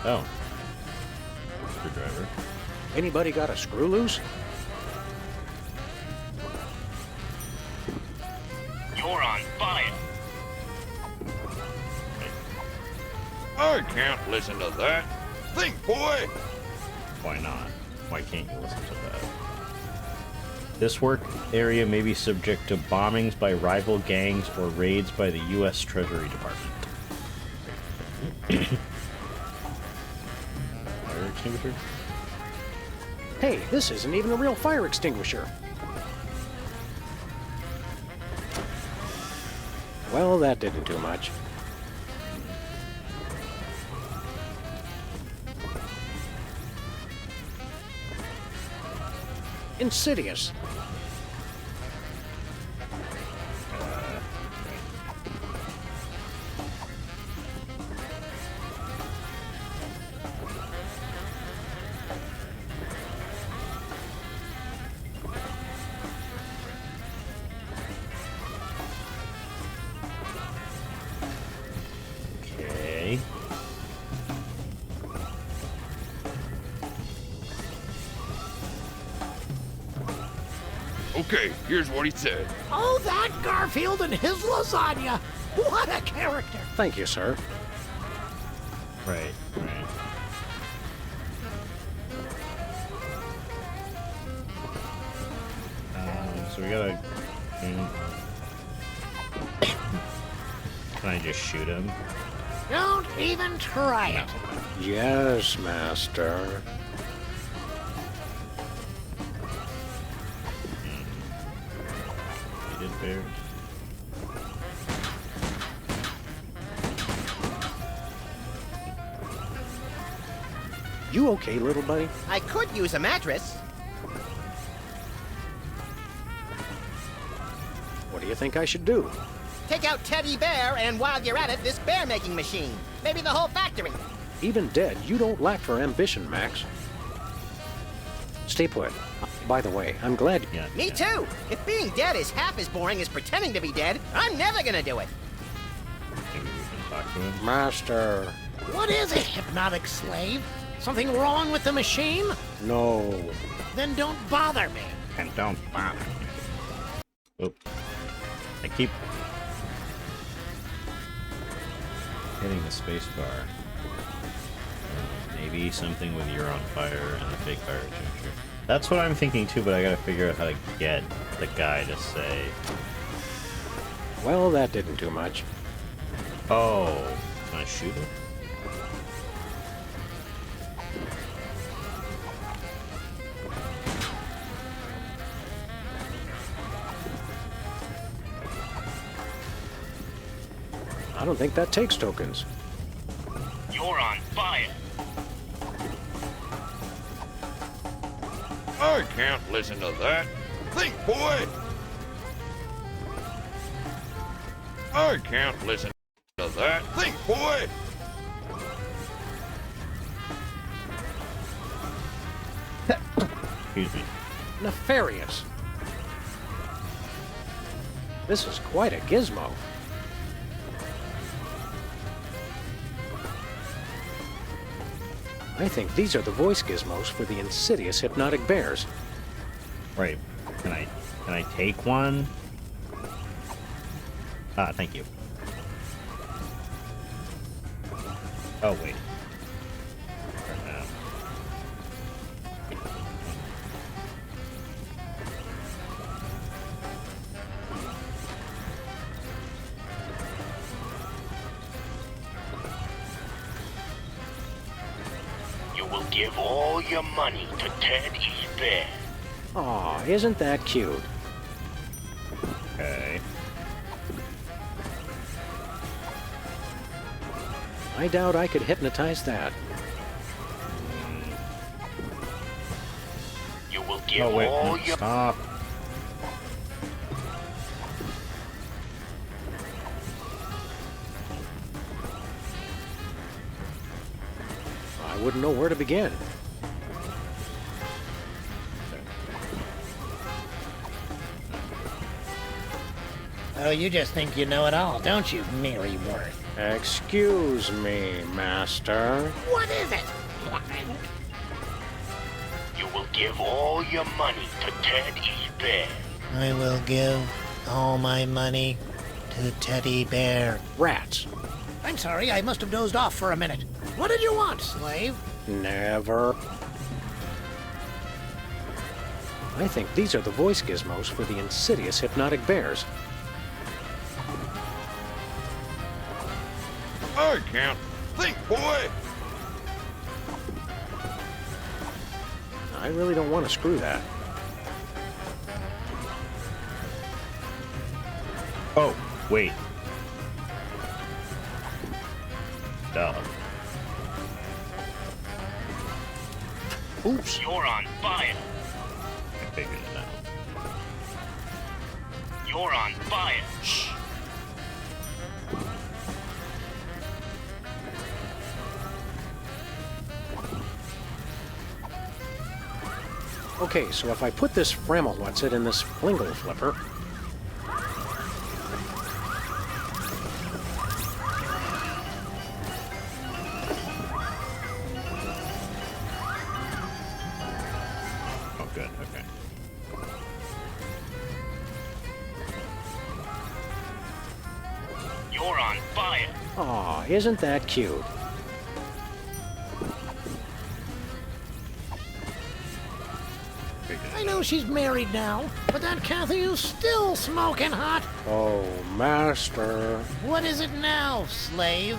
Oh. Screwdriver. Anybody got a screw loose? You're on fire. I can't listen to that. Think, boy. Why not? Why can't you listen to that? This work area may be subject to bombings by rival gangs or raids by the U.S. Treasury Department. Fire extinguisher? Hey, this isn't even a real fire extinguisher. Well, that didn't do much. Insidious. Okay. Okay, here's what he said. Oh, that Garfield and his lasagna! What a character! Thank you, sir. Right, right. So we gotta... Can I just shoot him? Don't even try it. Yes, Master. Hated bears. You okay, little buddy? I could use a mattress. What do you think I should do? Take out Teddy Bear, and while you're at it, this bear-making machine. Maybe the whole factory. Even dead, you don't lack for ambition, Max. Stay put. By the way, I'm glad... Yeah. Me too. If being dead is half as boring as pretending to be dead, I'm never gonna do it. Maybe we can talk to him. Master. What is it, hypnotic slave? Something wrong with the machine? No. Then don't bother me. And don't bother me. Oop. I keep hitting the space bar. Maybe something with You're on Fire and the fake fire extinguisher. That's what I'm thinking too, but I gotta figure out how to get the guy to say... Well, that didn't do much. Oh, can I shoot him? I don't think that takes tokens. You're on fire. I can't listen to that. Think, boy! I can't listen to that. Think, boy! Excuse me. Nefarious. This is quite a gizmo. I think these are the voice gizmos for the insidious hypnotic bears. Right. Can I take one? Ah, thank you. Oh, wait. You will give all your money to Ted E. Bear. Aw, isn't that cute? Okay. I doubt I could hypnotize that. You will give Oh, wait. all your... Stop. I wouldn't know where to begin. Oh, you just think you know it all, don't you, Mary Worth? Excuse me, Master. What is it? You will give all your money to Ted E. Bear. I will give all my money to Teddy Bear. Rats. I'm sorry, I must have dozed off for a minute. What did you want, slave? Never. I think these are the voice gizmos for the insidious hypnotic bears. I can't think, boy! I really don't want to screw that. Oh, wait. Duh. Oops. You're on fire. I figured it out. You're on fire. Shh. Okay, so if I put this Frammelwhatsit in this Flingle Flipper... Oh, good, okay. You're on fire. Aw, isn't that cute? I know she's married now, but that Kathy is still smoking hot. Oh, Master. What is it now, slave?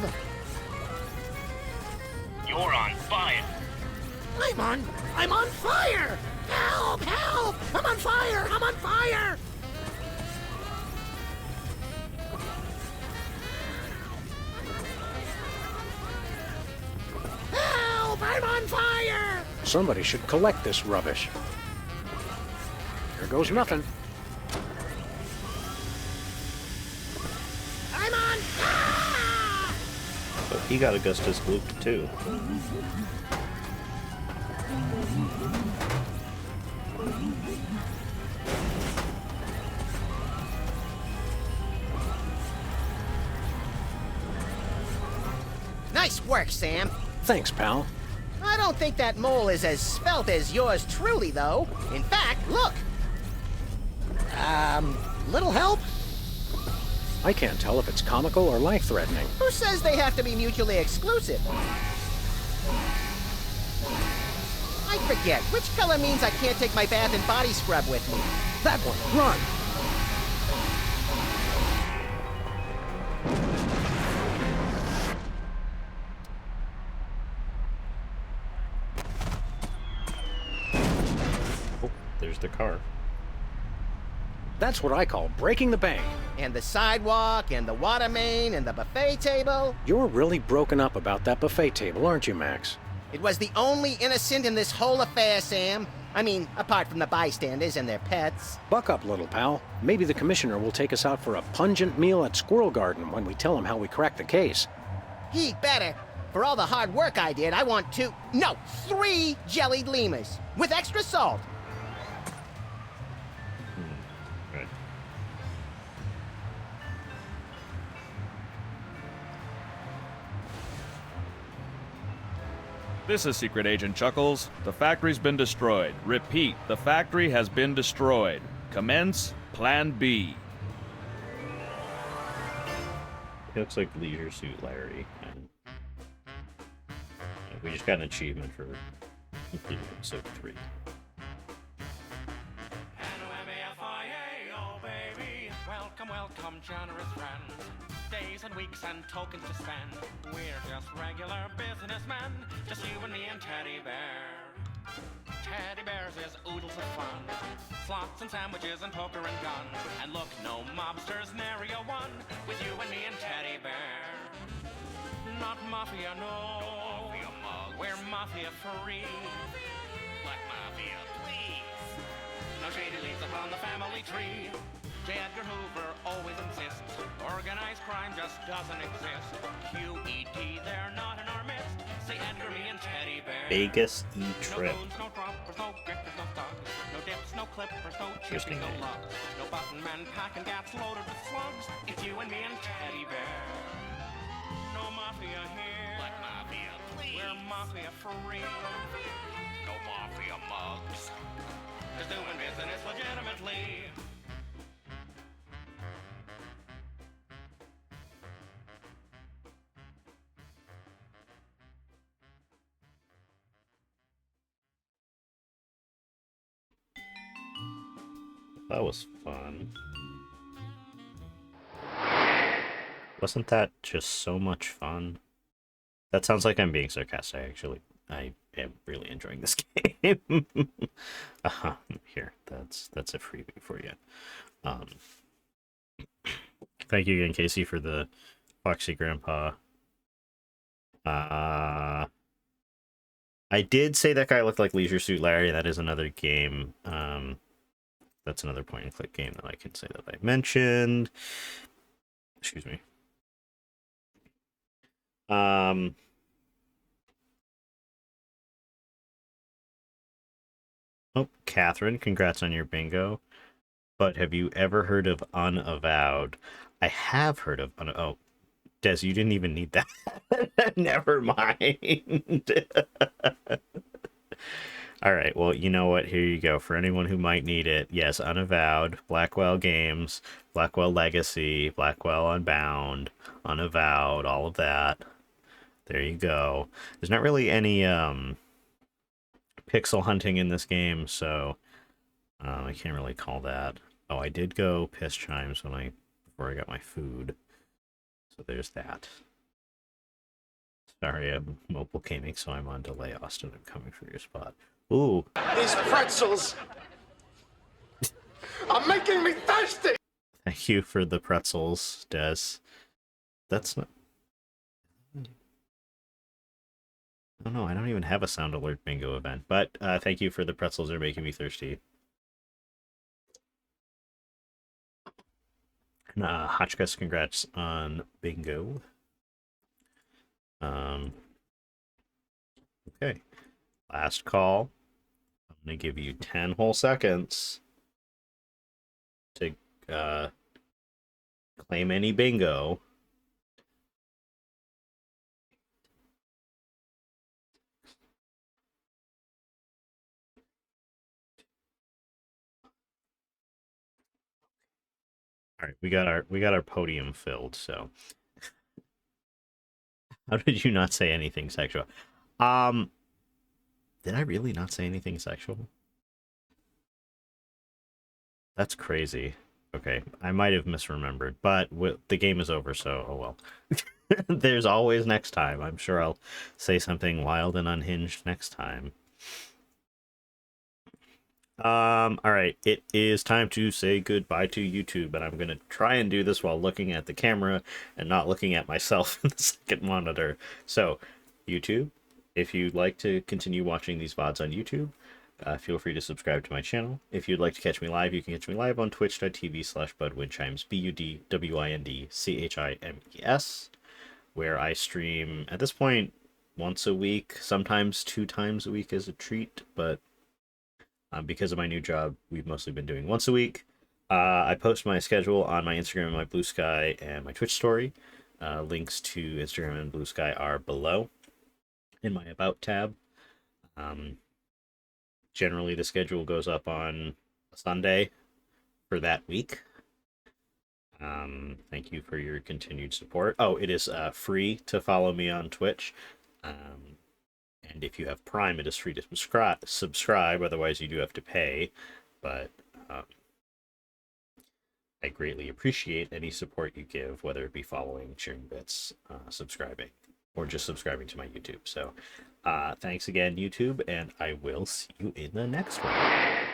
You're on fire. I'm on fire! Help, help! I'm on fire! I'm on fire! Help! I'm on fire! Somebody should collect this rubbish. Here goes nothing. I'm on fire! But he got Augustus Gloop too. Nice work, Sam. Thanks, pal. I don't think that mole is as svelte as yours truly, though. In fact, look. Little help? I can't tell if it's comical or life-threatening. Who says they have to be mutually exclusive? I forget. Which color means I can't take my bath and body scrub with me? That one, run! Oh, there's the car. That's what I call breaking the bank. And the sidewalk, and the water main, and the buffet table. You're really broken up about that buffet table, aren't you, Max? It was the only innocent in this whole affair, Sam. I mean, apart from the bystanders and their pets. Buck up, little pal. Maybe the commissioner will take us out for a pungent meal at Squirrel Garden when we tell him how we cracked the case. He better. For all the hard work I did, I want 3 jellied lemurs. With extra salt. Right. This is Secret Agent Chuckles. The factory's been destroyed. Repeat, the factory has been destroyed. Commence Plan B. He looks like Leisure Suit Larry. We just got an achievement for completing episode 3. Welcome, welcome, generous friends. Days and weeks and tokens to spend. We're just regular businessmen, just you and me and Teddy Bear. Teddy Bears is oodles of fun, slots and sandwiches and poker and guns. And look, no mobsters, nary a one, with you and me and Teddy Bear. Not mafia, no. Mafia mug. We're mafia free. Black mafia, please. No shady leaves upon the family tree. J. Edgar Hoover always insists organized crime just doesn't exist. QED, they're not in our midst. Say Edgar, me, and Teddy Bear. Vegas E-Trip. No goons, no droppers, no grippers, no thugs. No dips, no clippers, no chipping, no lugs. No button men packing gats loaded with slugs. It's you and me and Teddy Bear. No mafia here. Black mafia, please. We're mafia free. No mafia mugs. Just doing business legitimately. That was fun. Wasn't that just so much fun? That sounds like I'm being sarcastic, actually. I am really enjoying this game. Here, that's a freebie for you. Thank you again, Casey, for the Foxy Grandpa. I did say that guy looked like Leisure Suit Larry. That is another game. That's another point-and-click game that I can say that I mentioned. Excuse me. Oh, Catherine, congrats on your bingo. But have you ever heard of Unavowed? I have heard of Oh, Des, you didn't even need that. Never mind. All right, well, you know what? Here you go. For anyone who might need it, yes, Unavowed, Blackwell Games, Blackwell Legacy, Blackwell Unbound, Unavowed, all of that. There you go. There's not really any pixel hunting in this game, so I can't really call that. Oh, I did go piss chimes before I got my food, so there's that. Sorry, I'm mobile gaming, so I'm on delay, Austin. I'm coming for your spot. Ooh. These pretzels are making me thirsty. Thank you for the pretzels, Des. That's not... Oh no, I don't even have a sound alert bingo event, but thank you for the pretzels. They're making me thirsty. And Hotchkiss, congrats on bingo. Okay, last call. I'm gonna give you 10 whole seconds to claim any bingo. All right, we got our podium filled. So, how did you not say anything sexual? Did I really not say anything sexual? That's crazy. Okay, I might have misremembered, but the game is over, so oh well. There's always next time. I'm sure I'll say something wild and unhinged next time. All right, it is time to say goodbye to YouTube, and I'm gonna try and do this while looking at the camera and not looking at myself in the second monitor. So, YouTube, if you'd like to continue watching these VODs on YouTube, feel free to subscribe to my channel. If you'd like to catch me live, you can catch me live on twitch.tv/BudWindChimes, BUDWINDCHIMES, where I stream, at this point, once a week, sometimes 2 times a week as a treat, but because of my new job, we've mostly been doing once a week. I post my schedule on my Instagram, my Blue Sky, and my Twitch story. Links to Instagram and Blue Sky are below in my About tab. Generally, the schedule goes up on a Sunday for that week. Thank you for your continued support. Oh, it is free to follow me on Twitch. And if you have Prime, it is free to subscribe. Otherwise, you do have to pay. But I greatly appreciate any support you give, whether it be following, sharing bits, subscribing, or just subscribing to my YouTube. So thanks again, YouTube, and I will see you in the next one.